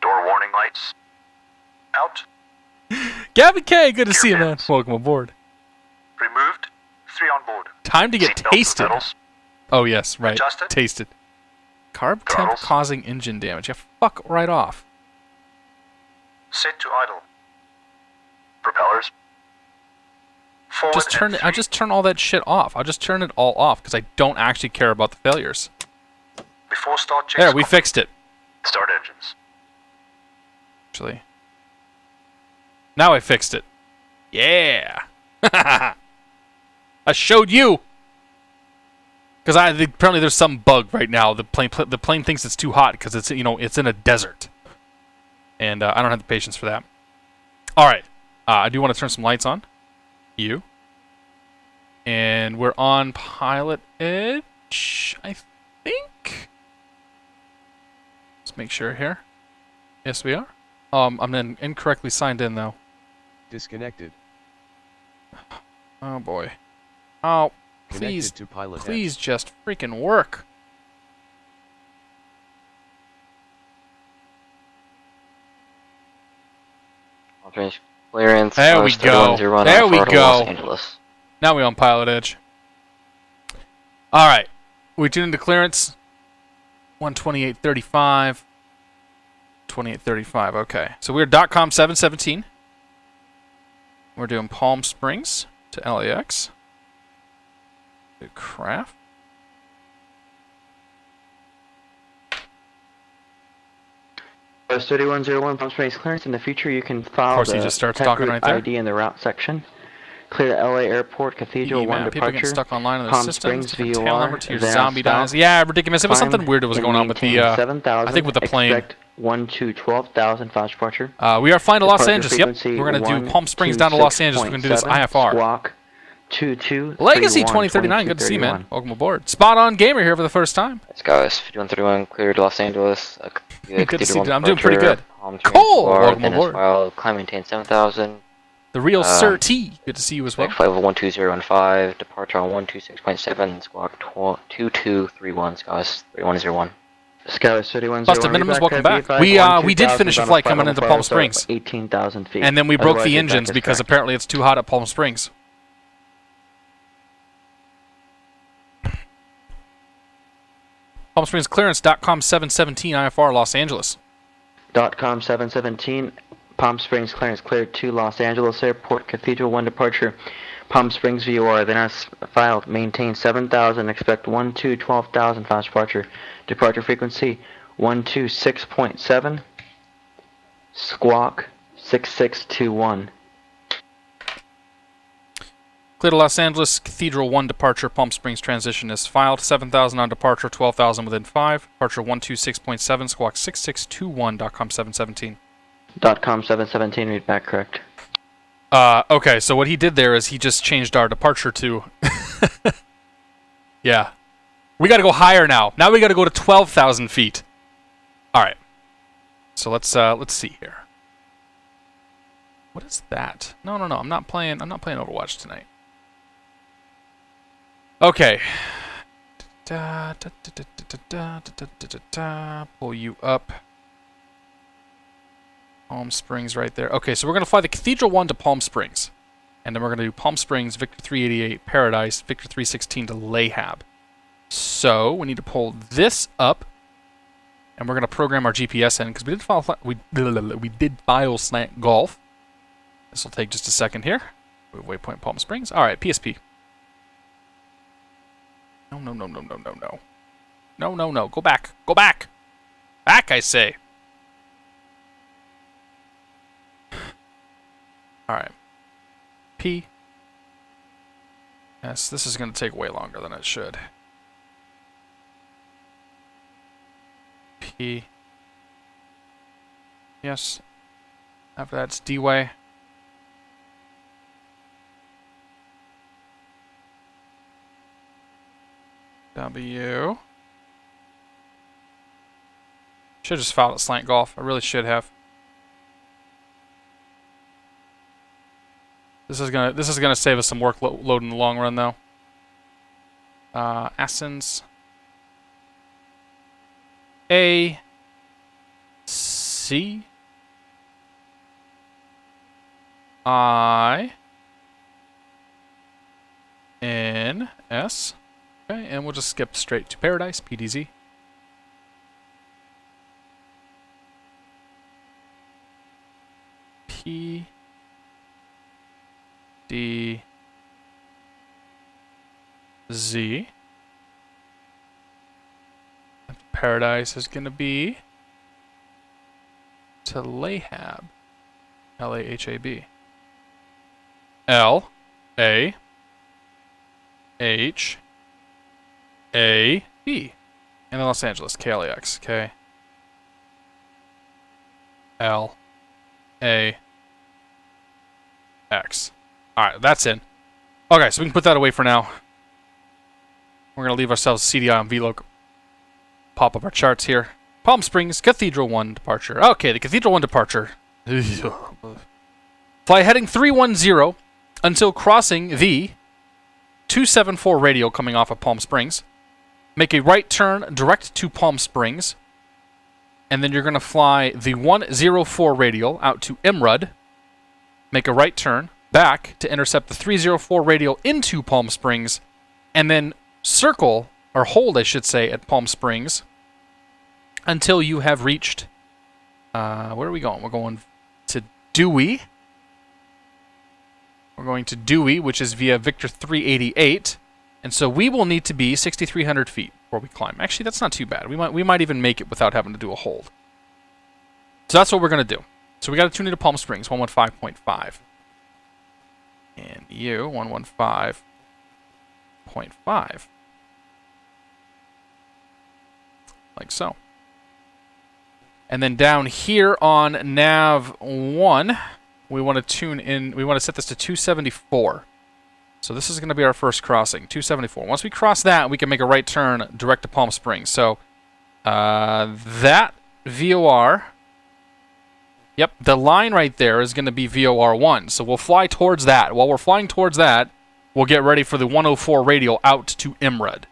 Door warning lights. Out. Gavin K, good to see you, man. Welcome aboard. Removed. 3 on board. Time to get Seatbelts and tasted. pedals. Oh yes, right. Adjusted. Tasted. Carb temp Throttles. causing engine damage. Yeah, fuck right off. Set to idle. Propellers. Forward Just turn and it. I just turn all that shit off. I'll just turn it all off because I don't actually care about the failures. Before start checks. There, we fixed it. Start engines. Actually. Now I fixed it. Yeah. I showed you. Because apparently there's some bug right now. The plane thinks it's too hot because it's it's in a desert, and I don't have the patience for that. All right, I do want to turn some lights on. And we're on PilotEdge, I think. Let's make sure here. Yes, we are. I'm then incorrectly signed in though. Disconnected. Oh boy. Oh, please, Connected to PilotEdge. please just freaking work. Clearance. There we go. There we go. Now we're on PilotEdge. All right, we tuned into clearance. 128.35. 28.35. Okay, so we're .com 717. We're doing Palm Springs to LAX. Good craft. Post 3101 Palm Springs clearance. In the future, you can file Of course, the he just starts tech talking route right there. ID in the route section. Clear LA Airport, Cathedral, Yeah, 1 man, people departure. getting stuck online in the Palm system. Springs, Different tail number to your VOR, zombie then dies. south. Yeah, ridiculous. It was Climb something weird that was and going on with the, maintain 7,000. I think with the plane. Expect 1 to 12,000 fast departure. We are flying to Los Departure Angeles. Yep, frequency we're going to do Palm Springs down to Los Angeles. We're going to do this 126.7, IFR. Squawk 2231, Legacy 2039, good to see you, man. Welcome aboard. Spot on gamer here for the first time. Let's go. It's 5131 cleared to Los Angeles. Good to see you. I'm doing pretty good. Cool. Welcome aboard. Well, climb maintain 7,000. The real Sir T. Good to see you as well. Flight level 12015. Departure on 126.7. Squawk 2231. Skies 3101. Skies 3101. Busted Minimus, welcome back. We did finish a flight coming into Palm Springs. 18,000 feet. And then we broke the engines because apparently it's too hot at Palm Springs. Palm Springs clearance, .com 717 IFR, Los Angeles. .com 717, Palm Springs clearance cleared to Los Angeles Airport, Cathedral 1 departure, Palm Springs VOR, then as filed, maintain 7,000, expect 12,000 fast departure. Departure frequency 126.7, squawk 6621. Clear to Los Angeles, Cathedral 1 departure, Palm Springs transition is filed. 7,000 on departure, 12,000 within 5. Departure 126.7, squawk 6621, .com 717. .com 717, read back correct. Okay, so what he did there is he just changed our departure to... yeah. We gotta go higher now. Now we gotta go to 12,000 feet. Alright. So let's see here. What is that? No, I'm not playing Overwatch tonight. Okay. Pull you up. Palm Springs right there. Okay, so we're going to fly the Cathedral 1 to Palm Springs. And then we're going to do Palm Springs, Victor 388, Paradise, Victor 316 to Lahab. So we need to pull this up. And we're going to program our GPS in because we did file slant golf. This will take just a second here. Waypoint Palm Springs. All right, PSP. No. No. Go back. Go back. Back, I say. All right. P. Yes, this is going to take way longer than it should. P. Yes. After that, it's D-Way. W. Should have just filed at slant golf. I really should have. This is gonna save us some workload in the long run, though. Athens. A. C. I. N. S. Okay, and we'll just skip straight to Paradise, PDZ. P. D. Z. Paradise is going to be to Lahab. L-A-H-A-B. L. A. H. A. B. And then Los Angeles. KLAX. K. L. A. X. Alright, that's in. Okay, so we can put that away for now. We're going to leave ourselves CDI on VLOC. Pop up our charts here. Palm Springs, Cathedral 1 departure. Okay, the Cathedral 1 departure. Fly heading 310 until crossing the 274 radial coming off of Palm Springs. Make a right turn direct to Palm Springs. And then you're going to fly the 104 radial out to Imrud. Make a right turn back to intercept the 304 radial into Palm Springs. And then circle, or hold I should say, at Palm Springs until you have reached, where are we going? We're going to Dewey. We're going to Dewey, which is via Victor 388. And so we will need to be 6,300 feet before we climb. Actually, that's not too bad. We might even make it without having to do a hold. So that's what we're going to do. So we got to tune into Palm Springs, 115.5. And you, 115.5. Like so. And then down here on nav 1, we want to tune in, we want to set this to 274. So this is going to be our first crossing, 274. Once we cross that, we can make a right turn direct to Palm Springs. So that VOR, yep, the line right there is going to be VOR 1. So we'll fly towards that. While we're flying towards that, we'll get ready for the 104 radial out to Imrud.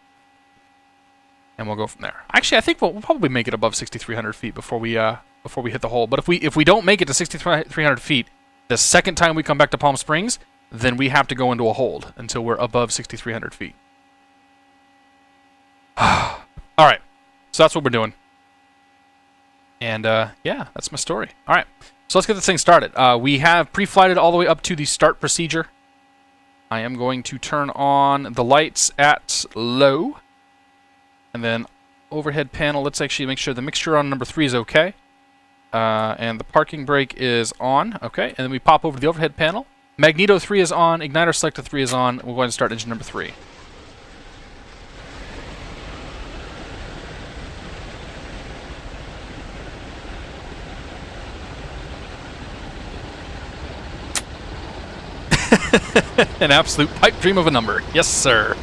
And we'll go from there. Actually, I think we'll probably make it above 6,300 feet before we hit the hole. But if we don't make it to 6,300 feet, the second time we come back to Palm Springs, then we have to go into a hold until we're above 6,300 feet. All right. So that's what we're doing. And yeah, that's my story. All right, so let's get this thing started. We have pre-flighted all the way up to the start procedure. I am going to turn on the lights at low. And then overhead panel, let's actually make sure the mixture on number 3 is okay. And the parking brake is on. Okay, and then we pop over to the overhead panel. Magneto 3 is on, igniter selector 3 is on. We're going to start engine number 3. An absolute pipe dream of a number. Yes, sir.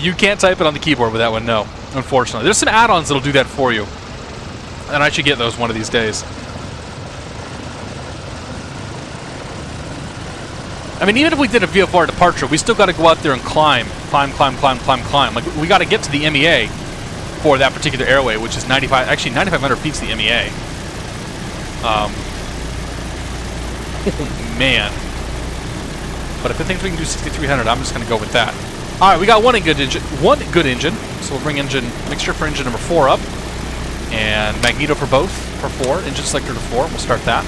You can't type it on the keyboard with that one, no. Unfortunately. There's some add-ons that'll do that for you. And I should get those one of these days. I mean, even if we did a VFR departure, we still got to go out there and climb. Like, we got to get to the MEA for that particular airway, which is 9,500 feet's the MEA. Man. But if it thinks we can do 6,300, I'm just going to go with that. All right, we got one good engine. So we'll bring mixture for engine number 4 up. And magneto for both, for 4. Engine selector to 4. We'll start that.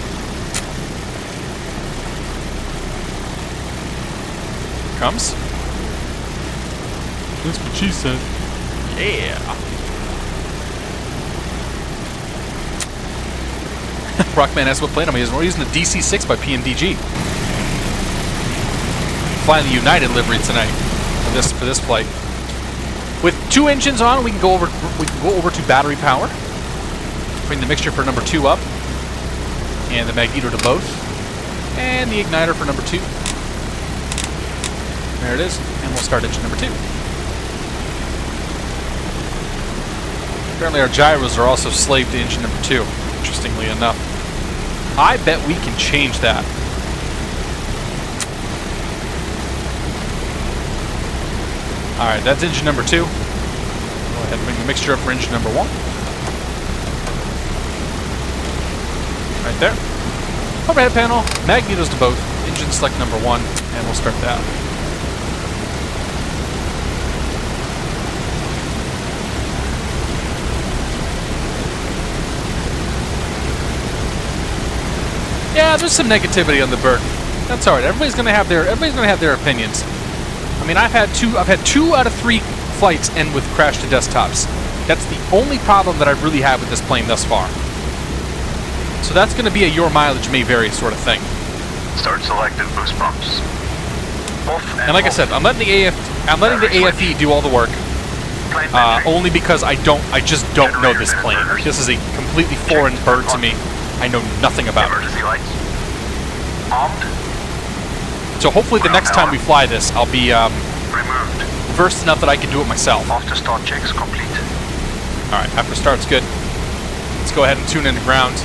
Here comes. That's what she said. Yeah. Rockman asks what plane I'm using. We're using the DC-6 by PMDG. Flying the United livery tonight for this flight. With 2 engines on, we can go over to battery power. Bring the mixture for number 2 up, and the magneto to both, and the igniter for number 2. There it is, and we'll start engine number 2. Apparently, our gyros are also slave to engine number 2. Interestingly enough, I bet we can change that. All right, that's engine number 2. Go ahead and bring the mixture up for engine number 1. Right there. Overhead panel, magnetos to both. Engine select number 1, and we'll start that. Yeah, there's some negativity on the bird. That's all right. Everybody's gonna have their opinions. I mean, I've had 2 out of 3 flights end with crash to desktops. That's the only problem that I've really had with this plane thus far. So that's going to be a your mileage may vary sort of thing. Start selecting boost pumps. Off and like I said, I'm letting the AFE do all the work. Only because I just don't know this plane. This is a completely foreign bird to me. I know nothing about it. Emergency lights. Armed. So hopefully the next time we fly this, I'll be removed. versed enough that I can do it myself. After start checks complete. All right, after start's good. Let's go ahead and tune into ground.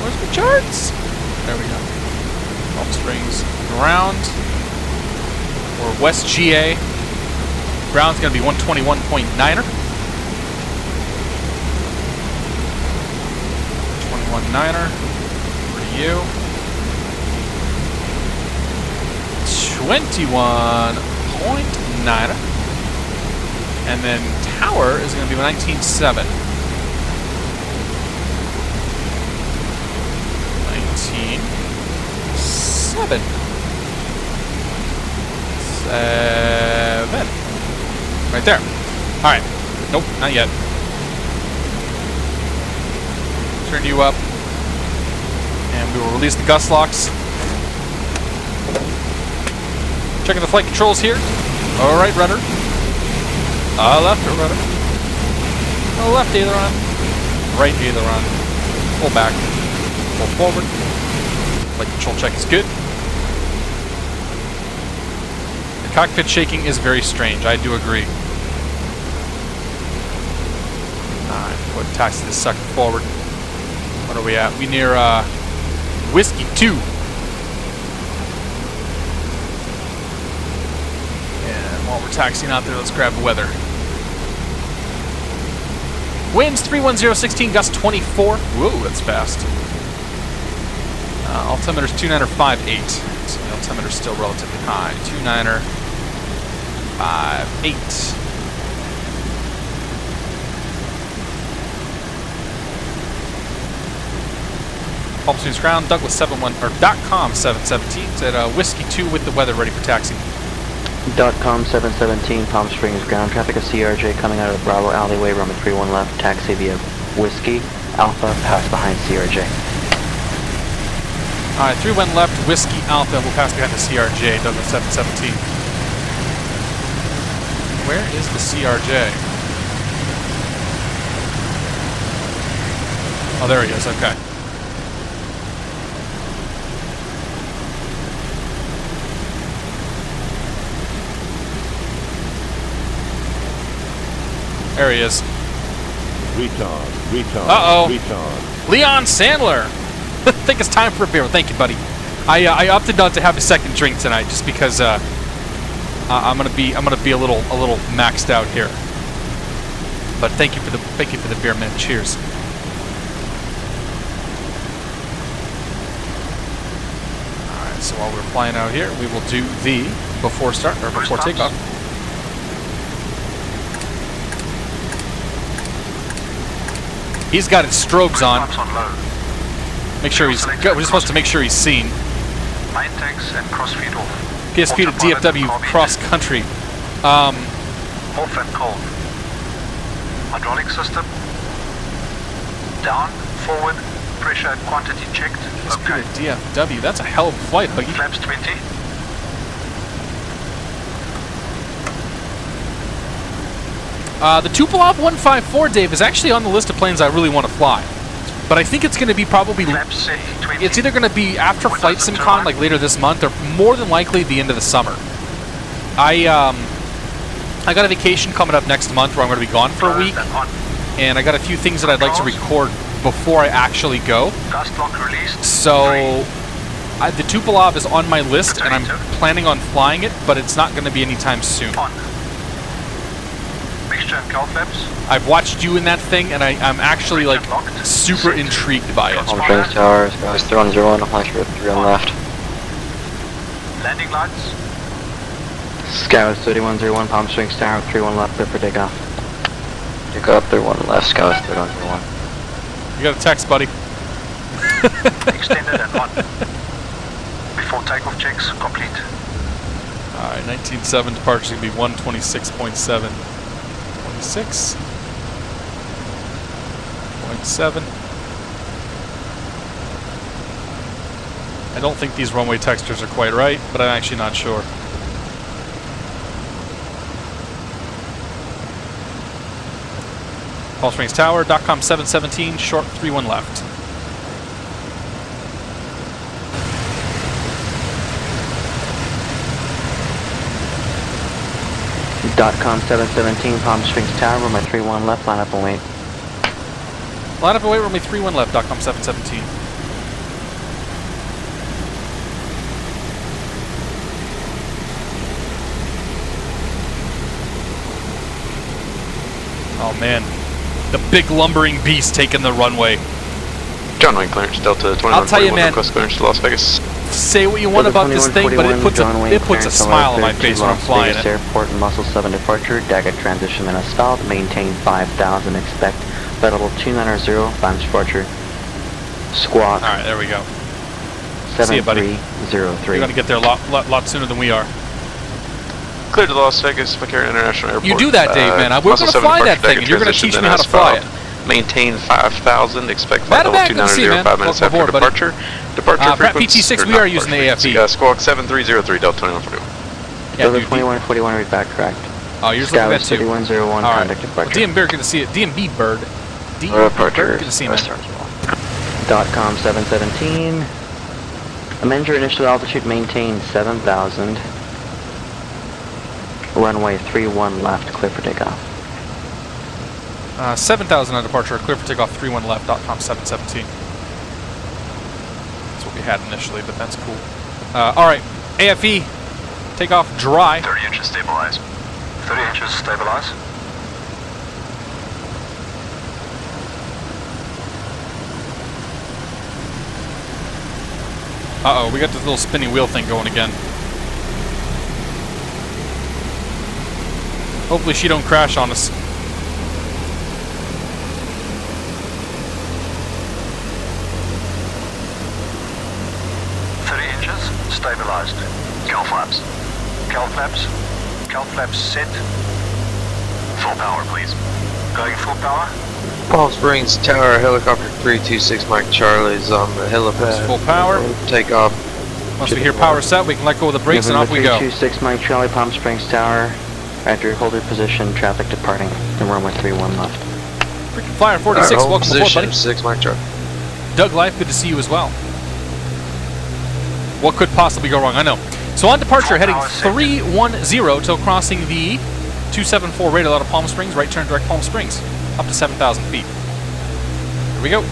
Where's the charts? There we go. Off strings, ground. Or West GA. Ground's gonna be 121.9er. 121.9er. For you. 21.9er. And then tower is going to be 19.7. 19.7. 7. Right there. All right. Nope, not yet. Turn you up. And we will release the gust locks. Checking the flight controls here. All right, rudder. Left or rudder. Left aileron. Right aileron. Pull back. Pull forward. Flight control check is good. The cockpit shaking is very strange. I do agree. Alright, go ahead and taxi this sucker forward. What are we at? We near Whiskey 2. While we're taxiing out there, let's grab the weather. Winds 31016, gust 24. Whoa, that's fast. Altimeter's 29 or 58. So the altimeter still relatively high. 29er, 58. Palm Springs ground, Douglas 71 or .com 717 said Whiskey 2 with the weather ready for taxi. .com 717 Palm Springs ground traffic, a CRJ coming out of the Bravo alleyway, runway 31 left, taxi via Whiskey Alpha, pass behind CRJ. Alright, 31 left, Whiskey Alpha will pass behind the CRJ, Douglas 717. Where is the CRJ? Oh, there he is, okay. There he is. Retard. Uh-oh. Retard. Leon Sandler. I think it's time for a beer. Thank you, buddy. I opted not to have a second drink tonight just because I'm gonna be a little maxed out here. But thank you for the beer, man. Cheers. All right. So while we're flying out here, we will do the before takeoff. He's got his strobes on. Make sure he's. We're just supposed to make sure he's seen. Main tanks and crossfeed off. PSP to DFW cross country. Off and cold. Hydraulic system. Down, forward, pressure and quantity checked. PSP to DFW. That's a hell of a flight, Huggy. Flaps 20. The Tupolev 154, Dave, is actually on the list of planes I really want to fly. But I think it's going to be probably... It's either going to be after Flight SimCon, like later this month, or more than likely the end of the summer. I got a vacation coming up next month where I'm going to be gone for a week. And I got a few things that I'd like to record before I actually go. So... the Tupolev is on my list, and I'm planning on flying it, but it's not going to be anytime soon. I've watched you in that thing, and I'm actually like super intrigued by it. Palm Springs Tower, guys, 3101, apply for 3 on left. Landing lights. Scout 3101, Palm Springs Tower, 31 left, clear for takeoff. Take up 31 left, Scout 3101. You got a text, buddy. Extended and on. Before takeoff checks complete. Alright, 19.7 departure is going to be 126.7. 6.7. I don't think these runway textures are quite right, but I'm actually not sure. Palm Springs Tower, .com 717, short 31 left. .com 717, Palm Springs Tower, runway 31 left, line up and wait. Line up and wait, runway 31 left, .com 717. Oh man, the big lumbering beast taking the runway. John Wayne clearance, Delta 2141, I'll tell you, man, request clearance to Las Vegas. Say what you want about this thing, but it puts a smile on my face when I'm flying it. Airport, Muscle 7 departure, Daggett transition minutes stalled, maintain 5,000, expect level 290, Palm departure, squawk. Alright, there we go. 7303. You're going to get there a lot sooner than we are. Clear to Las Vegas, McCarran International Airport. You do that, Dave, man. We're going to fly that thing, and you're going to teach me how to fly it. Maintain 5,000, expect flight level 290, 5 minutes after departure. Departure frequency. PT6, we are using the AFE. Squawk 7303, Delta 2141. Yeah, Delta 2141, read back correct. Oh, you're looking at that too. 3101, contact departure. DMB Bird, good to see it. DMB Bird. Departure, good to see you, man. .com 717. Amend your initial altitude, maintain 7,000. Runway 31 left, clear for takeoff. 7,000 on departure, clear for takeoff, 31 left, .com 717. That's what we had initially, but that's cool. Alright, AFE, takeoff dry. 30 inches stabilize. 30 inches stabilize. Uh-oh, we got this little spinny wheel thing going again. Hopefully she don't crash on us. Stabilized. Cal flaps. Cal flaps. Cal flaps set. Full power, please. Going full power. Palm Springs Tower, helicopter 326 Mike Charlie's on the helipad. Full power. Take off. Once we hear power set, we can let go of the brakes and off we go. 326 Mike Charlie, Palm Springs Tower. At your holder position, traffic departing from runway 31 left. Freaking Flyer 46, welcome position, aboard, buddy. 6 Mike Charlie. Doug Life, good to see you as well. What could possibly go wrong? I know. So on departure, heading 310 till crossing the 274 radar out of Palm Springs, right turn direct Palm Springs, up to 7,000 feet. Here we go.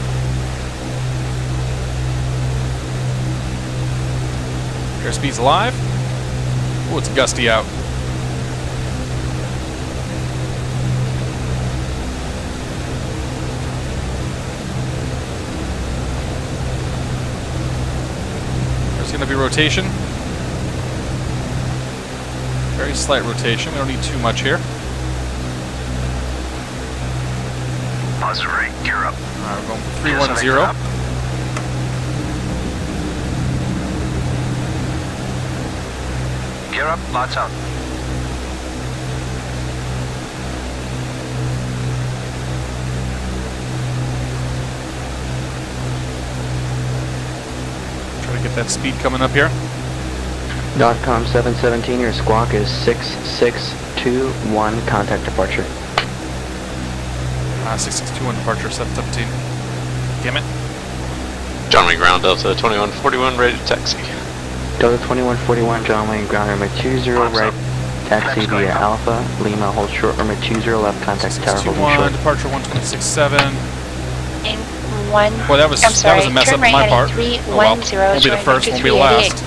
Airspeed's alive. Oh, it's gusty out. There's going to be rotation. Very slight rotation. We don't need too much here. Missouri, gear up. Alright, we're going for 310. Gear up, lights out. Try to get that speed coming up here. .com 717, your squawk is 6621, contact departure. 6621 departure, 717. Damn it. John Wayne Ground, Delta 2141, ready to taxi. Delta 2141, John Wayne Ground, runway 20 right, taxi via Alpha, Lima, hold short, runway 20 left, contact tower, holding short. Departure 1267. One. Well, that was a mess up on my part. Oh well, won't be the first, won't be the last.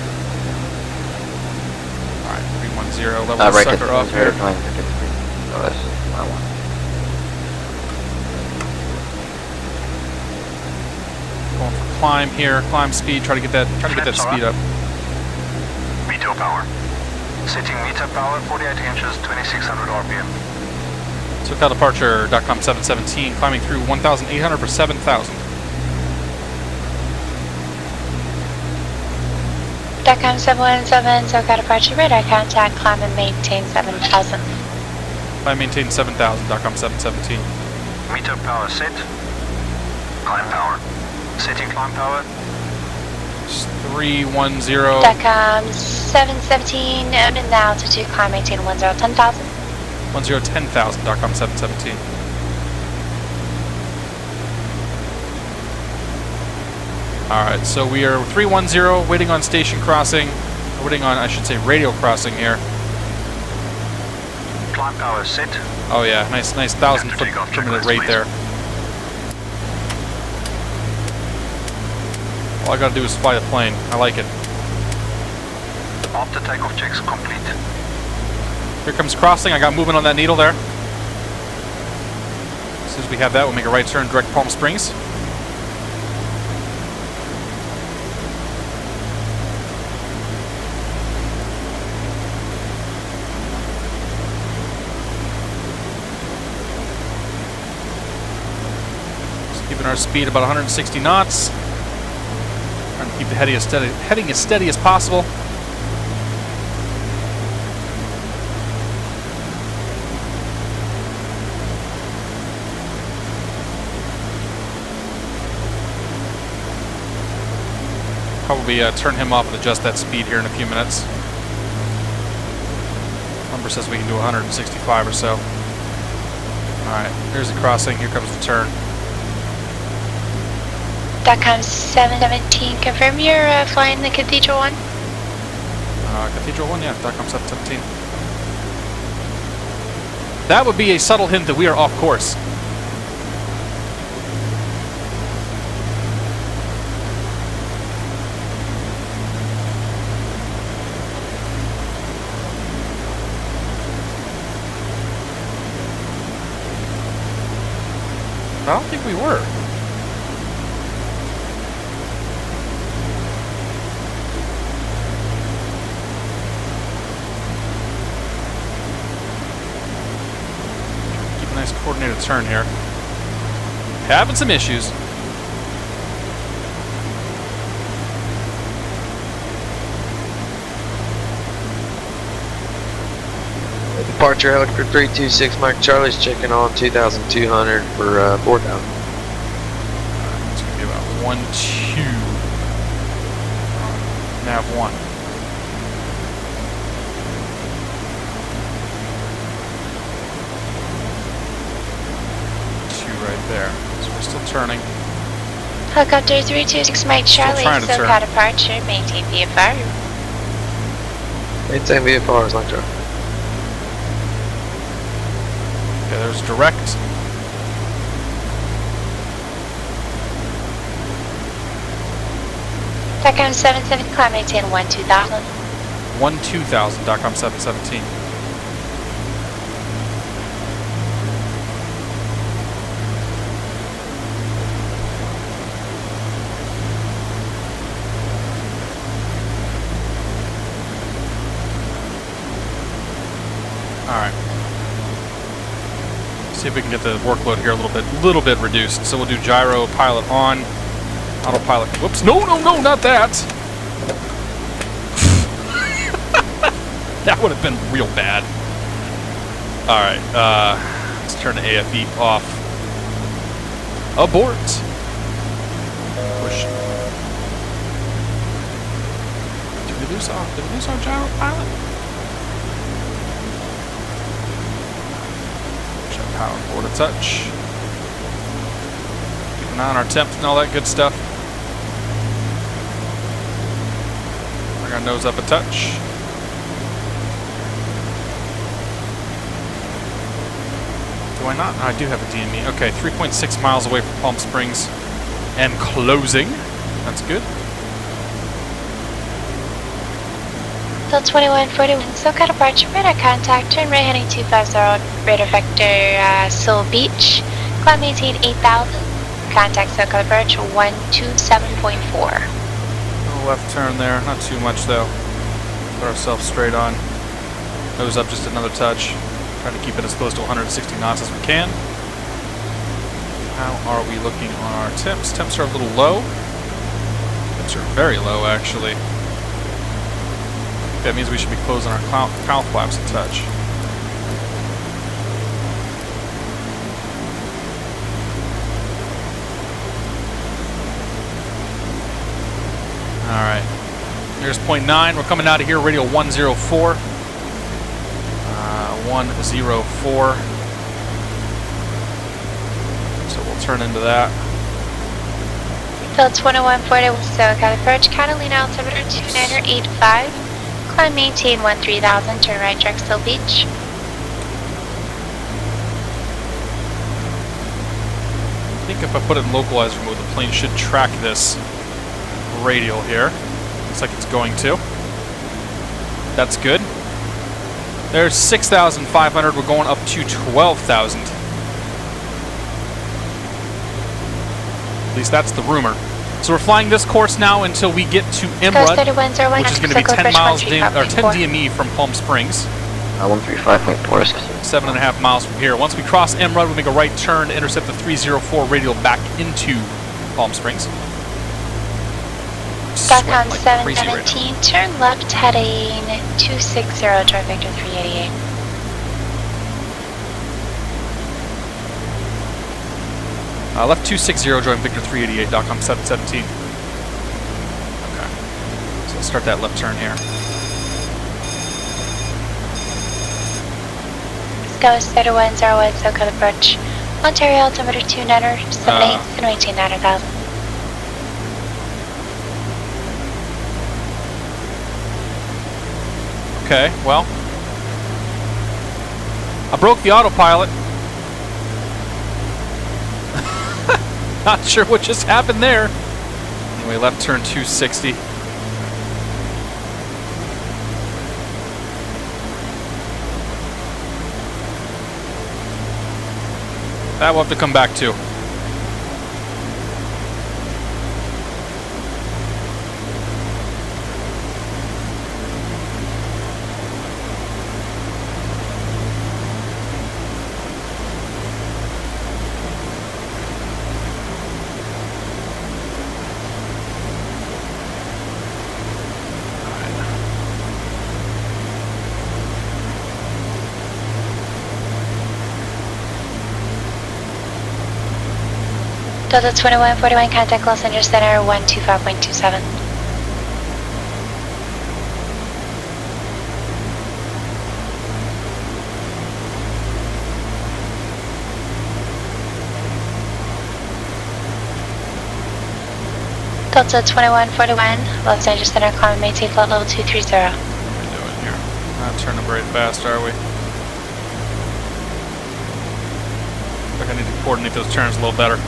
Alright, 310, level the sucker off here. Going for climb here, climb speed, try to get that speed up. Meter power. Setting meter power, 48 inches, 2600 RPM. SoCal departure, .com 717, climbing through 1,800 for 7,000. .com 717, SoCal departure, radar contact, climb and maintain 7,000. Climb maintain 7,000, .com 717. Meter power set. Climb power. Setting climb power. 310. .com 717, and in altitude, climb maintain 10,000. 10,000, 10,000, .com 717. Alright, so we are 310, waiting on station crossing, waiting on, I should say, radio crossing here. Climb power set. Oh yeah, nice 1,000 foot per minute rate there. All I gotta do is fly the plane. I like it. After takeoff checks complete. Here comes crossing. I got movement on that needle there. As soon as we have that, we'll make a right turn direct Palm Springs. Just keeping our speed about 160 knots. Trying to keep the heading as steady as possible. Probably turn him off and adjust that speed here in a few minutes. Number says we can do 165 or so. Alright, here's the crossing, here comes the turn. .com 717, confirm you're flying the Cathedral 1? Cathedral 1, yeah, .com 717. That would be a subtle hint that we are off course. I don't think we were. to turn here. Having some issues. Departure helicopter 326 Mike Charlie's checking on 2,200 for 4,000. It's going to be about 1-2. Nav 1. 2 right there. So we're still turning. Helicopter 326 Mike Charlie, SoCal departure, maintain VFR. Maintain VFR is like Charlie. Okay, there's direct. DACOM 77, climb maintain 12000. 12000, DACOM 717. Alright. See if we can get the workload here a little bit reduced. So we'll do gyro pilot on, autopilot. Whoops! No, not that. That would have been real bad. All right, let's turn the AFE off. Abort. Push. Did we lose our gyro pilot? Power forward a touch. Keep an eye on our temps and all that good stuff. Bring our nose up a touch. Do I not? I do have a DME. Okay, 3.6 miles away from Palm Springs and closing. That's good. Till 2141, SoCal departure, radar contact, turn right heading 250, radar vector, Soul Beach, climb maintain 8000, contact SoCal departure 127.4. No left turn there, not too much though. Put ourselves straight on. Nose up just another touch. Trying to keep it as close to 160 knots as we can. How are we looking on our temps? Temps are a little low. Temps are very low actually. That means we should be closing our cowl flaps a touch. Alright. Here's point 9. We're coming out of here, radio 104. 104. So we'll turn into that. Till 2140, SoCal approach, Catalina altimeter 2985. Climb maintain 13,000, turn right track Still Beach. I think if I put it in localizer mode, the plane should track this radial here. Looks like it's going to. That's good. There's 6,500. We're going up to 12,000. At least that's the rumor. So we're flying this course now until we get to Emerald, which is going to be 10 miles, or 10 DME from Palm Springs. 135.4. 7.5 miles from here. Once we cross Emerald, we make a right turn to intercept the 304 radial back into Palm Springs. DACOM 717, turn left heading 260, drive vector 388. Left 260, join Victor 388, DACOM 717. Okay. So let's start that left turn here. Ghost 3101, SoCal approach. Ontario altimeter 29er, 78, and maintain 9,000. Okay, well. I broke the autopilot. Not sure what just happened there. Anyway, left turn 260. That we'll have to come back to. Delta 2141, contact Los Angeles Center 125.27. Delta 2141, Los Angeles Center, climb maintain flight level 230. What are we doing here? Not turning very fast, are we? I think I need to coordinate those turns a little better.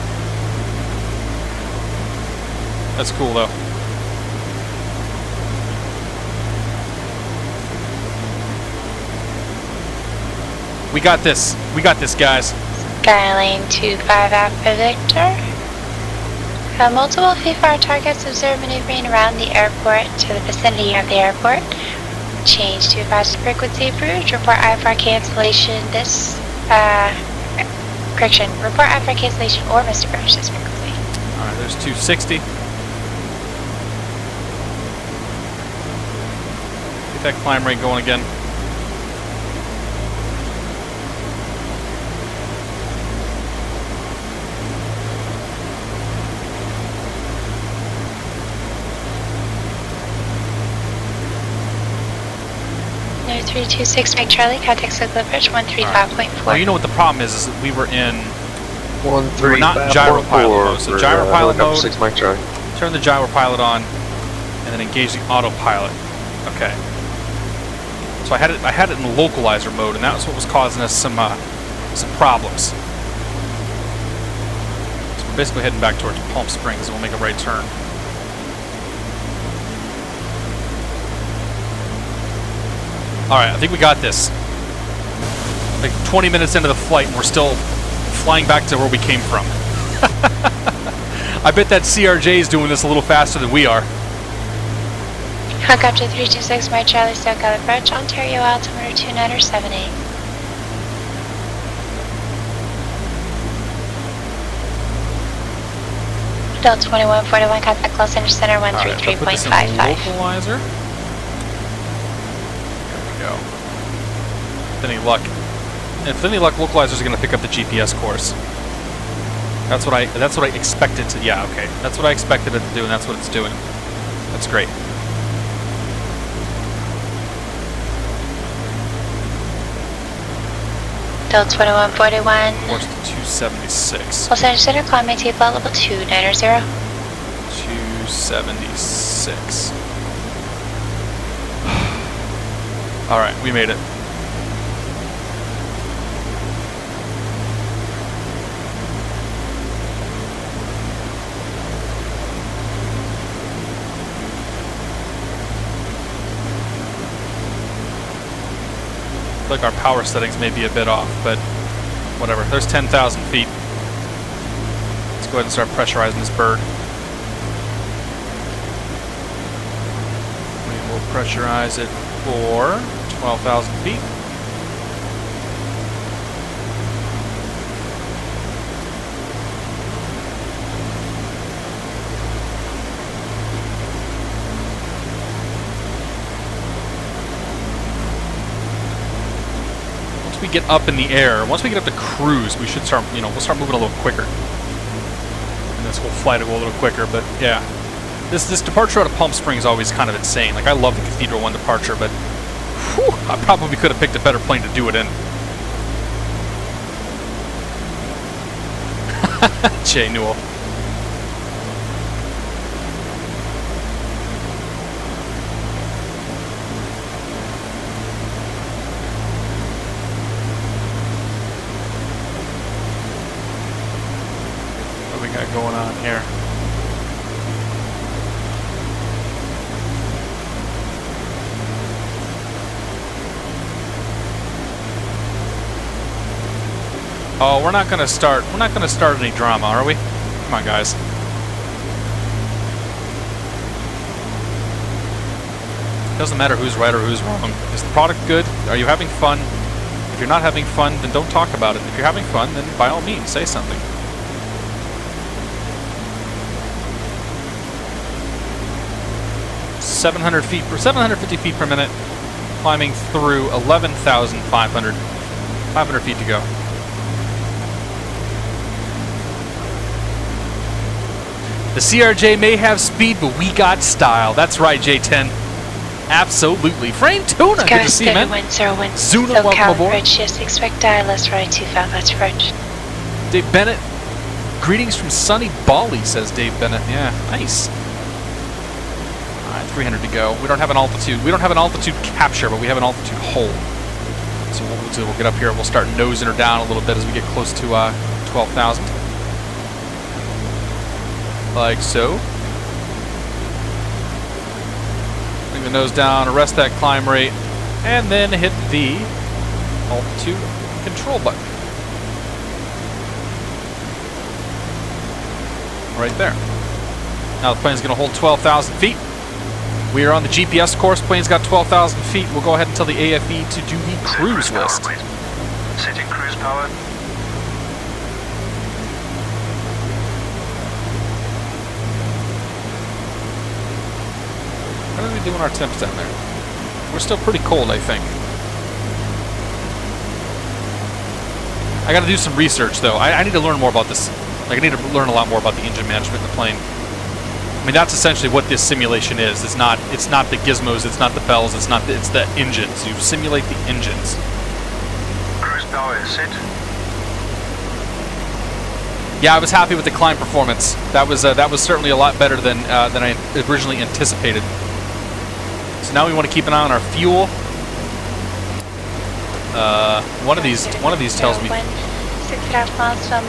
That's cool though. We got this. We got this, guys. Skylane 25 Alpha Victor. Multiple VFR targets observed maneuvering around the airport to the vicinity of the airport. Change to faster frequency approved. Report IFR cancellation. Correction. Report IFR cancellation or missed approach this frequency. Alright, there's 260. Get that climb rate going again. No 326 Mike Charlie, contact circle approach 135.4. Well, you know what the problem is that we were in. We were not in 135.4 gyro pilot mode. So gyro pilot mode. 6 Mike Charlie. Turn the gyro pilot on, and then engage the autopilot. Okay. So I had it in localizer mode, and that was what was causing us some problems. So we're basically heading back towards Palm Springs, and we'll make a right turn. Alright, I think we got this. Like 20 minutes into the flight and we're still flying back to where we came from. I bet that CRJ is doing this a little faster than we are. Helicopter 326 Mike Charlie, SoCal approach, Ontario altimeter 2978. Delta 2141, contact Los Angeles Center 133.55. Localizer. With any luck, localizers are going to pick up the GPS course. That's what I expected to. Yeah, okay. That's what I expected it to do, and that's what it's doing. That's great. Delta 2141. Course to 276. Los Angeles Center, climb maintain flight level 290. 276. All right, we made it. Like our power settings may be a bit off, but whatever. There's 10,000 feet. Let's go ahead and start pressurizing this bird. We will pressurize it for 12,000 feet. We get up in the air, once we get up to cruise, we should start, we'll start moving a little quicker. And this whole flight will go a little quicker, but yeah. This departure out of Palm Springs is always kind of insane. Like, I love the Cathedral 1 departure, but whew, I probably could have picked a better plane to do it in. Jay Newell. Going on here. Oh, we're not gonna start any drama, are we? Come on, guys. Doesn't matter who's right or who's wrong. Is the product good? Are you having fun? If you're not having fun, then don't talk about it. If you're having fun, then by all means, say something. .750 feet per minute, climbing through 11,500 feet to go. The CRJ may have speed, but we got style. That's right, J10. Absolutely. Frame Tuna, good to see you, man. Zuna, welcome aboard. Yes, expect ILS right 25, that's approach. Dave Bennett, greetings from sunny Bali, says Dave Bennett. Yeah, nice. All right, 300 to go. We don't have an altitude. We don't have an altitude capture, but we have an altitude hold. So what we'll do, we'll get up here and we'll start nosing her down a little bit as we get close to 12,000. Like so. Bring the nose down, arrest that climb rate, and then hit the altitude control button. Right there. Now the plane's going to hold 12,000 feet. We are on the GPS course. Plane's got 12,000 feet. We'll go ahead and tell the AFE to do the cruise list. Setting cruise power. How are we doing our temps down there? We're still pretty cold, I think. I got to do some research, though. I need to learn more about this. Like, I need to learn a lot more about the engine management in the plane. I mean, that's essentially what this simulation is. It's not the gizmos. It's not the bells. It's the engines. You simulate the engines. Cruise power is set. Yeah, I was happy with the climb performance. That was certainly a lot better than I originally anticipated. So now we want to keep an eye on our fuel. One of these tells me 6.5 miles from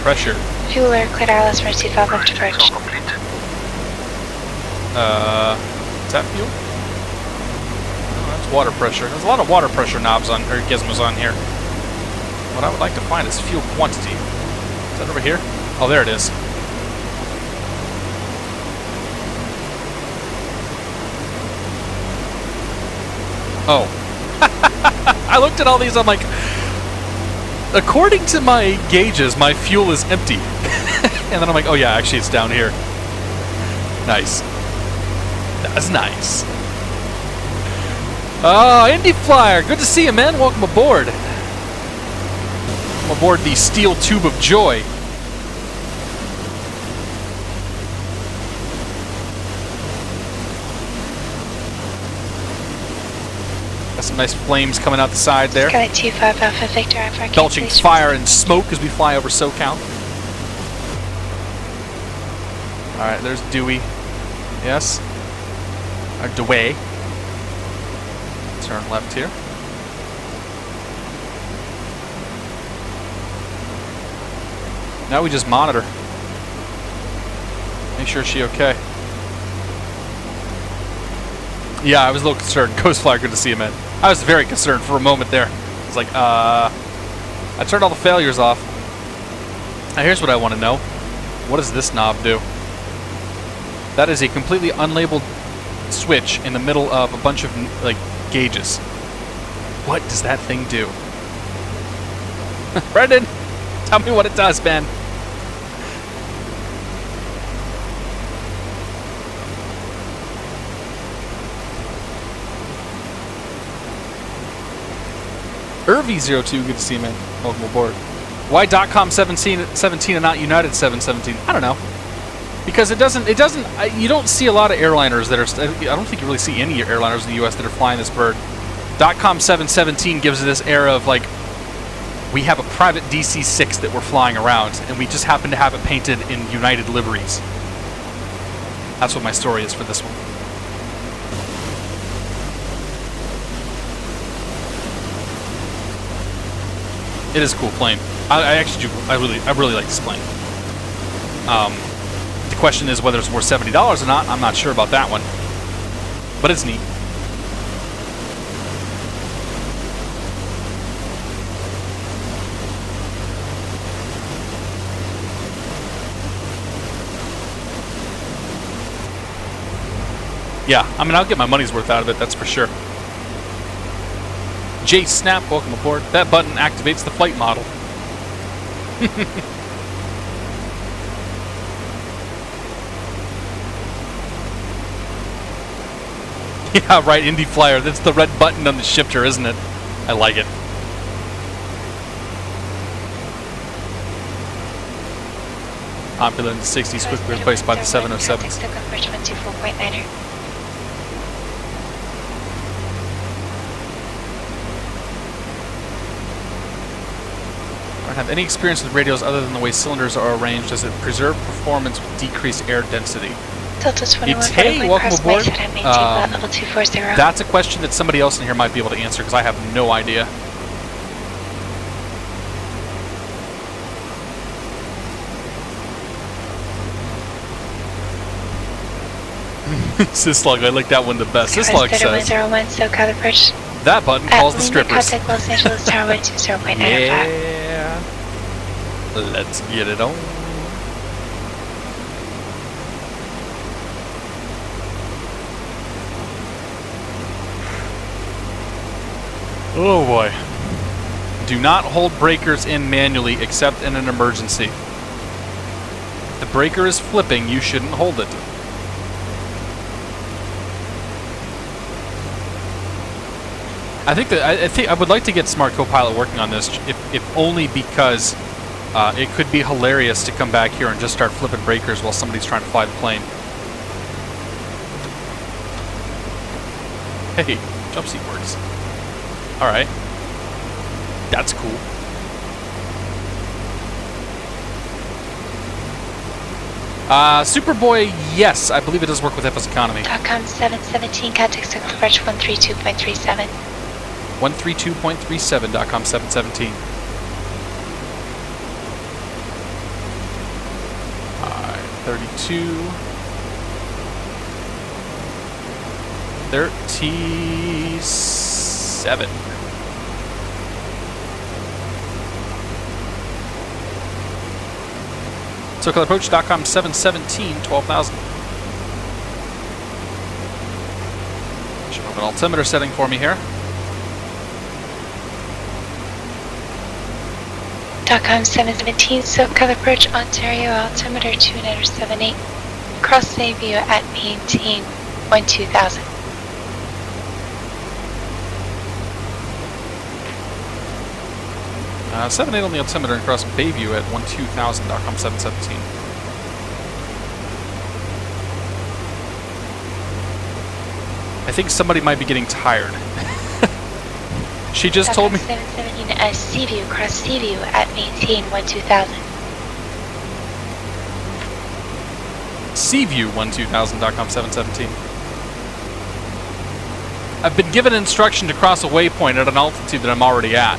pressure. Fuel air clear ILS right 25 left approach. Is that fuel? Oh, that's water pressure. There's a lot of water pressure knobs on or gizmos on here. What I would like to find is fuel quantity. Is that over here? Oh, there it is. Oh. I looked at all these, I'm like, according to my gauges, my fuel is empty. And then I'm like, oh yeah, actually it's down here. Nice. That's nice. Oh, Indy Flyer, good to see you, man. Welcome aboard. Welcome aboard the Steel Tube of Joy. Got some nice flames coming out the side there. Sky 25 Alpha Victor Alpha. Belching fire and smoke as we fly over SoCal. Alright, there's Dewey. Yes. Or Dewey. Turn left here. Now we just monitor. Make sure she's okay. Yeah, I was a little concerned. Ghost Flyer, good to see you, man. I was very concerned for a moment there. I was like, I turned all the failures off. Now here's what I want to know. What does this knob do? That is a completely unlabeled switch in the middle of a bunch of, like, gauges. What does that thing do? Brendan, tell me what it does, man. Irvy02, good to see you, man. Welcome aboard. Why .com 17 and not United 717? I don't know. Because you don't see a lot of airliners that are, I don't think you really see any airliners in the U.S. that are flying this bird. .com 717 gives it this era of, like, we have a private DC-6 that we're flying around, and we just happen to have it painted in United liveries. That's what my story is for this one. It is a cool plane. I actually do. I really like this plane. The question is whether it's worth $70 or not. I'm not sure about that one, but it's neat. Yeah, I mean, I'll get my money's worth out of it, that's for sure. J Snap, welcome aboard. That button activates the flight model. Yeah, right, Indy Flyer. That's the red button on the shifter, isn't it? I like it. Popular in the 60s, quickly replaced by the 707s. Approach 124.9er. I don't have any experience with radios other than the way cylinders are arranged. Does it preserve performance with decreased air density? Delta 21, hey, welcome aboard. Level 240. That's a question that somebody else in here might be able to answer because I have no idea. Syslog, I like that one the best. Syslog says, 101, SoCal approach. That button calls the strippers. Contact Los Angeles Tower 120.95. Yeah. Let's get it on. Oh boy. Do not hold breakers in manually except in an emergency. If the breaker is flipping, you shouldn't hold it. I think I would like to get Smart Copilot working on this, if only because it could be hilarious to come back here and just start flipping breakers while somebody's trying to fly the plane. Hey, jump seat works. Alright. That's cool. Superboy, yes, I believe it does work with FS Economy. .com 717, contact approach 132.37. 132.37, .com 717. 32. 37. SoCal approach, .com 717, 12,000. Should have an altimeter setting for me here. .com 717, SoCal approach, Ontario, altimeter 2978. Cross Bayview at maintain 12,000. Uh, 78 on the altimeter and cross Bayview at 12,000, .com 717. I think somebody might be getting tired. She just told me. 717 Seaview, cross Seaview at maintain 12,000. Seaview 12,000, .com 717. I've been given instruction to cross a waypoint at an altitude that I'm already at.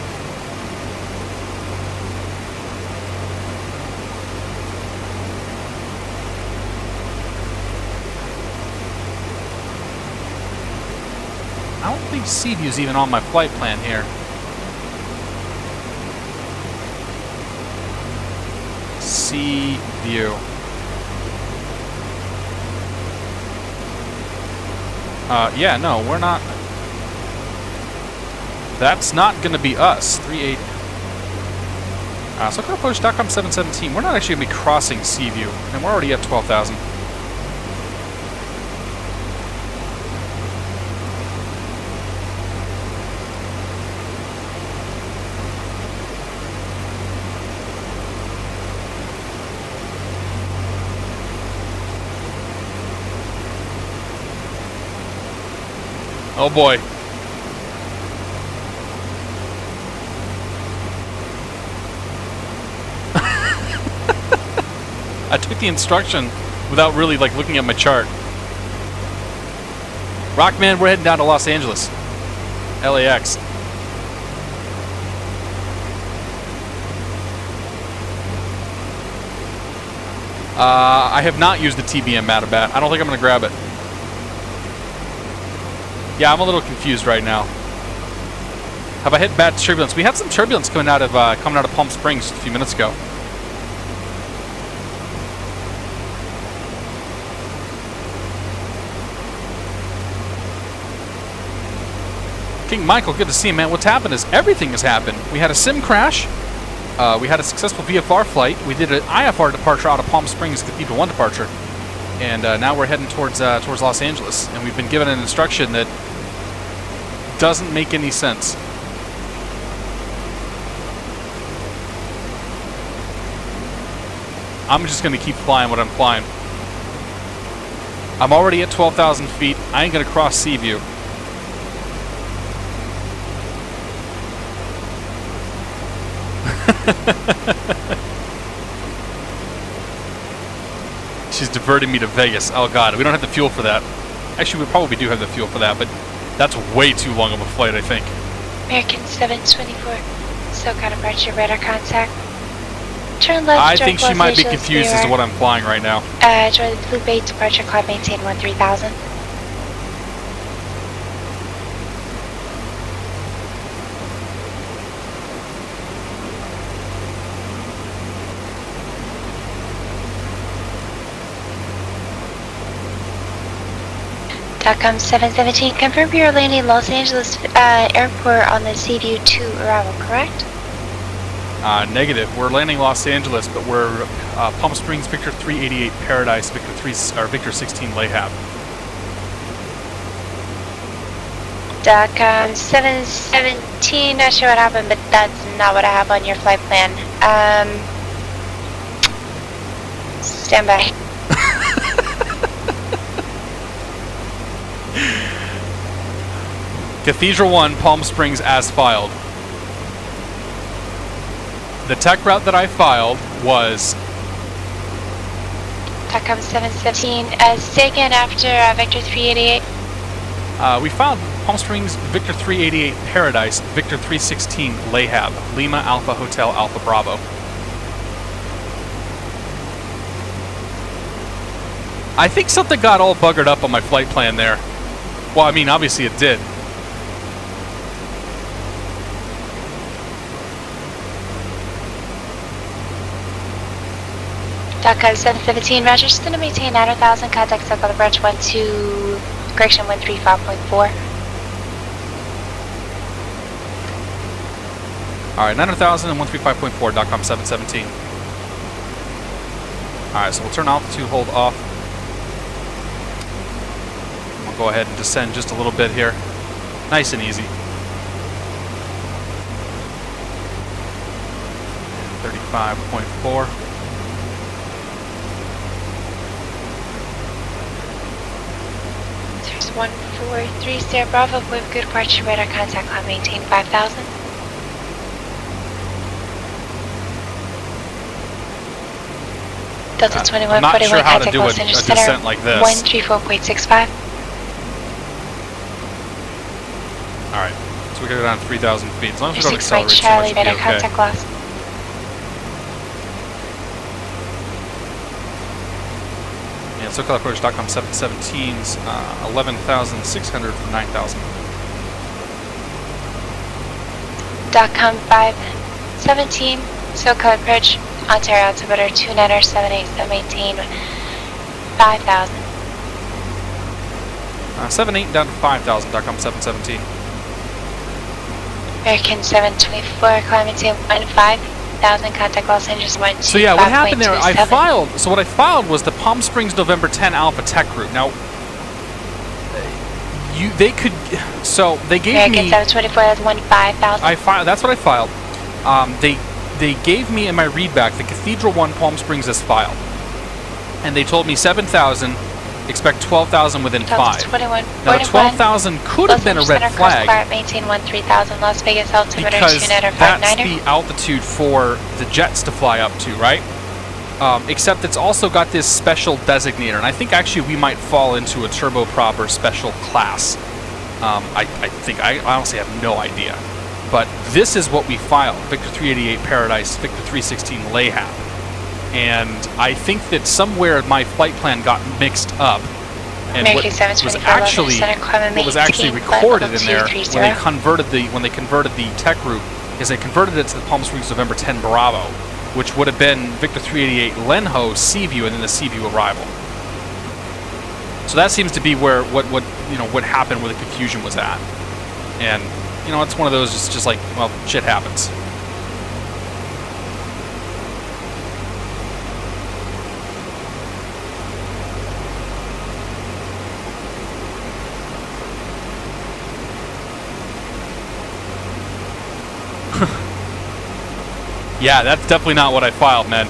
I don't think Seaview's even on my flight plan here. Seaview. Yeah, no, we're not. That's not going to be us. 38. SoCal approach, .com 717. We're not actually going to be crossing Seaview, and we're already at 12,000. Oh boy. I took the instruction without really like looking at my chart. Rockman, we're heading down to Los Angeles. LAX. I have not used the TBM Matabat. I don't think I'm going to grab it. Yeah, I'm a little confused right now. Have I hit bad turbulence? We had some turbulence coming out of Palm Springs a few minutes ago. King Michael, good to see you, man. What's happened is everything has happened. We had a sim crash. We had a successful VFR flight. We did an IFR departure out of Palm Springs Cathedral 1 departure. And now we're heading towards Los Angeles. And we've been given an instruction that doesn't make any sense. I'm just going to keep flying what I'm flying. I'm already at 12,000 feet. I ain't going to cross sea view. She's diverting me to Vegas. Oh god, we don't have the fuel for that. Actually, we probably do have the fuel for that, but that's way too long of a flight, I think. American 724, SoCal departure, radar contact. Turn left. I think she might be confused as to what I'm flying right now. Join the Blue Bay departure, climb maintain 13,000. .com 717, confirm you're landing Los Angeles Airport on the Seaview 2 arrival, correct? Negative. We're landing Los Angeles, but we're Palm Springs, Victor 388 Paradise, Victor 16 Lahab. .com 717, not sure what happened, but that's not what I have on your flight plan. Stand by. Cathedral 1, Palm Springs as filed. The tech route that I filed was... .com 717, say again after Victor 388. We filed Palm Springs, Victor 388 Paradise, Victor 316 Lahab, Lima Alpha Hotel Alpha Bravo. I think something got all buggered up on my flight plan there. Well, I mean, obviously it did. .com 717, Roger, just going to maintain 9,000, contact circle the bridge 12, correction 135.4. Alright, 9,000 and 135.4, .com 717. Alright, so we'll turn altitude, hold off. We'll go ahead and descend just a little bit here. Nice and easy. 35.4. There's 143 Sierra Bravo, we have good departure, radar contact, climb maintain 5,000. Delta 2141, I'm not sure how to do Los a Angeles descent Center, like this. 134.65. Alright, so we gotta go down 3,000 feet. As long as we don't 6 Mike accelerate too Charlie, much, we'll be radar okay. contact lost. Yeah, SoCal approach .com 717's 11,600 from 9,000. .com 517, SoCal approach, Ontario altimeter 2978, maintain 5,000. 78 down to 5,000, .com 717. American 724, climb maintain 15,000, contact Los Angeles 125.27. So yeah, what happened there, I filed, so what I filed was the Palm Springs November 10 Alpha Tech route. Now, they could, so they gave American me... 724, that's 15,000. I filed, that's what I filed. They gave me in my readback the Cathedral 1 Palm Springs as filed. And they told me 7,000, expect 12,000 within 5. 21, Now the 12,000 could have been a red flag maintain 13,000, Las Vegas altimeter because 2959er. that's the altitude for the jets to fly up to, right? Except it's also got this special designator, and I think actually we might fall into a turboprop or special class. I think, I honestly have no idea. But this is what we filed, Victor 388 Paradise, Victor 316 Lahab. And I think that somewhere my flight plan got mixed up. And what was actually recorded in there when they converted the tech route is they converted it to the Palm Springs November 10 Bravo, which would have been Victor 388 Lenho Seaview and then the Seaview arrival. So that seems to be where what happened, where the confusion was at. And you know, it's one of those just like, well, shit happens. Yeah, that's definitely not what I filed, man.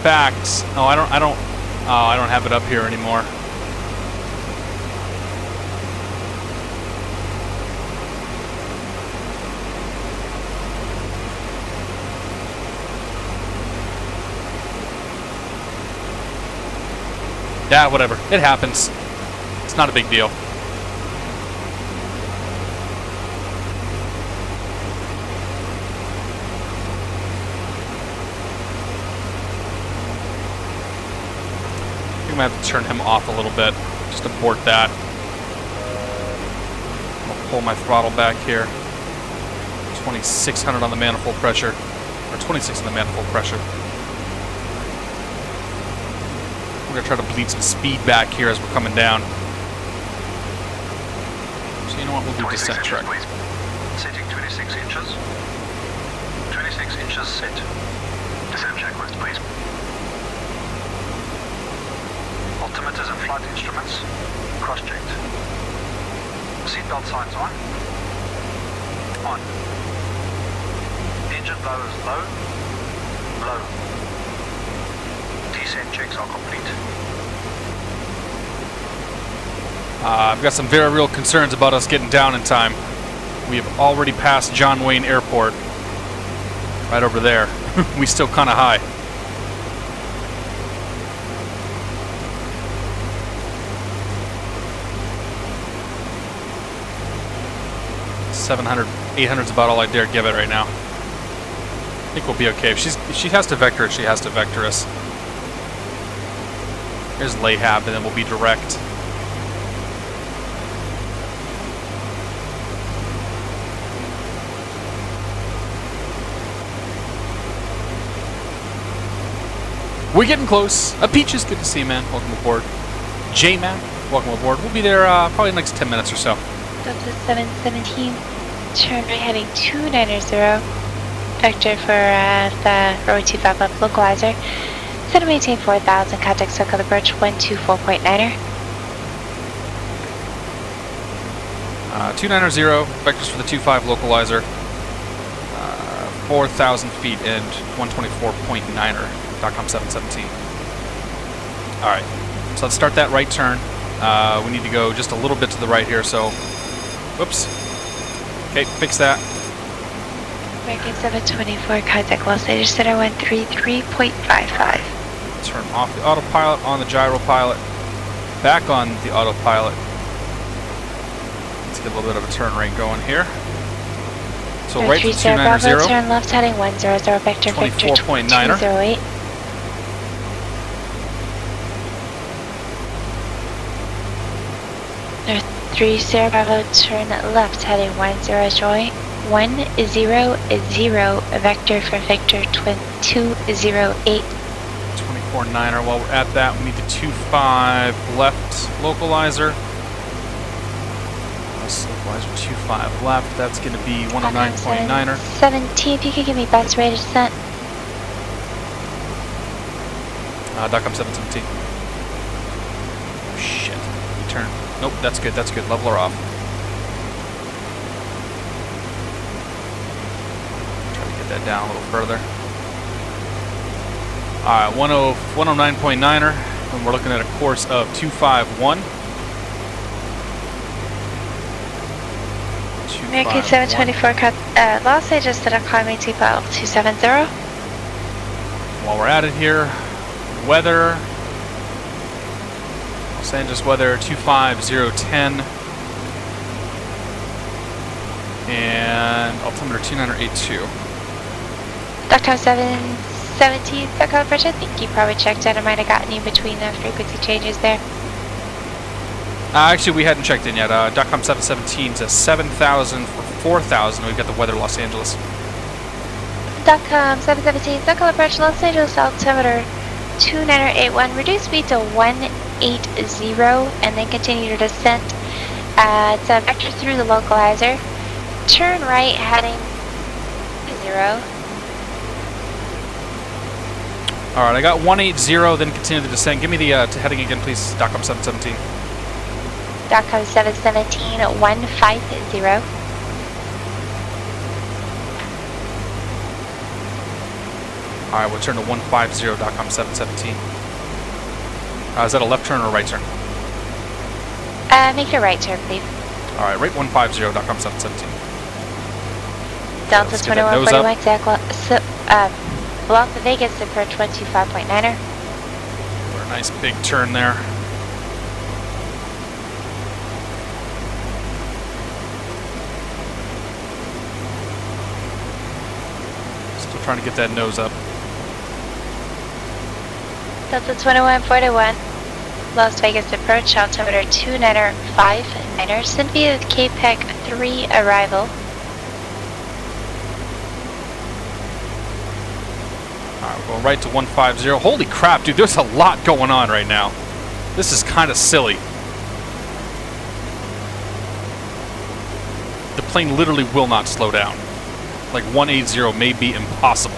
fact, I don't have it up here anymore. Yeah, whatever. It happens. It's not a big deal. I'm gonna have to turn him off a little bit. Just abort that. I'll pull my throttle back here. 2600 on the manifold pressure. Or 26 on the manifold pressure. We're gonna try to bleed some speed back here as we're coming down. So you know what, we'll do descent track. Setting 26 inches. 26 inches set. Descent checklist, please. Altimeters and flight instruments cross-checked. Seatbelt signs on. On. Engine blow is low. Low. Descent checks are complete. I've got some very real concerns about us getting down in time. We have already passed John Wayne Airport. Right over there. We still kind of high. $700, $800 is about all I dare give it right now. I think we'll be okay. If she has to vector it, she has to vector us. Here's Lahab, and then we'll be direct. We're getting close. Peaches, good to see you, man. Welcome aboard. J-Man, welcome aboard. We'll be there probably in the next 10 minutes or so. Delta 717, turn right heading 290. Vector for the runway 25 left localizer. Set to maintain 4,000, contact circle approach 124.9er. 290, vectors for the 25 localizer. 4,000 feet and 124.9er. .com 717. Alright, so let's start that right turn. We need to go just a little bit to the right here, so... Whoops. Okay, fix that. American 724, contact Los Angeles Center 133.55. Turn off the autopilot, on the gyro pilot, back on the autopilot. Let's get a little bit of a turn rate going here. So right to 290. Turn left heading 100, vector 24.9er. 208. There 30 Bravo, turn left heading 10 joy 100, vector for Victor 208. 24.9er. While we're at that, we need the 25 left localizer. Localizer 25 left. That's going to be 109.9er. 17. If you could give me best rate of descent. .com 717. Shit. Turn. Nope, that's good, that's good. Level her off. Try to get that down a little further. Alright, 109.9er, and we're looking at a course of 251. American 724, Los Angeles Center, climbing to Bell 270. While we're at it here, weather. Los Angeles weather 25010 and altimeter 2982. .com 717, circle approach. I think you probably checked out. I might have gotten you between the frequency changes there. Actually, we hadn't checked in yet. .com 717 to 7,000 for 4,000. We've got the weather Los Angeles. .com 717, circle approach Los Angeles, altimeter 2981. Reduce speed to 180 and then continue your descent. It's a vector through the localizer. Turn right heading 0. Alright, I got 180, then continue the descent. Give me the heading again, please. .com 717. .com 717, 150. Alright, we'll turn to 150.com 717. Is that a left turn or a right turn? Make it a right turn, please. Alright, right 150.com 717. Delta 2141, exact. Block the Vegas, approach 125.9er. For a nice big turn there. Still trying to get that nose up. Delta 2141, Las Vegas approach, altimeter 29er 59er, Cynthia with KPEC 3 arrival. Alright, we're going right to 150. Holy crap, dude, there's a lot going on right now. This is kind of silly. The plane literally will not slow down. Like 180 may be impossible.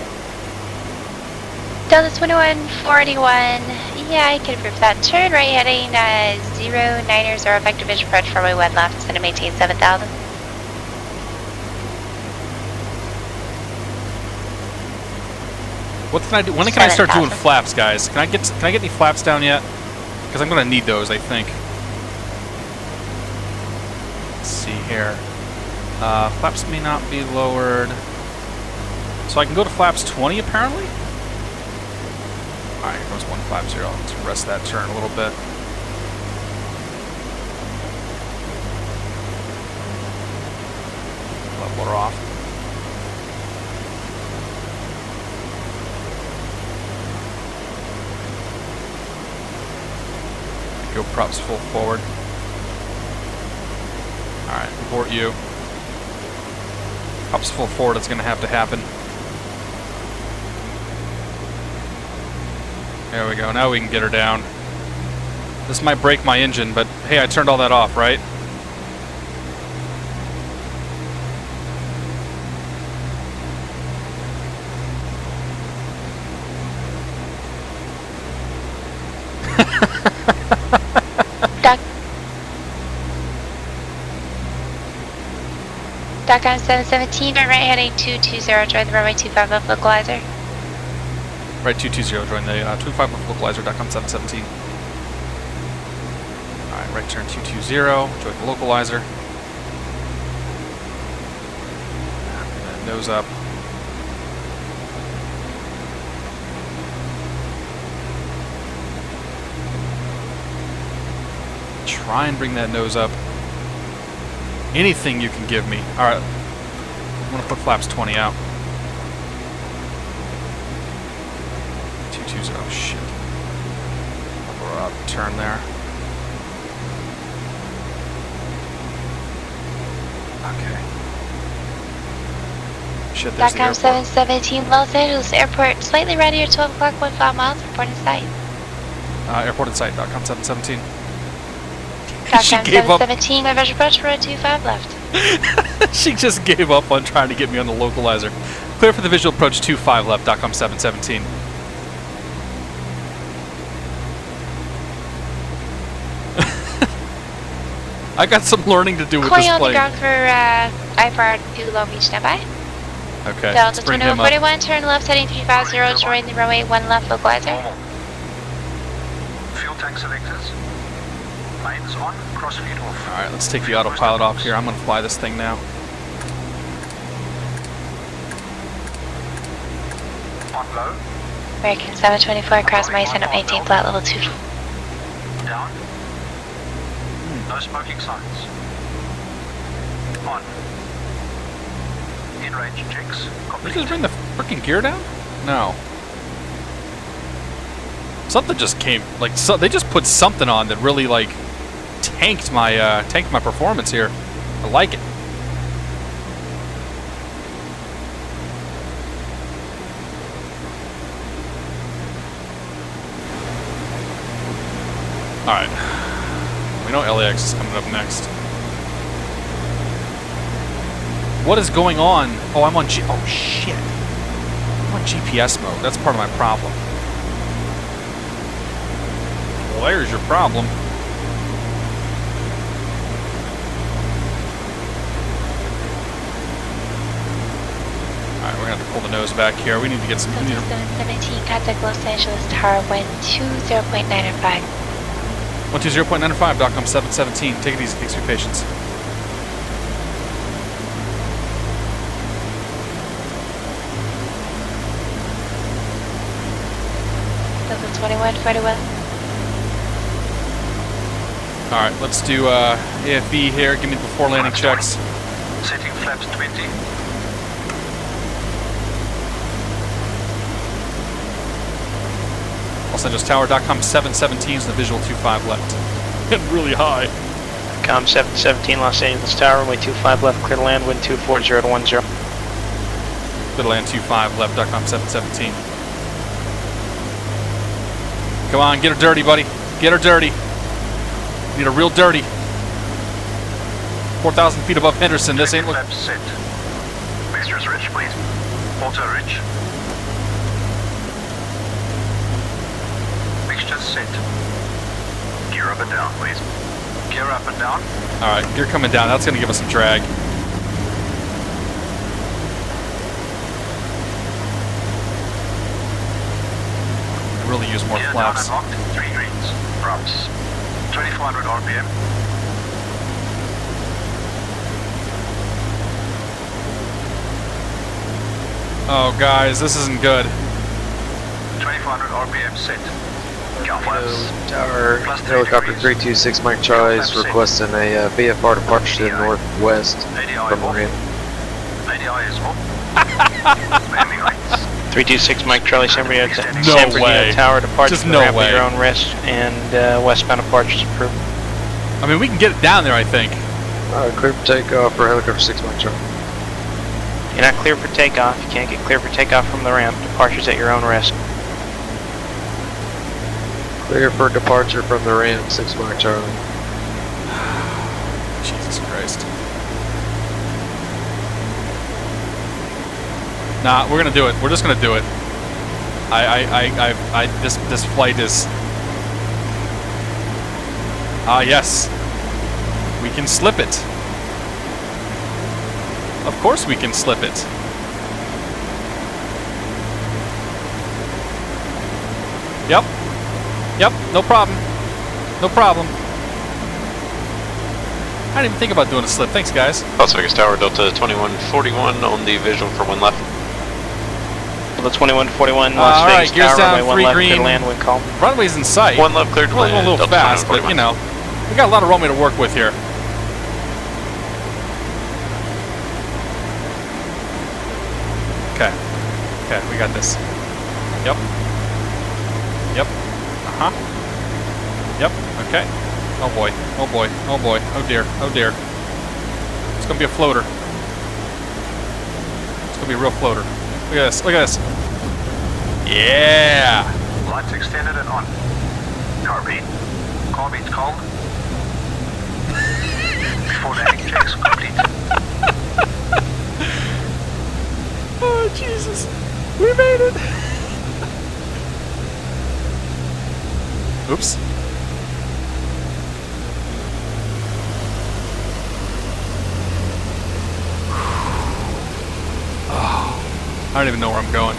Delta 2141, yeah, I can approve that. Turn right heading 090, effective vision approach, runway 1 left, it's going to maintain 7,000. What can I do? When can I start doing flaps, guys? Can I get any flaps down yet? Because I'm gonna need those, I think. Let's see here. Flaps may not be lowered. So I can go to flaps 20 apparently? Alright, here goes 150. Let's rest that turn a little bit. Level her off. Go props full forward. Alright, abort you. Props full forward, it's gonna have to happen. There we go, now we can get her down. This might break my engine, but hey, I turned all that off, right? DOCOM 717, right heading 220, join the runway 25 left localizer. Right 220, join the 25 left localizer, DOCOM 717. Alright, right turn 220, join the localizer. And nose up. Try and bring that nose up. Anything you can give me. Alright. I'm going to put flaps 20 out. 220. Oh, shit. We're up. Turn there. Okay. Shit, there's the DOCOM airport. 717, Los Angeles Airport. Slightly ready at 12 o'clock, 15 miles. Report in sight. Airport in sight. DOCOM 717. DOCOM 717, my visual approach, road 25 left. She just gave up on trying to get me on the localizer. Clear for the visual approach 25 left, DOCOM 717. I got some learning to do with this plane. On the ground for IFR 2 Long Beach, standby. Okay, Delta 2141, turn left heading 350, join the runway 1 left localizer. Fuel tank selectors. Lanes on, cross feed off. Alright, let's take the autopilot off here. I'm going to fly this thing now. On low. American 724, cross Mason at maintain flat level 2. Down. No smoking signs. On. In range checks. Did you just bring the freaking gear down? No. Something just came, like, so they just put something on that really, like, tanked my performance here. I like it. Alright. We know LAX is coming up next. What is going on? Oh, I'm on oh shit. I'm on GPS mode. That's part of my problem. Well, there's your problem. Alright, we're gonna have to pull the nose back here. We need to get some... 717, contact Los Angeles Tower, wind 20.995. 120.95, DOCOM 717. Take it easy, thanks for your patience. Delta 2141. Alright, let's do AFB here. Give me the before landing checks. Setting flaps 20. Los Angeles Tower, DOCOM 717 is the visual 25 left. And really high. DOCOM 717, Los Angeles Tower, runway 25 left, clear to land, wind 240 to 10. Clear to land 25 left, DOCOM 717. Come on, get her dirty, buddy. Get her dirty. Need a real dirty. 4,000 feet above Henderson. This ain't looking... Set. Mixtures rich, please. Auto rich. Mixtures set. Gear up and down, please. Gear up and down. Alright, gear coming down. That's going to give us some drag. Really use more gear flaps. Down and locked. 3 greens. Props. 2400 RPM. Oh, guys, this isn't good. 2400 RPM set. Tower, helicopter 326 Mike Charlie is requesting a VFR departure to the northwest from the ramp. ADI is up. Landing lights. 326 Mike Charlie, San Bernardino Tower, departure Just from no the ramp way. at your own risk, and westbound departures approved. I mean, we can get it down there, I think. Clear for takeoff for helicopter 6 Mike Charlie. You're not clear for takeoff. You can't get clear for takeoff from the ramp. Departures at your own risk. Clear for departure from the ramp 6 Mike Charlie. Jesus Christ. Nah, we're gonna do it. We're just gonna do it. This flight is... Ah, yes. We can slip it. Of course we can slip it. Yep. Yep, no problem. No problem. I didn't even think about doing a slip. Thanks, guys. Las Vegas Tower, Delta 2141 on the visual for 1 left. Delta 2141, Las Vegas gears Tower, down, runway 1 3 left, green. clear to land, wind calm. Runway's in sight. 1 left, cleared to We're land. going a little Delta fast, but 2141. you know, we got a lot of runway to work with here. Okay. Okay, we got this. Yep. Yep. Uh-huh. Yep. Okay. Oh boy. Oh boy. Oh boy. Oh dear. Oh dear. It's gonna be a floater. It's gonna be a real floater. Look at this. Look at this. Yeah. Lights extended and on. Carbine. Carbine's called. Before landing checks complete. Oh Jesus. We made it. Oops. Oh, I don't even know where I'm going.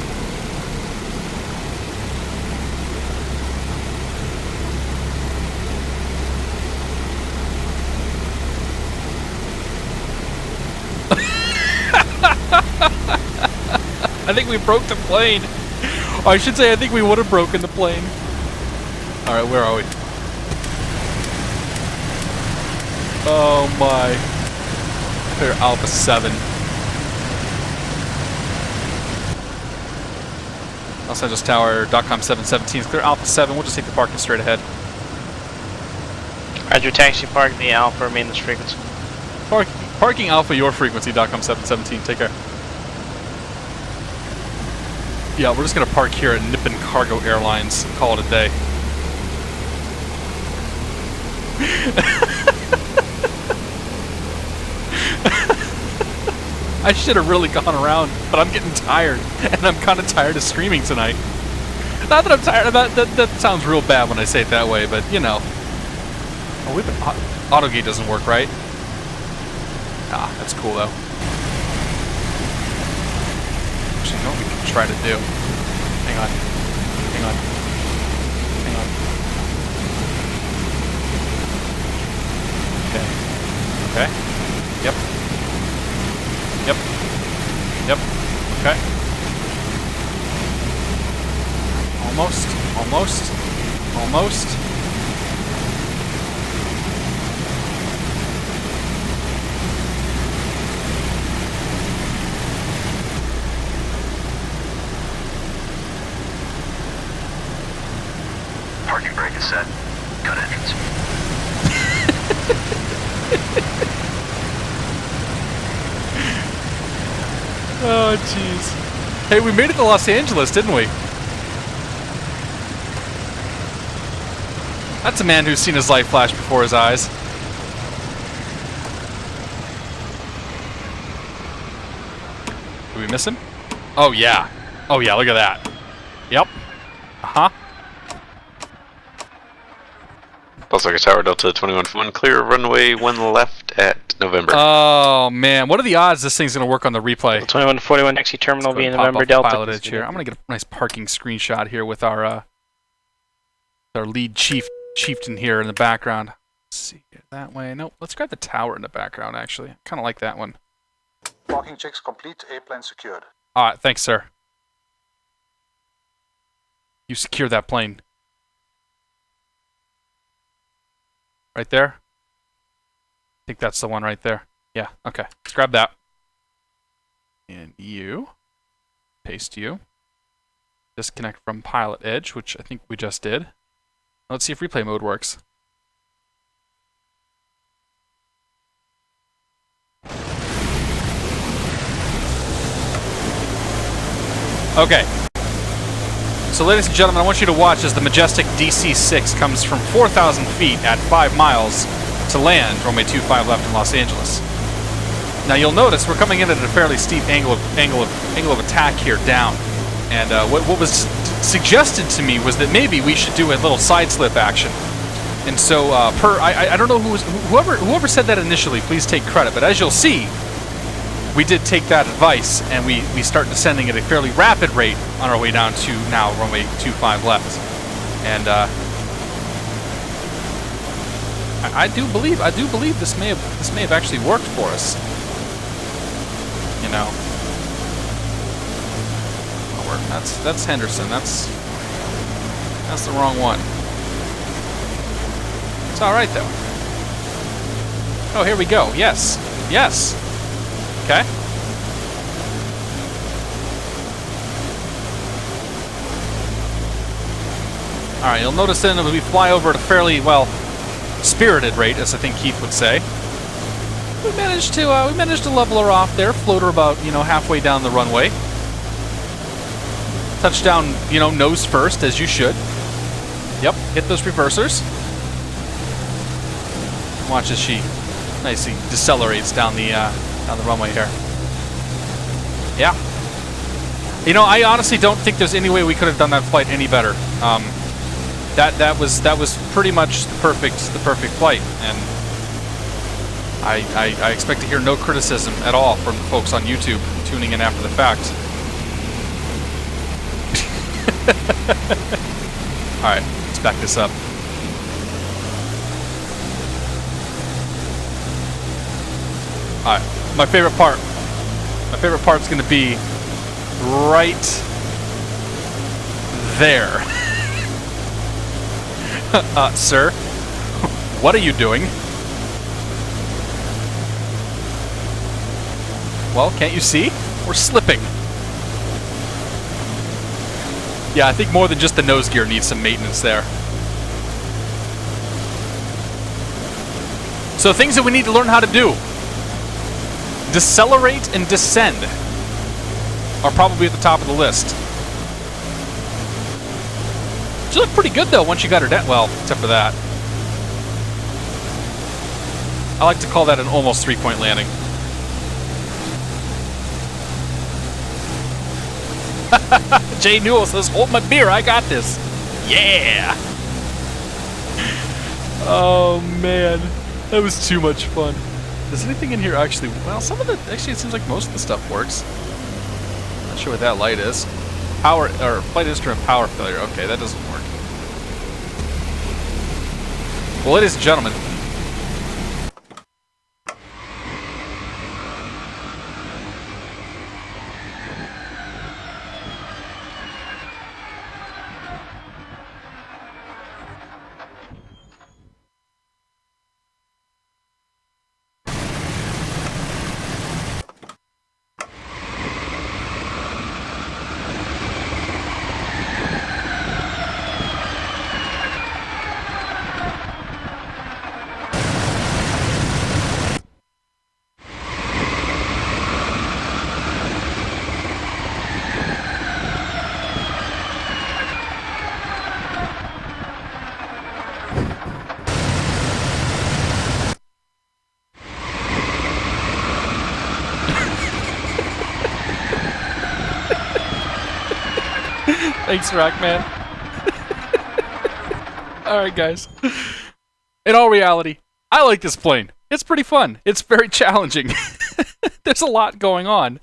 I think we broke the plane. I should say I think we would have broken the plane. Alright, where are we? Oh my. Clear Alpha 7. Los Angeles Tower, DOCOM 717. Clear Alpha 7. We'll just take the parking straight ahead. Roger, taxi park the Alpha, remain this frequency. Parking Alpha, your frequency, DOCOM 717. Take care. Yeah, we're just going to park here at Nippon Cargo Airlines and call it a day. I should have really gone around, but I'm getting tired, and I'm kind of tired of streaming tonight. Not that I'm tired of that. That sounds real bad when I say it that way, but you know. Oh, we've been AutoGate doesn't work, right? Ah, that's cool though. actually, you know what we can try to do? Hang on. Hang on. Hang on. Okay. Okay. Yep. Yep. Yep. Okay. Almost. Almost. Almost. Parking brake is set. Cut entrance. Oh, jeez. Hey, we made it to Los Angeles, didn't we? That's a man who's seen his life flash before his eyes. Did we miss him? Oh, yeah. Oh, yeah, look at that. Yep. Uh-huh. Osaka Tower, Delta 21-1, clear runway 1 left at November. Oh, man. What are the odds this thing's going to work on the replay? 2141 taxi terminal via November Delta. PilotEdge here. I'm going to get a nice parking screenshot here with our lead chieftain here in the background. Let's see here. That way. Nope. Let's grab the tower in the background, actually. I kind of like that one. Parking checks complete. A-plane secured. All right. Thanks, sir. You secure that plane. Right there? I think that's the one right there. Yeah, okay. Let's grab that. And you. Paste you. Disconnect from PilotEdge, which I think we just did. Let's see if replay mode works. Okay. So ladies and gentlemen, I want you to watch as the majestic DC-6 comes from 4,000 feet at 5 miles to land runway 25 left in Los Angeles. Now you'll notice we're coming in at a fairly steep angle of attack here down. And what was suggested to me was that maybe we should do a little side slip action. And so I don't know whoever said that initially, please take credit. But as you'll see, we did take that advice, and we start descending at a fairly rapid rate on our way down to now runway 25 left. And I do believe this may have actually worked for us. You know, that's Henderson. That's the wrong one. It's all right though. Oh, here we go. Yes, yes. Okay. All right, you'll notice then that we fly over at a fairly, well, spirited rate, as I think Keith would say. We managed to level her off there, float her about, you know, halfway down the runway. Touchdown, you know, nose first, as you should. Yep, hit those reversers. Watch as she nicely decelerates down the runway here. Yeah. You know, I honestly don't think there's any way we could have done that flight any better. That was pretty much the perfect flight, and I expect to hear no criticism at all from the folks on YouTube tuning in after the fact. All right, let's back this up. All right, my favorite part's going to be right there. Sir, what are you doing? Well, can't you see? We're slipping. Yeah, I think more than just the nose gear needs some maintenance there. So things that we need to learn how to do. Decelerate and descend are probably at the top of the list. She looked pretty good though once you got her down. Well, except for that. I like to call that an almost 3-point landing. Jay Newell says, "Hold my beer, I got this." Yeah. Oh man, that was too much fun. Does anything in here actually? Well, some of the actually it seems like most of the stuff works. Not sure what that light is. Power, or flight instrument power failure. Okay, that doesn't work. Well, ladies and gentlemen. Thanks, Rockman. Alright, guys. In all reality, I like this plane. It's pretty fun. It's very challenging. There's a lot going on.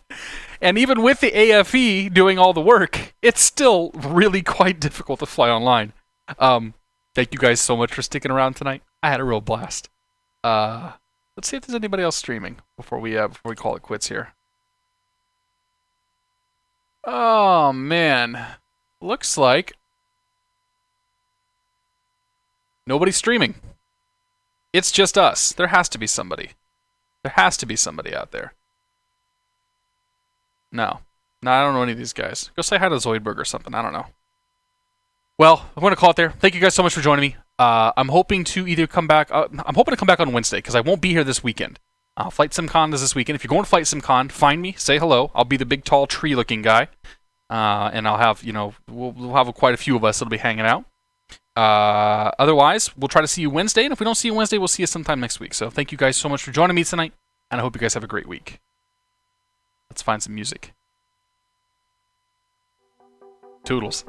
And even with the AFE doing all the work, it's still really quite difficult to fly online. Thank you guys so much for sticking around tonight. I had a real blast. Let's see if there's anybody else streaming before we call it quits here. Oh, man. Looks like nobody's streaming. It's just us. There has to be somebody. There has to be somebody out there. No. No, I don't know any of these guys. Go say hi to Zoidberg or something. I don't know. Well, I'm going to call it there. Thank you guys so much for joining me. I'm hoping to either come back... I'm hoping to come back on Wednesday, because I won't be here this weekend. Flight SimCon is this weekend. If you're going to Flight SimCon, find me. Say hello. I'll be the big, tall, tree-looking guy. And I'll have, you know, we'll have quite a few of us that'll be hanging out. Otherwise, we'll try to see you Wednesday, and if we don't see you Wednesday, we'll see you sometime next week. So thank you guys so much for joining me tonight, and I hope you guys have a great week. Let's find some music. Toodles.